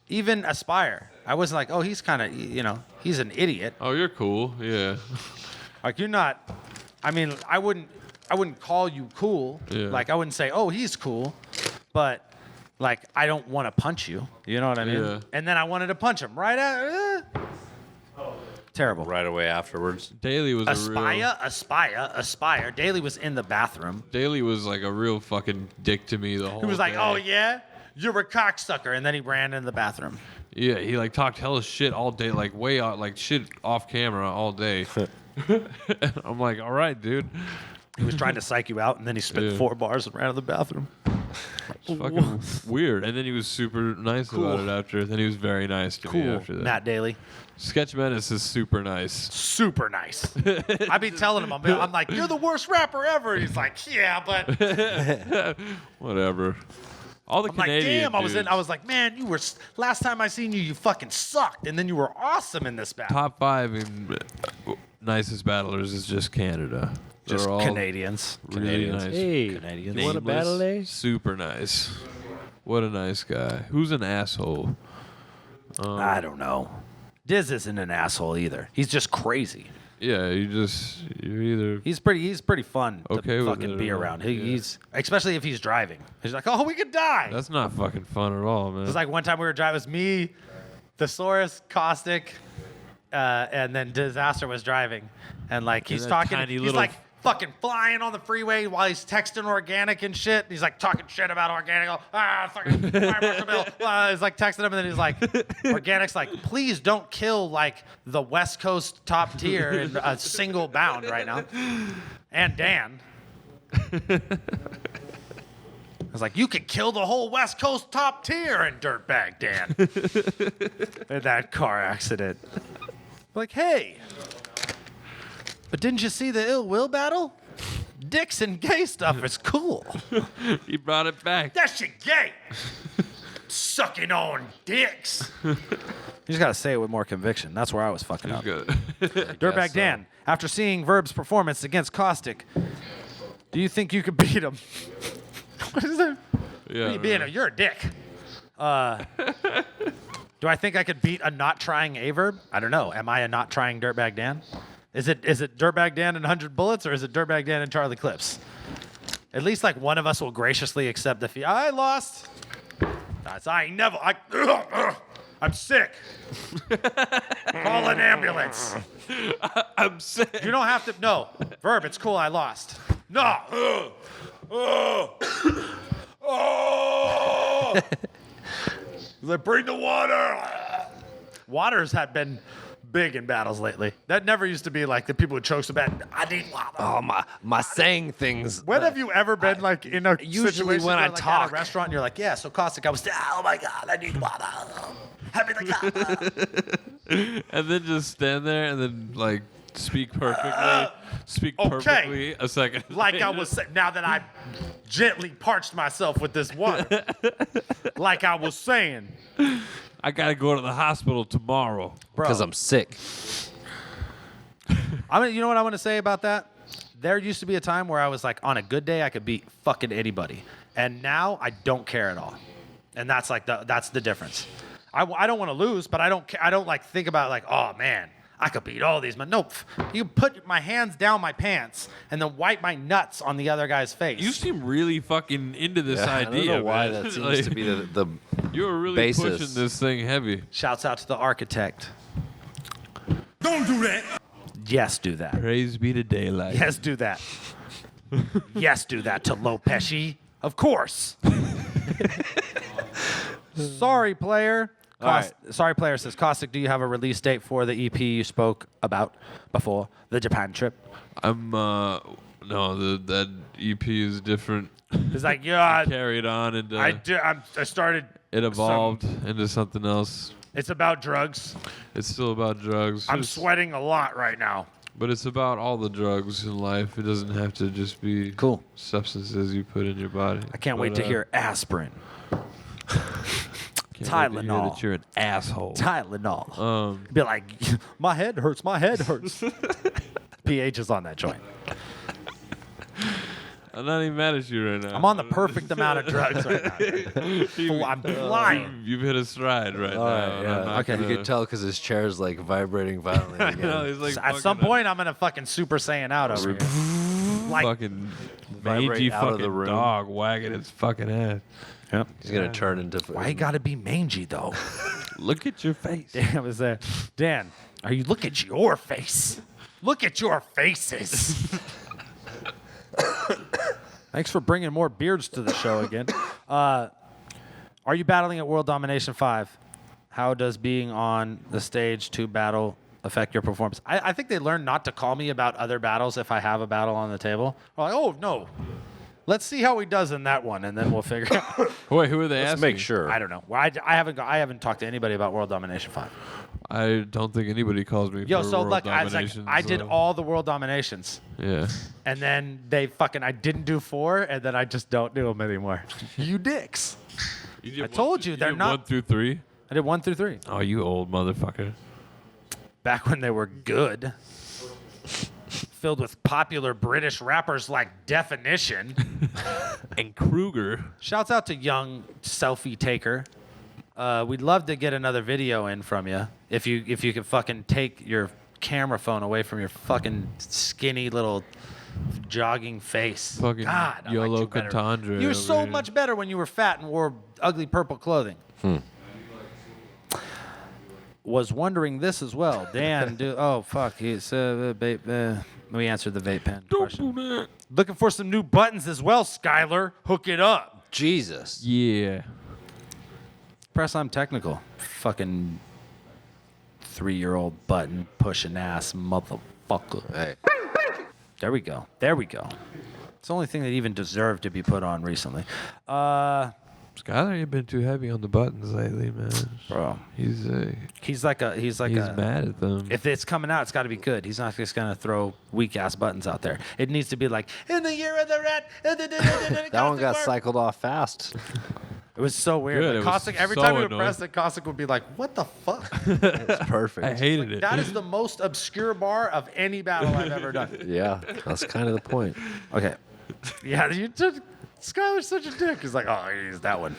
Even Aspire. I wasn't like, oh, he's kind of, he's an idiot. Oh, you're cool. Yeah. Like you're not. I mean, I wouldn't call you cool. Yeah. Like I wouldn't say, oh, he's cool, but like I don't want to punch you. You know what I mean? Yeah. And then I wanted to punch him right at. Terrible. Right away afterwards. Daly was Aspire. Daly was in the bathroom. Daly was like a real fucking dick to me the whole. He was like, day. oh yeah, you're a cocksucker, and then he ran into the bathroom. Yeah, he like talked hella shit all day, like way out, like shit off camera all day. I'm like, all right, dude. He was trying to psych you out, and then he spit 4 bars and ran to the bathroom. It's fucking weird. And then he was super nice about it after. Then he was very nice to me after that. Matt Daly. Sketch Menace is super nice. Super nice. I be telling him, I'm like, you're the worst rapper ever. He's like, yeah, but Whatever. All the I'm like, Canadian damn, dudes. I was like, man, you were last time I seen you, you fucking sucked, and then you were awesome in this battle. Top 5 in nicest battlers is just Canada. Just They're all Canadians. really nice. Hey, Canadians. you want a battle day? Super nice. What a nice guy. Who's an asshole? I don't know. Diz isn't an asshole either. He's just crazy. Yeah, you're either He's pretty fun Okay to with fucking it be or not, around. yeah. He's especially if he's driving. He's like, oh, we could die. That's not fucking fun at all, man. It's like one time we were driving. It was me, Thesaurus, Caustic, and then Disaster was driving, and like he's that talking. tiny He's little- like fucking flying on the freeway while he's texting Organic and shit. He's like talking shit about Organic. Fucking fire Marshal Bill. He's like texting him, and then he's like, Organic's like, please don't kill like the West Coast top tier in a single bound right now. And Dan. I was like, you could kill the whole West Coast top tier in Dirtbag, Dan. In that car accident. Like, hey, but didn't you see the ill will battle? Dicks and gay stuff is cool. He brought it back. That shit gay. Sucking on dicks. You just gotta say it with more conviction. That's where I was fucking up. Good. Dirtbag Dan, after seeing Verb's performance against Caustic, do you think you could beat him? What is that? Yeah. You being you're a dick. Do I think I could beat a not trying Averb? I don't know. Am I a not trying Dirtbag Dan? Is it Dirtbag Dan and 100 Bullets, or is it Dirtbag Dan and Charlie Clips? At least like one of us will graciously accept defeat. I lost. I'm sick. Call an ambulance. I'm sick. You don't have to. No, Verb. It's cool. I lost. No. Like, bring the water. Waters have been big in battles lately. That never used to be like the people who choke so bad. I need water. Oh my saying things. When have you ever been like in a usually situation when where, I like, at talk. a restaurant and you're like, yeah, so Caustic, I was, oh my God, I need water. Happy the God. And then just stand there and then like speak perfectly. Speak Okay. perfectly a second. Like I was saying, now that I gently parched myself with this water. Like I was saying. I gotta go to the hospital tomorrow. Bro. Because I'm sick. You know what I want to say about that? There used to be a time where I was like, on a good day, I could beat fucking anybody. And now I don't care at all. And that's like that's the difference. I don't want to lose, but I don't like think about like, oh man, I could beat all these men. Nope. You put my hands down my pants and then wipe my nuts on the other guy's face. You seem really fucking into this I idea. don't know why man. that seems Like, to be the you were really basis. pushing this thing heavy. Shouts out to the architect. Don't do that. Yes, do that. Praise be to daylight. Yes, do that. Yes, do that to Lopeshi. Of course. Sorry, player. All right. Sorry, player says, Caustic, do you have a release date for the EP you spoke about before the Japan trip? I'm no, that EP is different. It's like, yeah, Carried on into I started. it evolved into something else. It's about drugs. It's still about drugs. I'm It's- sweating a lot right now. But it's about all the drugs in life. It doesn't have to just be Cool. substances you put in your body. I can't wait to hear aspirin. Can't wait to hear Tylenol. that you're an asshole. Tylenol. Be like, my head hurts. My head hurts. pH is on that joint. I'm not even mad at you right now. I'm on the perfect amount of drugs right now. I'm flying. You've hit a stride right now. right, and yeah. I'm not Okay. You gonna- can tell because his chair's like vibrating violently I again. know, he's like At some fucking- point, I'm gonna fucking Super Saiyan out over here. Like, fucking Vibrate mangy out of fucking the room. dog wagging its fucking ass. He's gonna turn into. why you gotta be mangy though? Look at your face. Dan was there. Dan, are you look at your face? Look at your faces. Thanks for bringing more beards to the show again. Are you battling at World Domination 5? How does being on the stage to battle affect your performance? I think they learned not to call me about other battles if I have a battle on the table. I'm like, oh, no. Let's see how he does in that one, and then we'll figure out. Wait, who are they Let's asking? make sure. I don't know. Well, I haven't talked to anybody about World Domination 5. I don't think anybody calls me Yo, for so world look, I was like, domination, I did so- all the World Dominations. Yeah. And then I didn't do 4, and then I just don't do them anymore. You dicks. I told you, they're did not- 1 through 3? I did 1 through 3. Oh, you old motherfucker. Back when they were good. Filled with popular British rappers like Definition. And Kruger. Shouts out to young selfie taker. We'd love to get another video in from you. If you could fucking take your camera phone away from your fucking skinny little jogging face. Fucking God, I liked YOLO you better. Contandra You were over so here. much better when you were fat and wore ugly purple clothing. Was wondering this as well. Dan, oh fuck, he's we answered the vape pen question. Looking for some new buttons as well, Skylar. Hook it up. Jesus. Yeah. Press I'm technical. Fucking 3-year-old button pushing ass motherfucker. Hey. There we go. There we go. It's the only thing that even deserved to be put on recently. Skylar ain't been too heavy on the buttons lately, man. Bro, He's he's like a mad at them. If it's coming out, it's got to be good. He's not just gonna throw weak ass buttons out there. It needs to be like in the year of the rat. That one got cycled off fast. It was so weird. Good, Like, it was Caustic, every so time we would annoying. press it, Caustic would be like, "What the fuck?" It's perfect. I hated it. That is the most obscure bar of any battle I've ever done. Yeah, that's kind of the point. Okay. Yeah, Skylar's such a dick. He's like, "Oh, he's that one."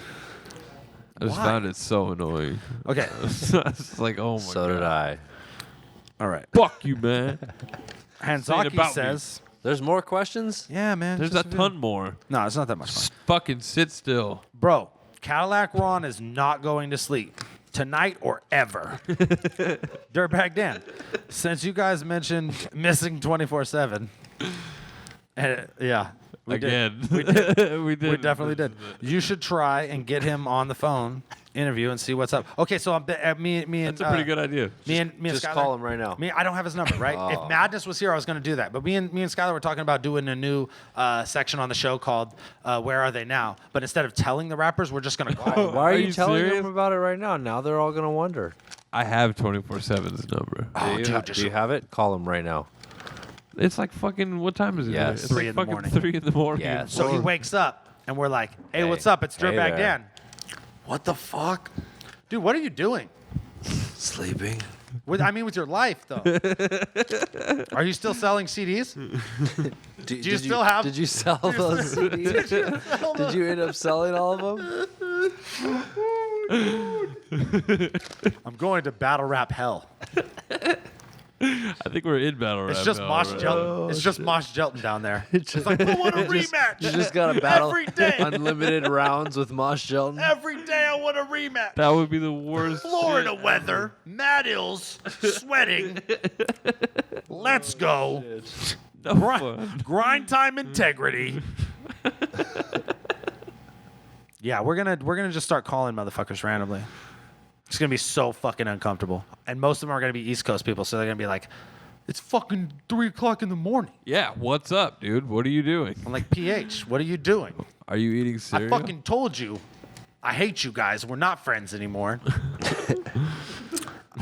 I just Why? found it so annoying. Okay. It's like, oh my god. So did I. All right. Fuck you, man. Hanzaki about me. says, There's more questions? "Yeah, man. There's a ton more. No, it's not that much fun. Just fucking sit still. Bro, Cadillac Ron is not going to sleep tonight or ever." Dirtbag Dan, since you guys mentioned missing 24/7, yeah, we Again. did. We did. we did. We definitely did. You should try and get him on the phone, interview, and see what's up. Okay, so me and That's a pretty good idea. Me and Just Skylar, call him right now. I don't have his number, right? If Madness was here, I was going to do that. But me and Skylar were talking about doing a new section on the show called "Where Are They Now?" But instead of telling the rappers, we're just going to call them. Why are Are you you telling serious? them about it right now? Now they're all going to wonder. I have 24/7's number. Oh, dude, Do you have it? Call him right now. It's like fucking, what time is it? Yes. It's 3 like in the fucking morning. 3 in the morning. Yes. So he wakes up, and we're like, "Hey, Hey. what's up? It's Hey Dirtbag there. Dan." What the fuck? Dude, what are you doing? Sleeping. With your life, though. Are you still selling CDs? Do you still have- Did you sell those CDs? Did you end up selling all of them? I'm going to battle rap hell. I think we're in battle rap. It's just now, Mosh right? Jelton. It's just Mosh Jelton down there. It's like, I want a rematch. You just got to battle Every day. unlimited rounds with Mosh Jelton. Every day I want a rematch. That would be the worst. Florida shit. weather, Matt Hills, sweating. Let's go. No fun. Grind time integrity. Yeah, we're gonna just start calling motherfuckers randomly. It's gonna be so fucking uncomfortable, and most of them are gonna be East Coast people, so they're gonna be like, "It's fucking 3 o'clock in the morning." Yeah, what's up, dude? What are you doing? I'm like, "PH, what are you doing?" Are you eating cereal? I fucking told you, I hate you guys. We're not friends anymore.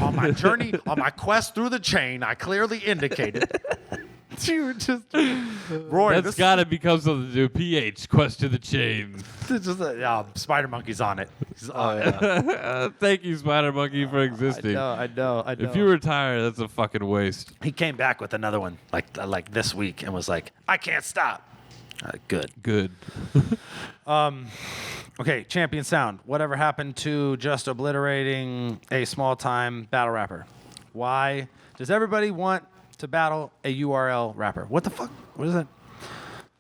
On my journey, on my quest through the chain, I clearly indicated. You were just Rory. That's gotta be because of the new PH quest to the chain. Spider Monkey's on it. He's on it. Thank you, Spider Monkey, for existing. I know. If you retire, that's a fucking waste. He came back with another one like this week and was like, "I can't stop." Good. Good. Okay, Champion Sound. Whatever happened to just obliterating a small-time battle rapper? Why does everybody want to battle a URL rapper? What the fuck? What is that?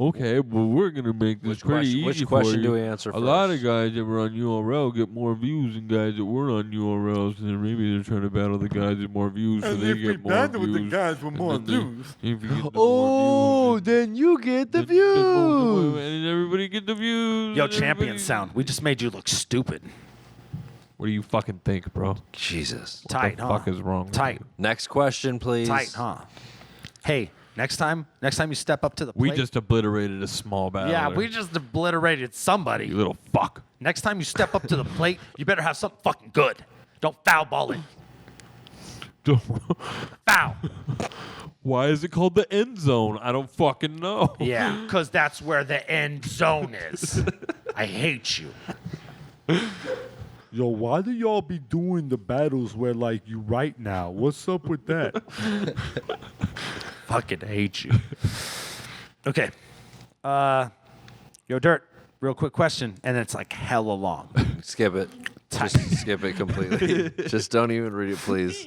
Okay, well, we're gonna make this pretty easy Which for question you. do we answer A first? lot of guys that were on URL get more views than guys that weren't on URLs, and maybe they're trying to battle the guys with more views, so And they if we get more battle views. with the guys with and more then they- views. if you get the Oh, more views, then you get the then more- views. and everybody get the views. Yo, and champion everybody- sound. We just made you look stupid. What do you fucking think, bro? Jesus. What Tight, the huh? fuck is wrong? with Tight. you? Next question, please. Tight, huh? Hey, next time you step up to the We plate. just obliterated a small battle. Yeah, we just obliterated somebody. You little fuck. Next time you step up to the plate, you better have something fucking good. Don't foul ball it. Foul. Why is it called the end zone? I don't fucking know. Yeah, because that's where the end zone is. I hate you. Yo, why do y'all be doing the battles where like you right now? What's up with that? Fucking hate you. Okay. Yo, Dirt, real quick question, and it's like hella long. Skip it. Just skip it completely. Just don't even read it, please.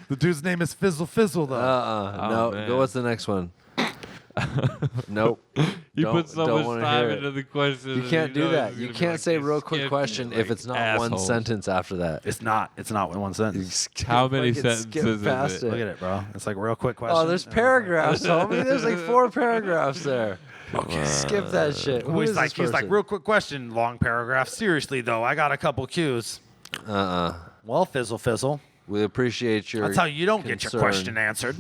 The dude's name is Fizzle Fizzle, though. No. man. Go. What's the next one? Nope. You Don't- put so don't much wanna time hear it. into the question. You and can't do know that. it's You gonna be can't like, say you real quick skipped question it, if like it's not one assholes. sentence after that. It's not in one sentence. How many Fucking skip sentences is past it? Look at it, bro. It's like real quick question. Oh, there's paragraphs, homie. There's like 4 paragraphs there. Okay. Skip that shit. Who He's is like, this he's like, person? real quick question, long paragraph. Seriously though, I got a couple cues. Well, Fizzle Fizzle. We appreciate your. That's how you don't get your concern. question answered.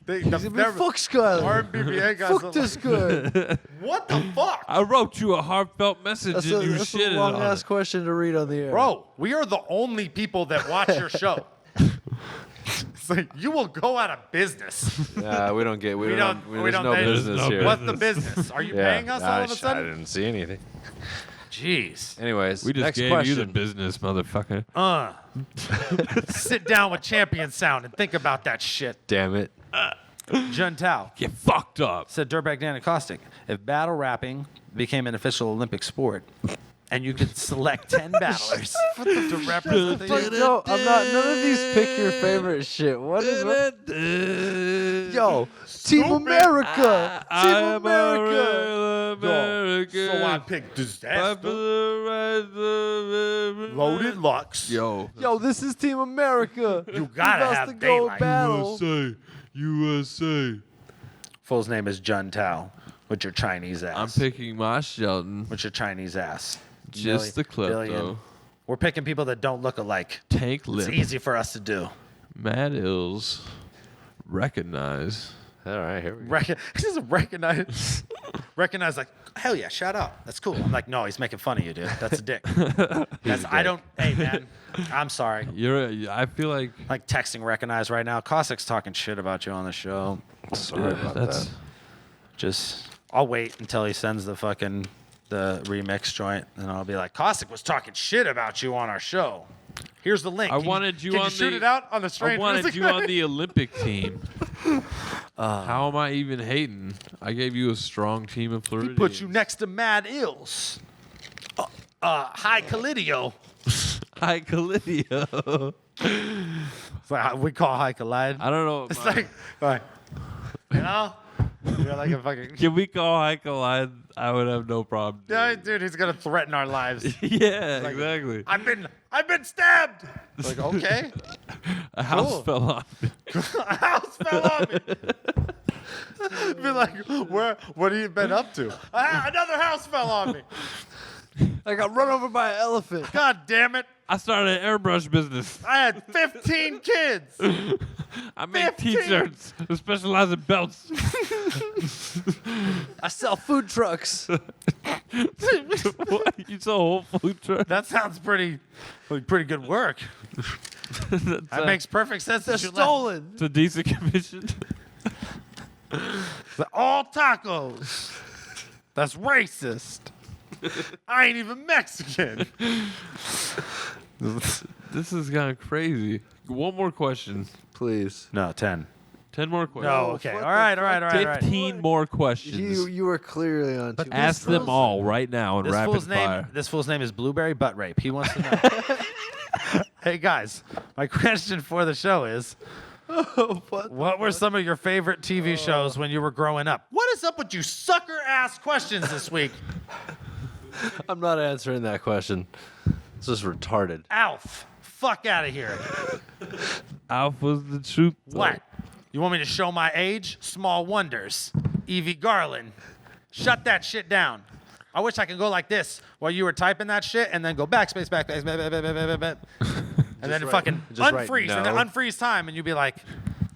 Fuck Skylar. RBBA guys Fuck this guy. What the fuck? I wrote you a heartfelt message That's and you a shitted long on ass it. question to read on the air. Bro, we are the only people that watch your show. It's like, you will go out of business. Yeah, we don't get. We, We don't. don't- There's no they- business no here. What's the business? Are you Yeah. paying us all of a I sudden? didn't see anything. Jeez. Anyways, We just next gave question. you the business, motherfucker. Sit down with Champion Sound and think about that shit. Damn it. Jun Tao Get fucked up. said Dirtbag Dan and Caustic, if battle rapping became an official Olympic sport and you could select 10 battlers to represent the Fuck, no, I'm not. None of these pick your favorite shit. What is it? Yo, Team America. Team America. So I picked disaster. Loaded Lux. Yo. Yo, this is Team America. You gotta Who else have to go daylight. battle? USA. Full's name is Jun Tao with your Chinese ass. I'm picking my Shelton. with your Chinese ass. Just the clip, billion. though. We're picking people that don't look alike. Tank It's lip. easy for us to do. Mad Ills. Recognize. All right, here we go. Just recognize like, hell yeah, shout out. That's cool. I'm like, no, he's making fun of you, dude. That's a dick. I don't, hey man, I'm sorry. I feel like Like texting recognize right now. Caustic's talking shit about you on the show. Sorry about that's that. Just, I'll wait until he sends the remix joint, and I'll be like, Caustic was talking shit about you on our show. Here's the link. I Can wanted you can on you shoot the- it out on the I strange wanted music you on night? the Olympic team. How am I even hating? I gave you a strong team of He Floridians. put you next to Mad Ills. High Collidio. Hi, Calidio. It's like, we call High Collide. I don't know. It's like, you know? You're like a fucking... Can we call High Collide? I would have no problem. Yeah, dude, he's gonna threaten our lives. Yeah, Like, exactly. I've been stabbed. Like, okay. A house cool. fell on me. A house fell on me. Be like, what have you been up to? Another house fell on me. I got run over by an elephant. God damn it. I started an airbrush business. I had 15 kids. I make 15. T-shirts that specialize in belts. I sell food trucks. What? You sell whole food truck? That sounds pretty good work. That makes perfect sense. They're that you left. stolen. It's a decent commission. All tacos. That's racist. I ain't even Mexican. This has gone crazy. One more question. Please. No, 10. 10 more questions. No, okay. what All the right, fuck? all right, all right. 15 more questions. You were clearly on. Team Ask them all right now in This rapid fool's fire. name. This fool's name is Blueberry Butt Rape. He wants to know. Hey guys, my question for the show is, What were some of your favorite TV shows when you were growing up? What is up with you sucker-ass questions this week? I'm not answering that question. It's just retarded. Alf, fuck out of here. Alf was the truth. What? You want me to show my age? Small Wonders. Evie Garland. Shut that shit down. I wish I could go like this while you were typing that shit and then go backspace, backspace, and then fucking unfreeze and then unfreeze time and you'd be like,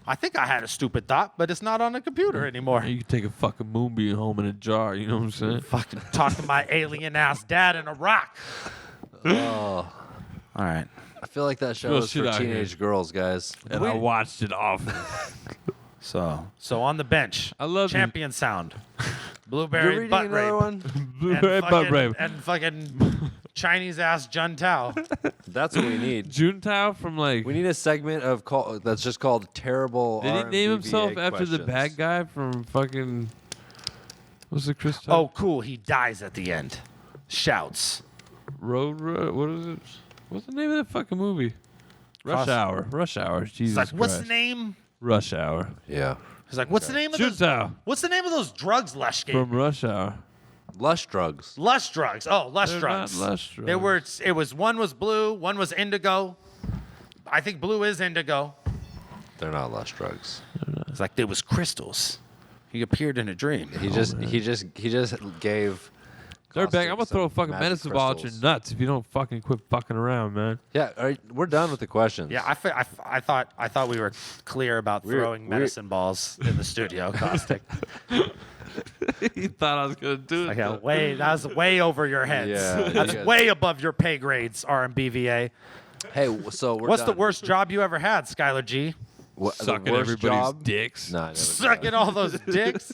I think I had a stupid thought, but it's not on the computer anymore. You can take a fucking moonbeam home in a jar. You know what I'm saying? Fucking talk to my alien ass dad in a rock. Oh, All right. I feel like that show Real is shit for out teenage here. girls, guys. And I watched it often. So on the bench, I love champion sound, You're blueberry reading butt another rape, one? Blueberry butt rape. and fucking Chinese ass Jun Tao. That's what we need. Juntao from like. We need a segment of that's just called terrible. Did he name himself RMBVA after the questions. bad guy from fucking? What's the Chris? Oh, cool. He dies at the end. Shouts. Road. What is it? What's the name of that fucking movie? Rush Caustic. Hour. Rush Hour. Jesus He's like, what's the Christ. name? Rush Hour. Yeah. He's like, what's the name of those? Juntao What's the name of those drugs Lush gave? from Rush Hour. Lush drugs. Lush drugs. Oh, Lush They're drugs. not Lush drugs. They were. It was one was blue, one was indigo. I think blue is indigo. They're not lush drugs. It's like there was crystals. He appeared in a dream. He just gave. Dirtbag, I'm gonna Caustic throw a some fucking magic medicine ball at your crystals. nuts if you don't fucking quit fucking around, man. Yeah, we're done with the questions. Yeah, I thought we were clear about throwing medicine balls in the studio, Caustic. He thought I was gonna do it. Like, yeah, though. that was way over your heads. Yeah, you That's guys- way above your pay grades, RMBVA. Hey, so we're What's the done. worst job you ever had, Skylar G? What, the Sucking worst everybody's job? dicks. Nah, I never did Sucking all those dicks.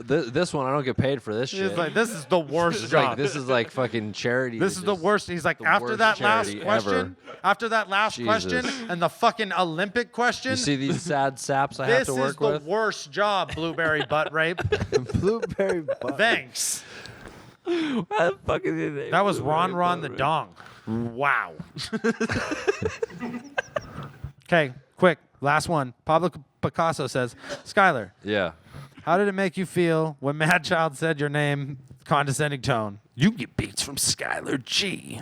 that. This one, I don't get paid for this shit. He's like, this is the worst It's job. like, this is like fucking charity. This is the Just- worst. He's like, the after worst that last charity question, after that last Jesus. question, and the fucking Olympic question, You see these sad saps I have this to is work the with? worst job, blueberry butt rape. Blueberry butt. Thanks. Why the fuck is his name? That was Ron Blueberry Ron the butt Dong. Wow. Okay, quick. Last one. Pablo Picasso says, Skylar, Yeah. how did it make you feel when Mad Child said your name, condescending tone? You get beats from Skylar G.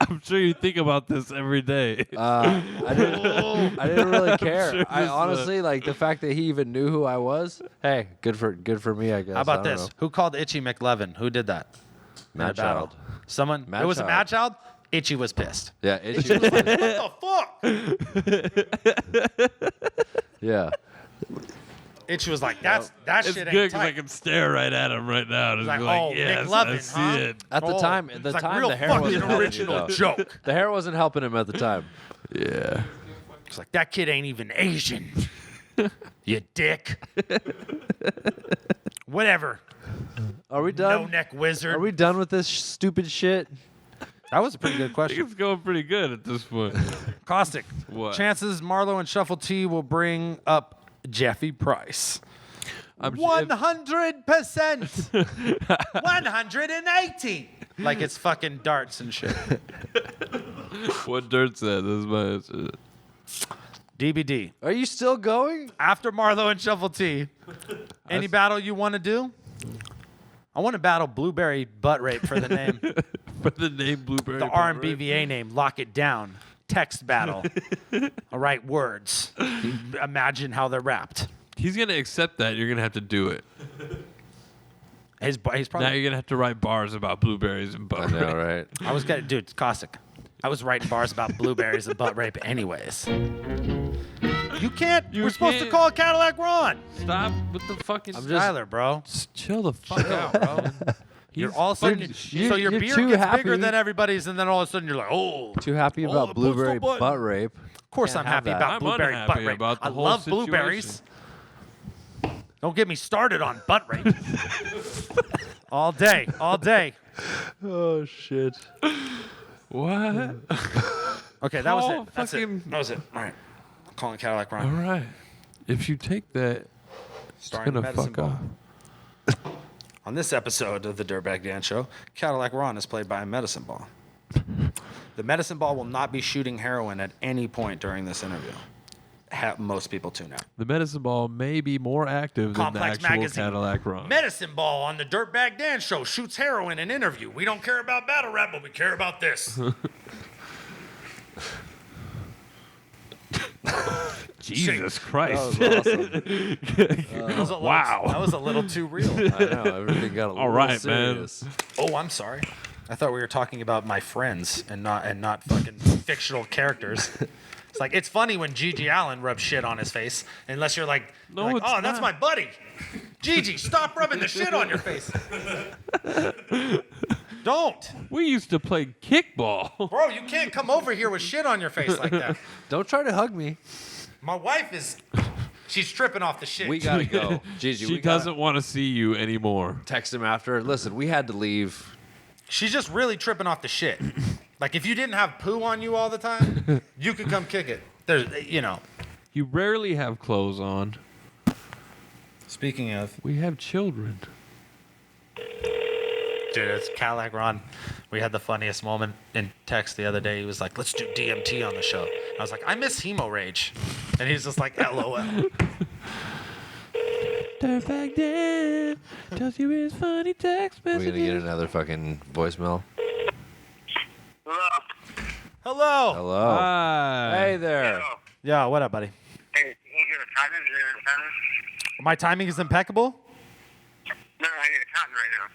I'm sure you think about this every day. I didn't really care. sure I this, honestly like the fact that he even knew who I was. Hey, good for me, I guess. How I about don't this? know. Who called Itchy McLevin? Who did that? In a Mad battle? Child. Someone? Mad It was a Child. Mad Child? Itchy was pissed. Yeah, Itchy was like, What the fuck? yeah. Itchy was like, that It's shit good ain't because I tight. can stare right at him right now. Just Like, be like, oh, yes, McLovin, I see huh? it. At the Oh, time, it's like real the hair fucking wasn't helping original you, though. joke. The hair wasn't helping him at the time. Yeah. It's like, that kid ain't even Asian. You dick. Whatever. Are we No done? neck wizard. Are we done with this stupid shit? That was a pretty good I think question. it's going pretty good at this point. Caustic. What? Chances Marlo and Shuffle T will bring up Jeffy Price. I'm 100%. 180. Like it's fucking darts and shit. What Dirt said. This is my answer. DBD. Are you still going? After Marlo and Shuffle T, any battle you want to do? I want to battle Blueberry Butt Rape for the name. For the name Blueberry. The RMBVA name. Lock it down. Text battle. All right, words. Imagine how they're wrapped. He's going to accept that. You're going to have to do it. He's Now probably. you're going to have to write bars about blueberries and I butt know, rape. right? I was gonna, dude, it's Caustic. I was writing bars about blueberries and butt rape, anyways. You can't. You We're supposed to can't. call Cadillac Ron. Stop with the fucking... I'm just- Skylar, bro. Just chill the fuck out, bro. You're all sudden, you're- so your you're beer too gets happy. bigger than everybody's, and then all of a sudden you're like, oh. Too happy Oh, about the blueberry postal button. butt rape. Of course, Can't I'm have happy that. about I'm blueberry unhappy butt rape. about the I whole love situation. blueberries. Don't get me started on butt rape. All day, all day. Oh shit. What? Okay, that was Call it. That's fucking- it. That was it. All right. Calling Cadillac All Ron. right. If you take that, it's Starring going to Medicine fuck Ball. off. On this episode of the Dirtbag Dan Show, Cadillac Ron is played by Medicine Ball. The medicine ball will not be shooting heroin at any point during this interview. Most people tune out. The medicine ball may be more active Complex than the actual Magazine. Cadillac Ron. Medicine ball on the Dirtbag Dan show shoots heroin in interview. We don't care about battle rap, but we care about this. Jesus Christ. That was Wow. That was a little too real. I know everything got a little right, serious. Oh, I'm sorry. I thought we were talking about my friends and not fucking fictional characters. It's like it's funny when Gigi Allen rubs shit on his face, unless you're like, No, like, it's oh, that's not. my buddy. Gigi, stop rubbing the shit on your face. Don't. We used to play kickball. Bro, you can't come over here with shit on your face like that. Don't try to hug me. My wife she's tripping off the shit. We gotta go, Gigi. She we gotta doesn't want to see you anymore. text him after. Listen, we had to leave. She's just really tripping off the shit. Like if you didn't have poo on you all the time, you could come kick it. There's, You rarely have clothes on. Speaking of, We have children. dude, it's Cadillac Ron. We had the funniest moment in text the other day. He was like, "Let's do DMT on the show." I was like, "I miss Hemo Rage," and he's just like, "LOL." Dirtbag Dan tells you his funny text We're messages. gonna get another fucking voicemail. Hello. Hello. Hi. Hey there. Yeah, what up, buddy? Hey, you get a cotton? You get a cotton? My timing is impeccable. No, I need a cotton right now.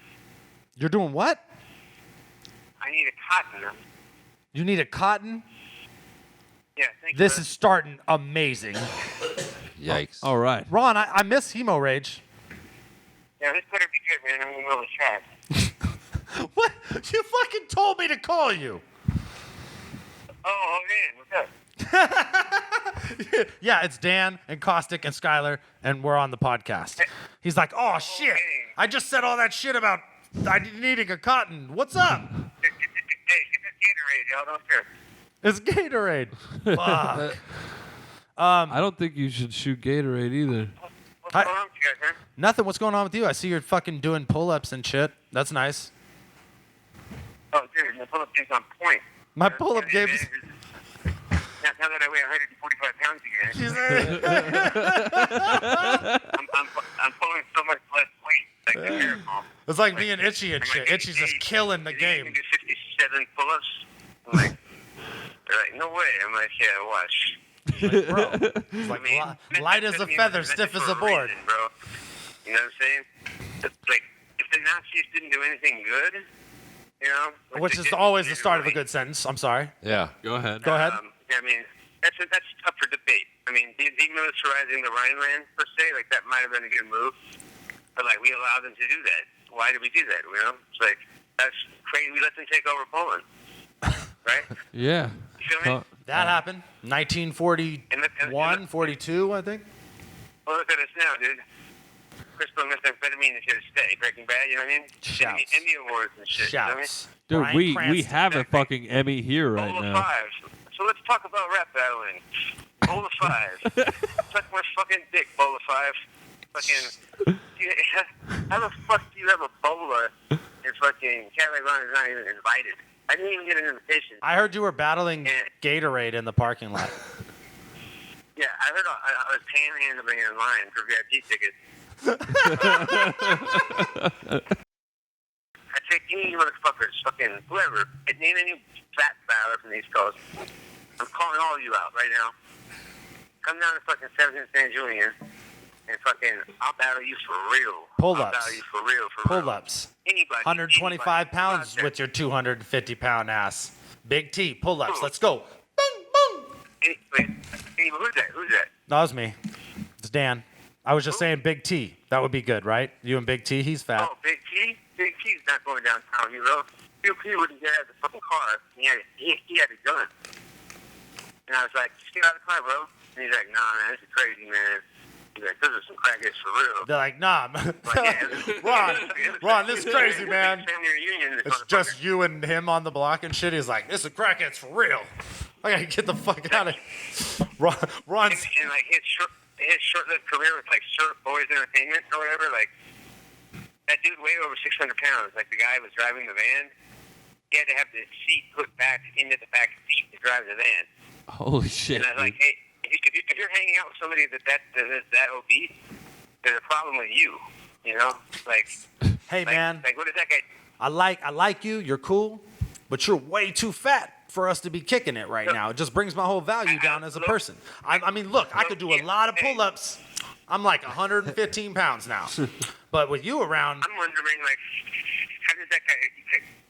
You're doing what? I need a cotton. You need a cotton? Yeah, thank This you. is starting amazing. Yikes. All right. Ron, I miss Hemo Rage. Yeah, this better be good, man. I'm in the middle of chat. What? You fucking told me to call you. Oh, man, what's up? Yeah, it's Dan and Caustic and Skylar, and we're on the podcast. He's like, oh, shit. I just said all that shit about needing a cotton. What's up? Hey, get this Gatorade, y'all. Don't care. It's Gatorade. Fuck. I don't think you should shoot Gatorade either. What's Hi. going on with you guys, man? Nothing. What's going on with you? I see you're fucking doing pull-ups and shit. That's nice. Oh, dude, my pull-up game's on point. My pull-up game is... Now that I weigh 145 pounds again, I'm pulling so much less weight. Like the miracle. It's like me and Itchy and shit. Itchy's just killing the You game. can do 57 pull-ups. I'm like, they're like, no way. I'm like, yeah, watch. Bro. It's like I mean, light as a feather, stiff as a board. Reason, bro. You know what I'm saying? It's like, if the Nazis didn't do anything good, you know? Which they is did- always they the start of a really- good sentence. I'm sorry. Yeah. Go ahead. Go ahead. I mean, that's up for debate. I mean, demilitarizing the Rhineland, per se, like, that might have been a good move. But, like, we allowed them to do that. Why did we do that, you know? It's like, that's crazy. We let them take over Poland. Right? Yeah. You feel me? That happened. 1941, 42, I think. Well, look at us now, dude. Crystal methamphetamine is here to stay. Breaking Bad, you know what I mean? Shouts. Emmy awards and shit. You know what I mean? Shouts. Dude, Bryan we Cranston. have a fucking Emmy here right Bowl of now. five. So let's talk about rap battling. Bowl of five. Suck my fucking dick, bowl of five. Fucking. How the fuck do you have a bowler and fucking Cadillac Ron is not even invited? I didn't even get an invitation. I heard you were battling Gatorade in the parking lot. Yeah, I heard I was panhandling in line for VIP tickets. I take any motherfuckers, fucking whoever, name any fat battler from the East Coast. I'm calling all of you out right now. Come down to fucking 17th San Julian and fucking, I'll battle you for real. Pull-ups. I'll battle you for real, for real. Pull-ups. Anybody. 125 anybody. pounds with your 250-pound ass. Big T, pull-ups. Let's go. Boom, boom. Wait, who's that? Who's that? That was me. It's Dan. I was just saying Big T. That would be good, right? You and Big T, he's fat. Oh, Big T? Big T's not going downtown, you know? Big T wouldn't get out of the fucking car. He had a gun. And I was like, just get out of the car, bro. And he's like, nah, man, this is crazy, man. He's like, this is some crackheads for real. They're like, nah, man. Like, Ron, this is crazy, man. Family reunion, this It's motherfucker. just you and him on the block and shit. He's like, this is crackheads for real. I gotta get the fuck out of here. Ron's... And like his short-lived career with like Surf Boys Entertainment or whatever, like that dude weighed over 600 pounds. Like the guy was driving the van. he had to have the seat put back into the back seat to drive the van. Holy shit. And I was like, hey, if you're hanging out with somebody that obese, there's a problem with you. You know, like. Hey, man. Like, what is that guy? I like you. You're cool, but you're way too fat for us to be kicking it right now. It just brings my whole value down as a person. I mean, look, I could do a lot of pull-ups. I'm like 115 pounds now, but with you around, I'm wondering, like, how did that guy?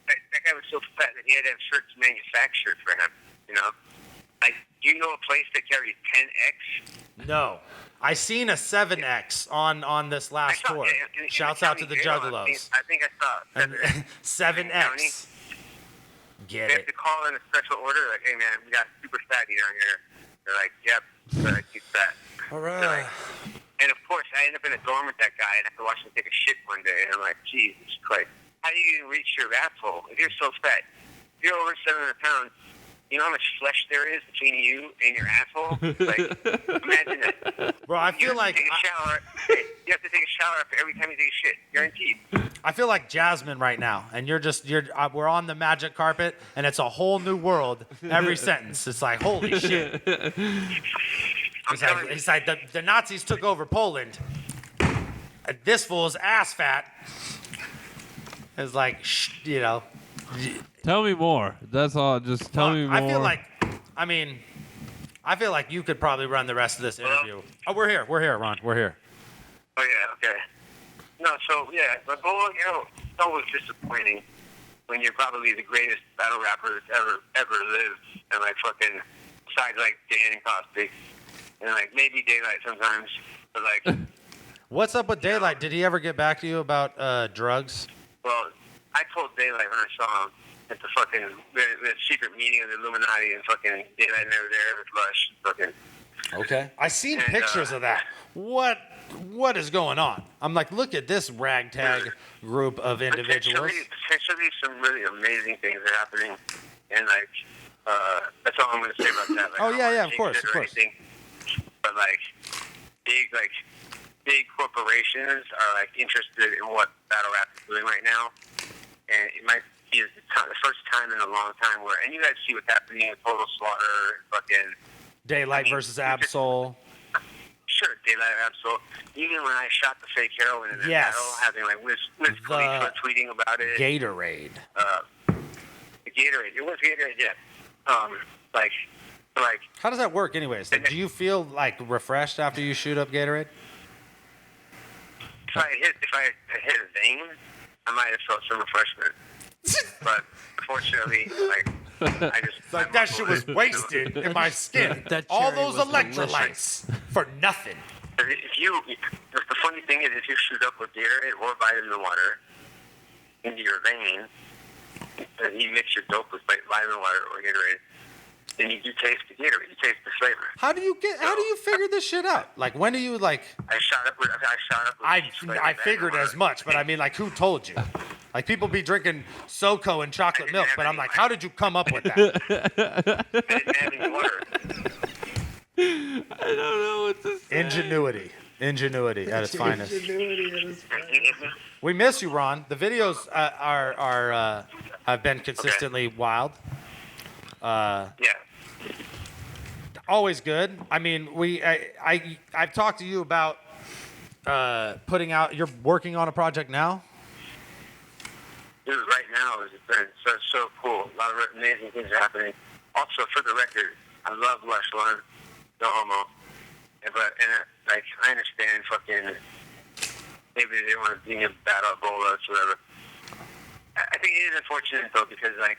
That guy was so fat that he had to have shirts manufactured for him. You know, like, do you know a place that carries 10X? no. I seen a 7X on this last tour. Shouts out to the Juggalos. I think I saw it. 7X. Get They have it. to call in a special order, like, hey man, we got super fatty down here. They're like, yep, but he's fat. All They're right. like, and of course, I end up in a dorm with that guy and I have to watch him take a shit one day. And I'm like, Jesus Christ, how do you even reach your asshole if you're so fat? If you're over 700 pounds, you know how much flesh there is between you and your asshole? Like, imagine that. Bro, I You feel have like to take a shower. You have to take a shower after every time you take a shit, guaranteed. I feel like Jasmine right now, and we're on the magic carpet, and it's a whole new world every sentence. It's like, holy shit. It's like the Nazis took over Poland. This fool's ass fat. It's like, you know. Tell me more. That's all. Just tell me more. I feel like you could probably run the rest of this interview. Oh, we're here, Ron. We're here. Oh, yeah, okay. No, so, yeah, but Bolo, you know, it's always disappointing when you're probably the greatest battle rapper that's ever lived, and, like, fucking, besides, like, Dan and Caustic, and, like, maybe Daylight sometimes, but, like... What's up with Daylight? Did he ever get back to you about drugs? Well, I told Daylight when I saw him at the fucking the secret meeting of the Illuminati, and fucking Daylight never there with Lush. Fucking. Okay. I seen pictures of that. What is going on? I'm like, look at this ragtag group of individuals. Potentially some really amazing things are happening, and like that's all I'm going to say about that. Like, Oh, yeah, I of don't wanna course, jinx it of or course. anything, but like big corporations are like interested in what battle rap is doing right now, and it might be the first time in a long time where, and you guys see what's happening with Total Slaughter, fucking Daylight versus Absol. Sure, Daylight Absol. Even when I shot the fake heroin in the Yes. battle, having like Wiz Khalifa tweeting about it. Gatorade. The Gatorade. It was Gatorade, yeah. Like. How does that work, anyways? Like, do you feel like refreshed after you shoot up Gatorade? If I hit a vein, I might have felt some refreshment. But unfortunately, like I just Like that shit was wasted in my skin. All those electrolytes for nothing. The funny thing is, if you shoot up with Gatorade or vitamin water into your vein, and you mix your dope with vitamin water or Gatorade, then you do taste the Gatorade. You taste the flavor. How do you figure this shit out? Like, when do you like? I shot up with I figured as much, but I mean, like, who told you? Like, people be drinking SoCal and chocolate milk, but I'm like, how did you come up with that? I didn't have any water. I don't know what to say. Ingenuity at its finest. We miss you, Ron. The videos are have been consistently wild. Yeah. Always good. I mean, I've talked to you about putting out. You're working on a project now. Dude, right now it's been so cool. A lot of amazing things are happening. Also, for the record, I love Lush One, no homo. But like, I understand fucking maybe they want to be a battle Ebola or whatever. I think it is unfortunate though, because like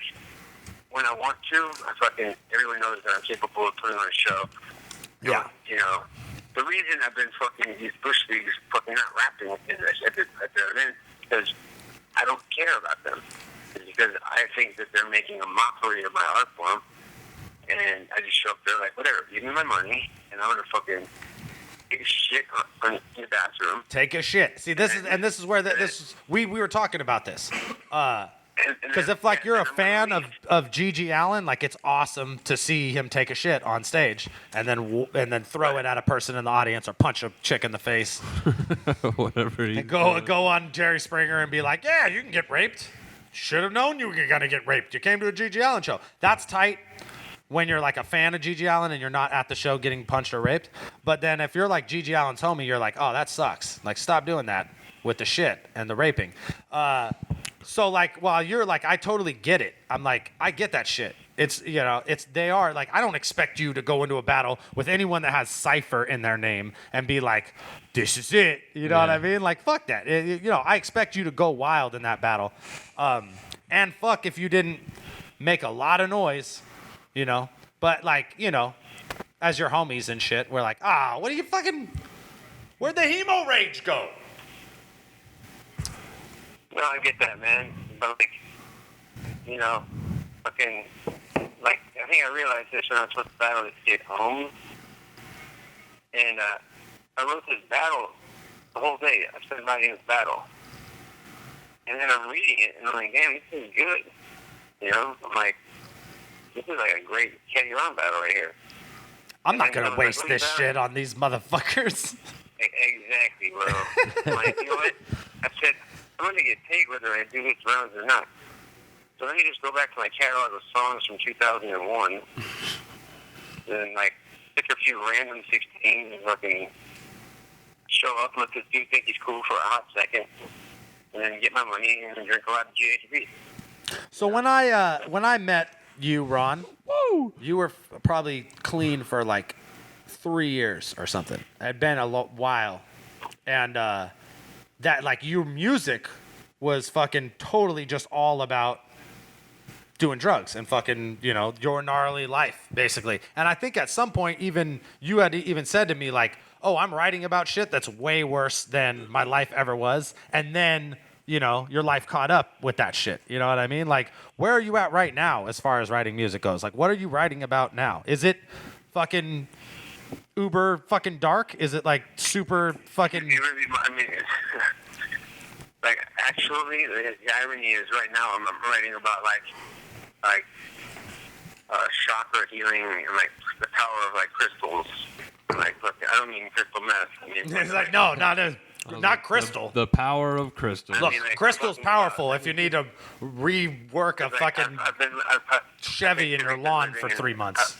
when I want to, everyone knows that I'm capable of putting on a show. Yeah. You know, the reason I've been fucking these bush leagues fucking not rapping at their event because I don't care about them. It's because I think that they're making a mockery of my art form, and I just show up there like, whatever, give me my money, and I'm gonna fucking take a shit in the bathroom. Take a shit. See, this is where we were talking about this. Because if like you're a fan of Gigi Allen, like it's awesome to see him take a shit on stage and then throw it at a person in the audience or punch a chick in the face. Whatever. And go on Jerry Springer and be like, yeah, you can get raped. should have known you were gonna get raped. You came to a G.G. Allen show. That's tight when you're like a fan of G.G. Allen and you're not at the show getting punched or raped. But then if you're like G.G. Allen's homie, you're like, oh, that sucks. Like, stop doing that with the shit and the raping. So like, while you're like, I totally get it. I'm like, I get that shit. It's, you know, they are like, I don't expect you to go into a battle with anyone that has Cypher in their name and be like, this is it. You know what I mean? Like, fuck that. You know, I expect you to go wild in that battle. And fuck if you didn't make a lot of noise, you know. But like, you know, as your homies and shit, we're like, what are you fucking, where'd the hemo rage go? No, I get that, man. But like, you know, fucking, like, I think I realized this when I was supposed to battle this kid home. And I wrote this battle the whole day. I spent writing this battle. And then I'm reading it, and I'm like, damn, this is good. You know? I'm like, this is like a great Caddy Ron battle right here. I'm not going to waste this shit on these motherfuckers. Exactly, bro. I'm like, you know what? I said, I'm going to get paid whether I do these rounds or not. So let me just go back to my catalog of songs from 2001 and, like, pick a few random 16s and fucking show up, let this dude think he's cool for a hot second, and then get my money and drink a lot of GHB. So when I met you, Ron, you were probably clean for like 3 years or something. It had been a while. And that, like, your music was fucking totally just all about doing drugs and fucking, you know, your gnarly life, basically. And I think at some point, even you had even said to me, like, oh, I'm writing about shit that's way worse than my life ever was. And then, you know, your life caught up with that shit. You know what I mean? Like, where are you at right now as far as writing music goes? Like, what are you writing about now? Is it fucking uber fucking dark? Is it like super fucking... I mean, like, actually, the irony is right now I'm writing about, like chakra healing and, like, the power of, like, crystals. Like, look, I don't mean crystal meth. I mean, it's like, no, not crystal. The power of crystal. Look, I mean, like, crystal's powerful if you need to rework a fucking I've Chevy in your lawn for 3 months.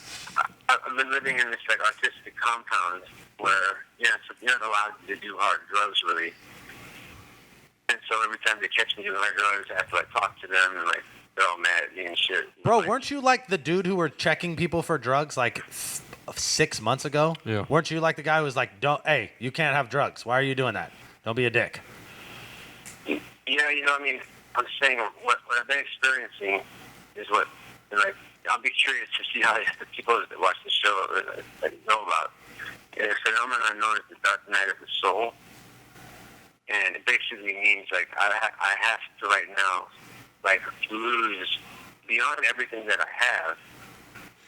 I've been living in this, like, artistic compound where, you're not allowed to do hard drugs, really. And so every time they catch me doing hard drugs, I have to, like, talk to them and, like, they're all mad at me and shit. Bro, like, weren't you like the dude who were checking people for drugs like 6 months ago? Yeah. Weren't you like the guy who was like, hey, you can't have drugs. Why are you doing that? Don't be a dick. Yeah, you know, I mean, I'm saying what I've been experiencing is what, like, I'll be curious to see how the people that watch the show know about. It's a phenomenon known as the dark night of the soul. And it basically means, like, I have to right now, like, lose beyond everything that I have.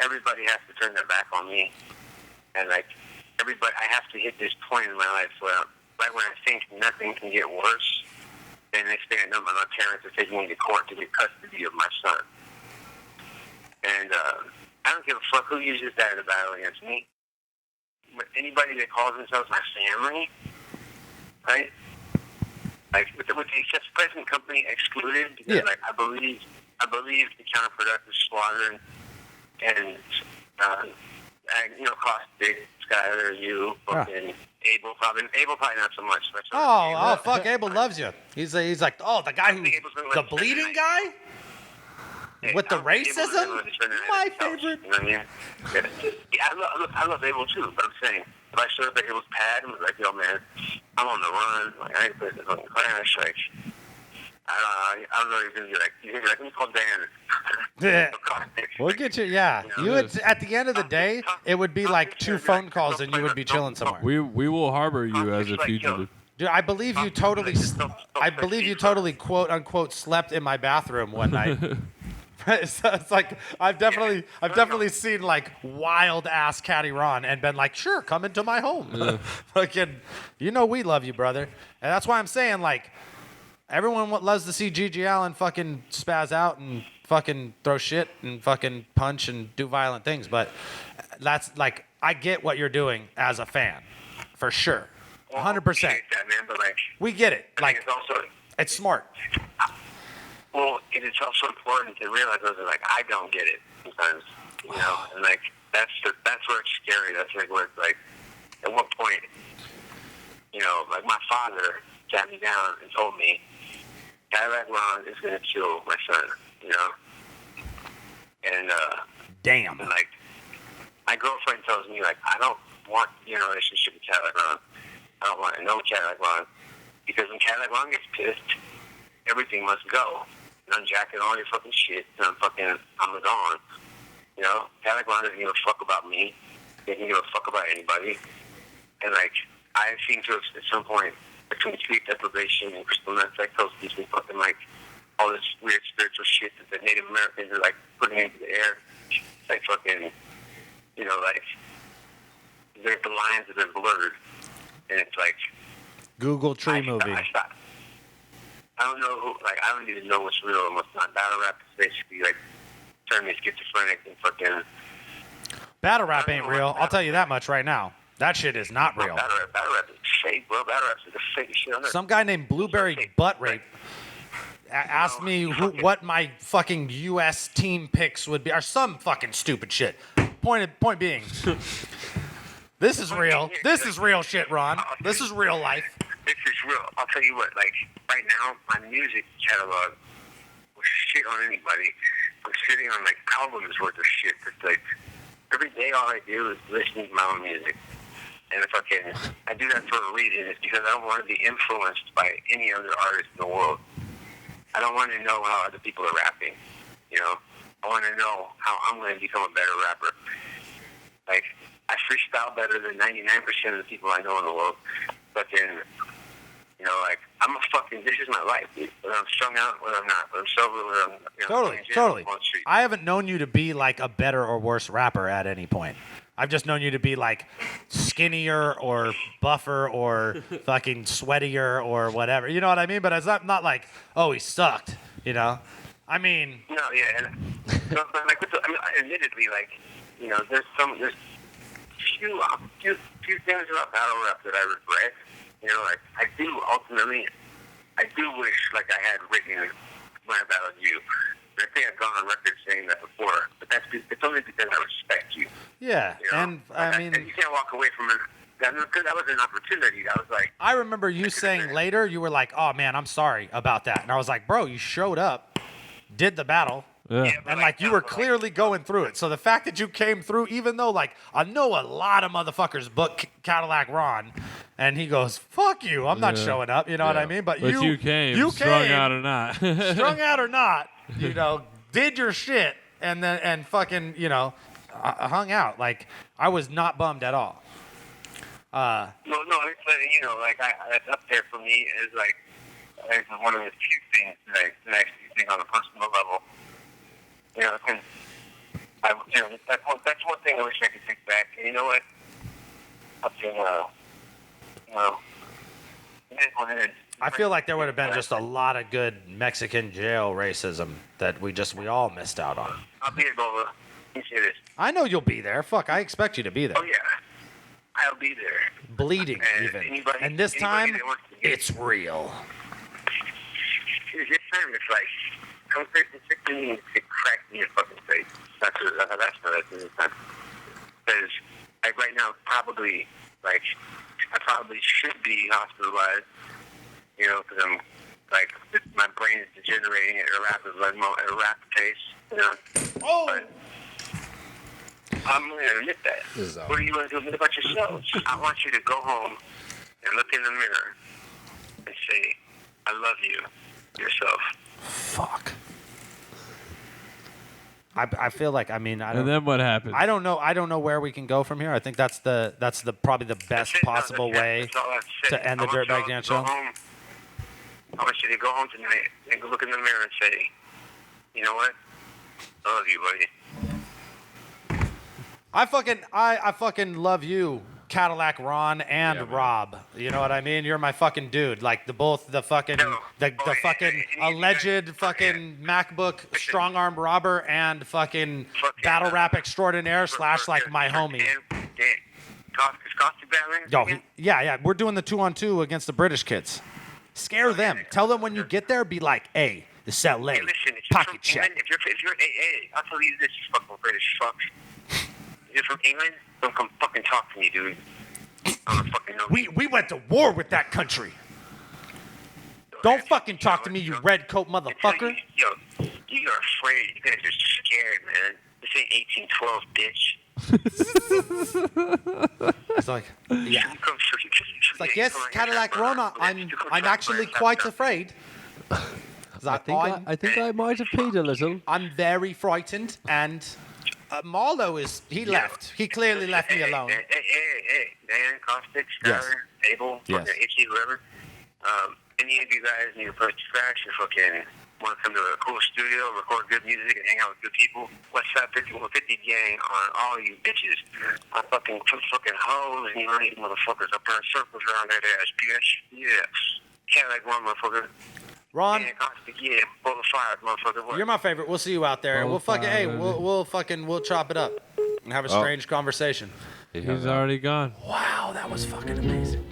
Everybody has to turn their back on me. And, like, I have to hit this point in my life where, right when I think nothing can get worse, then next thing I know, my parents are taking me to court to get custody of my son. And I don't give a fuck who uses that in a battle against me. But anybody that calls themselves my family, right? Like, with the present company excluded, because, like, I believe the counterproductive slaughter and you know, Caustic, Skylar, you, fucking Abel probably not so much. Oh, fuck, Abel loves you. He's like, oh, the guy who, the bleeding guy? With the racism? My favorite. You know what I mean? Yeah, I love Abel too, but I'm saying, if I showed up at Abel's pad and was like, yo, man, I'm on the run, like, I ain't putting this on the crash, like, I don't know, you're going to be like, let me call Dan. We'll get you, yeah. You would, at the end of the day, it would be like 2 phone calls and you would be chilling somewhere. We will harbor you as a fugitive. Dude, I believe you totally quote unquote slept in my bathroom one night. So it's like I've definitely seen like wild ass Caddy Ron and been like, sure, come into my home. Fucking, you know we love you, brother. And that's why I'm saying, like, everyone loves to see G.G. Allen fucking spaz out and fucking throw shit and fucking punch and do violent things, but that's like, I get what you're doing as a fan, for sure, 100%. That, man, but, like, we get it. Like, it's also, it's smart. Well, it is also important to realize that, like, I don't get it sometimes, you know, and like that's where it's scary. That's like where it's like, at what point, you know, like my father sat me down and told me, Cadillac Ron is going to kill my son, you know, and Damn. and like my girlfriend tells me, like, I don't want to be in a relationship with Cadillac Ron. I don't want to know Cadillac Ron, because when Cadillac Ron gets pissed, everything must go. And I'm jacking all your fucking shit, and I'm gone. You know, Cadillac Ron doesn't give a fuck about me. He doesn't give a fuck about anybody. And like, I seem to have, at some point, between sleep deprivation and crystal meth psychosis and fucking like all this weird spiritual shit that the Native Americans are like putting into the air, like fucking, you know, like the lines have been blurred, and it's like Google tree movie. I stopped. I don't know who, like, I don't even know what's real and what's not. Battle rap is basically like turning me schizophrenic and fucking. Battle rap ain't real. I'll tell you that much right now. That shit is not real. Battle rap is fake, bro. Battle rap is the fakest shit on earth. Some guy named Blueberry Butt Rape asked me what my fucking U.S. team picks would be, or some fucking stupid shit. Point being, this is real. This is real shit, Ron. This is real life. This is real. I'll tell you what, like, right now, my music catalog was shit on anybody. I'm sitting on, like, albums worth of shit. It's like, every day all I do is listen to my own music. And I do that for a reason. It's because I don't want to be influenced by any other artist in the world. I don't want to know how other people are rapping, you know? I want to know how I'm going to become a better rapper. Like, I freestyle better than 99% of the people I know in the world. But then, you know, like, this is my life, dude. When I'm strung out, when I'm not. When I'm sober, when I'm, you know, Totally. I haven't known you to be, like, a better or worse rapper at any point. I've just known you to be, like, skinnier or buffer or fucking sweatier or whatever. You know what I mean? But it's not like, oh, he sucked, you know? I mean... No, yeah. And, no, but, like, admittedly, like, you know, there's few things about battle rap that I regret. You know, like, I do wish, like, I had written when I battled you. I think I've gone on record saying that before, but it's only because I respect you. Yeah, you know? and I mean... And you can't walk away from it. Because that was an opportunity. I was like... I remember you saying later, you were like, oh, man, I'm sorry about that. And I was like, bro, you showed up, did the battle, and, like, you were clearly going through it. So the fact that you came through, even though, like, I know a lot of motherfuckers book Cadalack Ron, and he goes, fuck you, I'm not showing up, you know what I mean? But you came, strung out or not. Strung out or not, you know, did your shit, and fucking, you know, hung out. Like, I was not bummed at all. No, it's, you know, like, it's up there for me is, like, it's one of the few things that I actually think on a personal level. You know, because that's one thing I wish I could take back. And you know what? I feel like there would have been just a lot of good Mexican jail racism that we all missed out on. I'll be there, Bola. You say this. I know you'll be there. Fuck, I expect you to be there. Oh, yeah. I'll be there. Bleeding, even. And this time, it's real. This time, it's like, come face and stick to me and get cracked in your fucking face. That's what this time. Because, like, right now, probably, like, I probably should be hospitalized, you know, because I'm, like, my brain is degenerating at a rapid pace, you know. Oh! But I'm going to admit that. What do you want to do about yourself? I want you to go home and look in the mirror and say, I love you, yourself. Fuck. I feel like, I mean, I don't. And then what happens? I don't know where we can go from here. I think that's probably the best possible way to end the Dirtbag Dance Show. I want you to go home tonight and go look in the mirror and say, you know what? I love you, buddy. I fucking love you, Cadalack Ron and Rob. You know what I mean? You're my fucking dude. Like the fucking alleged fucking MacBook strong arm robber and fucking battle rap extraordinaire / like my homie. Caustic battling? Yeah. We're doing the 2-on-2 against the British kids. Scare them. Tell them when you get there, be like, hey, This LA Hey, listen, if you're pocket from check. England, if you're, hey, I'll tell you this, you fucking British fucks. If you're from England, don't come fucking talk to me, dude. I don't fucking know. We went to war with that country. Don't fucking talk to me, you red coat motherfucker. Yo, you're afraid. You guys are scared, man. This ain't 1812, bitch. It's like, yeah. It's like, yes, Cadillac Ron, I'm actually quite afraid. I think I might have peed a little. I'm very frightened, and Marlo he left. He clearly left me alone. Hey, Dan, Caustic, Yes. Skylar, Abel, Yes. Itchy, whoever. Any of you guys need to put scratch and fucking want to come to a cool studio, record good music, and hang out with good people, Westside 5150 gang on all you bitches. I fucking hoes and you lady motherfuckers. I burn circles around that ass, bitch. Yes. Cadillac Ron, motherfucker. Ron, Yeah, Caustic, yeah. Full of fire, motherfucker. What? you're my favorite. We'll see you out there. We'll chop it up and have a strange conversation. He's already gone. Wow, that was fucking amazing.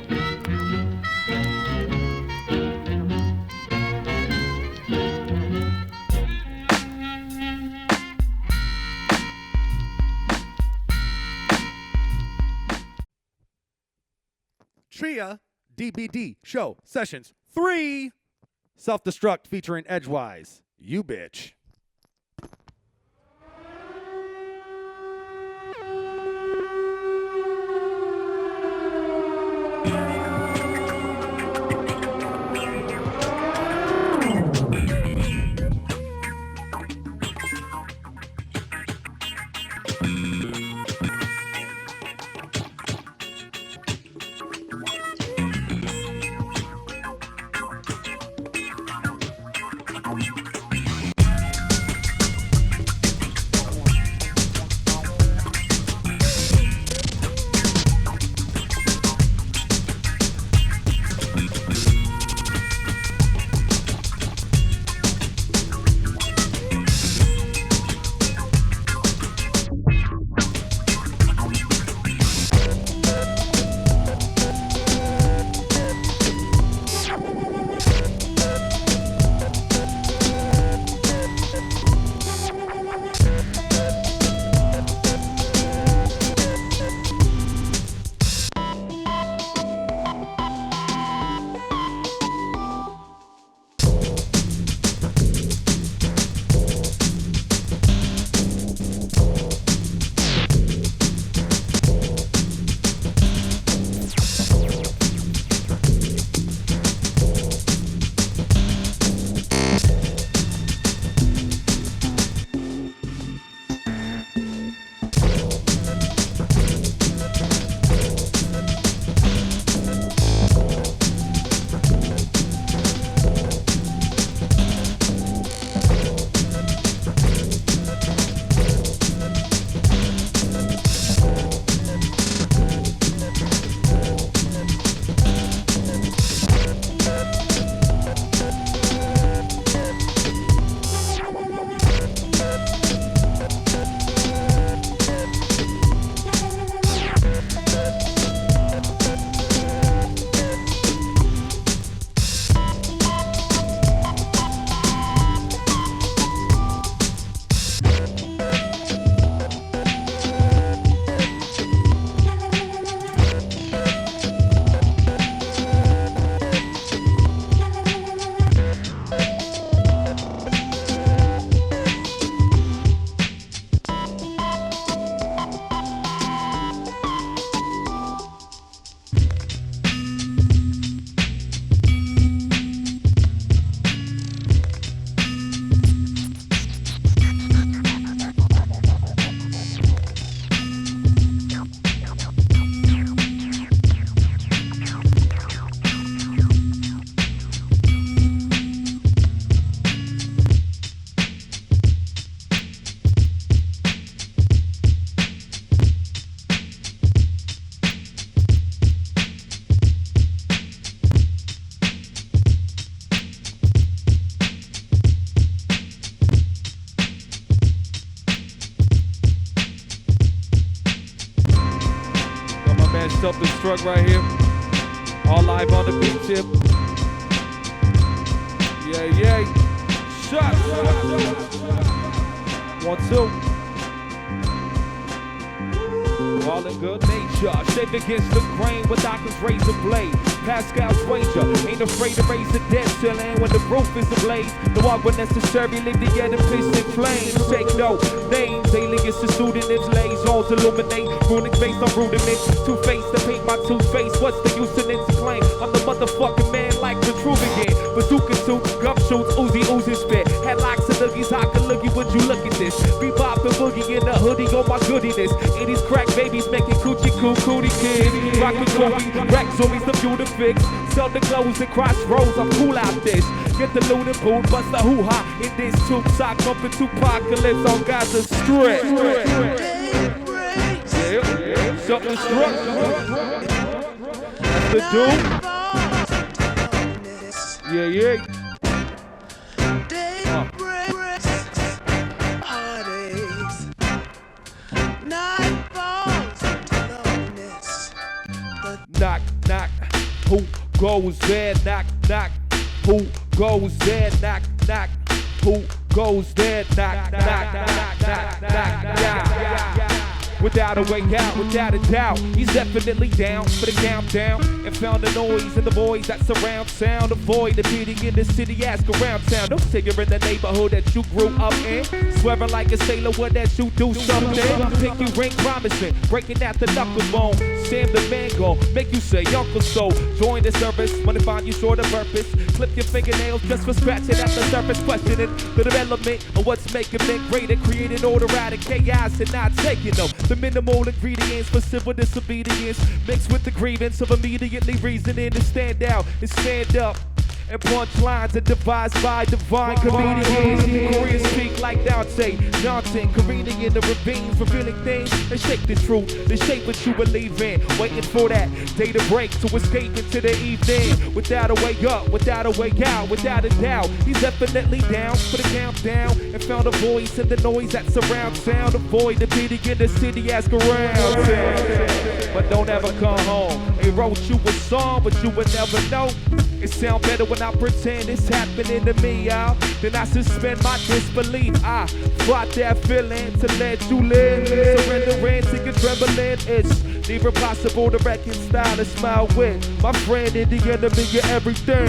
Tria DBD Show Sessions 3 Self-Destruct featuring Edgewise. You bitch. Self-Destruct right here. All live on the beat tip. Yeah. shot. 1, 2. All in good nature, shaped against the grain with Occam's razor blade. Pascal's wager, ain't afraid to raise the dead ceiling when the roof is ablaze. No one would necessarily leave the edifice in flames. Take no names, alias to pseudonyms, liaisons illuminate. Runic based on rudiments, two-face to paint my two-face. What's the use in it to claim? I'm the motherfucking man like the Truvigan. Bazooka suits, gum shoots, Uzi spit. Headlocks and loogies, how can loogie would you look at this? Bebop and boogie in the hoodie on my goodiness. 80s crack babies making coochie cootie kids. Rock with Kobe, rack zombies, the view to fix. Sell the clothes and crossroads, I'm cool out this. Get the loot and boom, bust the hoo-ha. In this tube sock, bumping to apocalypse on Gaza Strip. Yeah, something struck. That's the dude. Yeah. Knock, knock, who goes there? Knock, knock, who goes there? Knock, knock, who goes there? Knock, knock, knock, knock, knock, knock. Without a way out, without a doubt, he's definitely down for the countdown. And found the noise and the boys that surround sound. Avoid the beating in the city, ask around town. No figure in the neighborhood that you grew up in. Swearing like a sailor when that you do something. Pinky ring promising, breaking out the knuckle bone. Sam the mango, make you say Uncle So. Join the service when they find you short of purpose. Clip your fingernails just for scratching at the surface. Questioning the development of what's making men greater. Creating order out of chaos and not taking no. The minimal ingredients for civil disobedience mixed with the grievance of immediately reasoning to stand out and stand up. And punch lines are devised by divine comedians. Koreans speak like Dante, daunting, careening in the ravines, revealing things that shake the truth, that shape what you believe in. Waiting for that day to break to escape into the evening. Without a way up, without a way out, without a doubt, he's definitely down for the countdown. And found a voice in the noise that surrounds sound. Avoid the beating in the city, ask around. But don't ever come home. They wrote you a song, but you would never know. It sound better when I pretend it's happening to me, y'all. Then I suspend my disbelief. I fought that feeling to let you live. Surrendering to your trembling. It's never possible to reconcile and smile with my friend and the enemy of everything.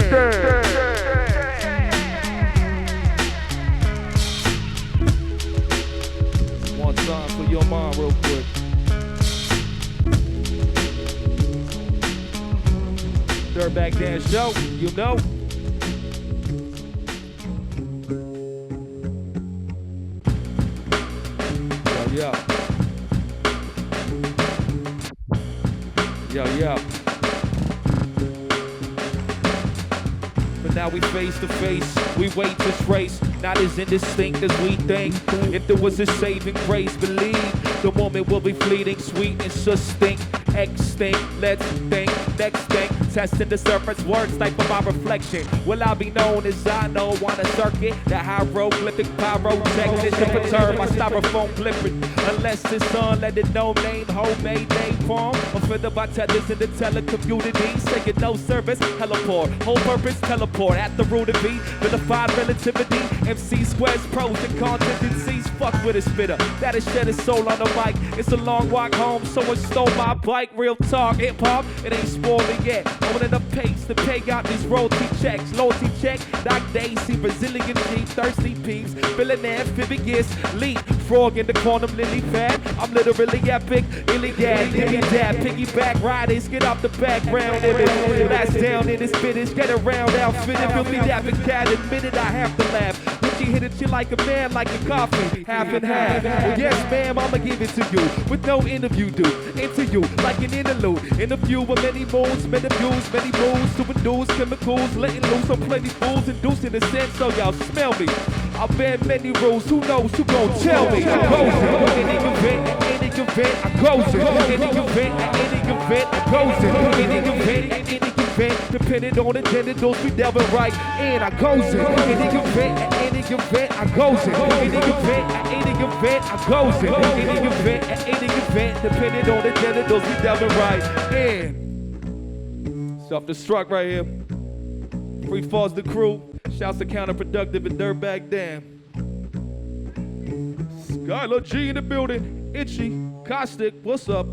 One time for your mom real quick. Dirtbag Dance Show, you know. Yo. But now we face to face, we wait to trace, not as indistinct as we think. If there was a saving grace, believe the moment will be fleeting, sweet and succinct. Extinct, let's think, next thing. Testing the surface words like for my reflection. Will I be known as I know on a circuit? The hieroglyphic pyrotechnic to perturb my styrofoam clipping. Unless it's on, let it know name, homemade name form. Offended by tethers in the telecommunity. Saying no service, heliport. Whole purpose, teleport. At the root of V, vilified relativity. MC squares, pros and contingencies. Fuck with a spitter. That'll shed his soul on the mic. It's a long walk home, someone stole my bike. Real talk, hip hop, it ain't spoiled me yet. I want enough pace to pay out these royalty checks. Loyalty check, Doc Daisy, Brazilian Jeep, thirsty peeps, filling amphibious leap, frog in the quantum lily pad. I'm literally epic, illegad, give me that, piggyback riders, get off the background image. Last down in this finish, get around outfitted, feel me dapping cat, admit it, I have to laugh. When she hit it, you like a man, like a coffee, half and half. Well, yes, ma'am, I'ma give it to you, with no interview, dude, into you, like an interlude, interview with many moves, many views, many moves to induce chemicals, letting loose on plenty fools, inducing the sense, so y'all smell me. I bend many rules, who knows, who gon' tell me? I goes in, any event, at any event, I goes in, any event, at any event, I goes in, any event, at any event, depending on the genitals, we delving right in, I goes in, any event, at any event, I goes in, any event, at any event, I goes in, any event, at any event, depending on the genitals, we delving right in. Self-destruct right here. Free falls the crew. Shouts to Counterproductive and Dirtbag Damn. Skylar G in the building. Itchy. Caustic. What's up?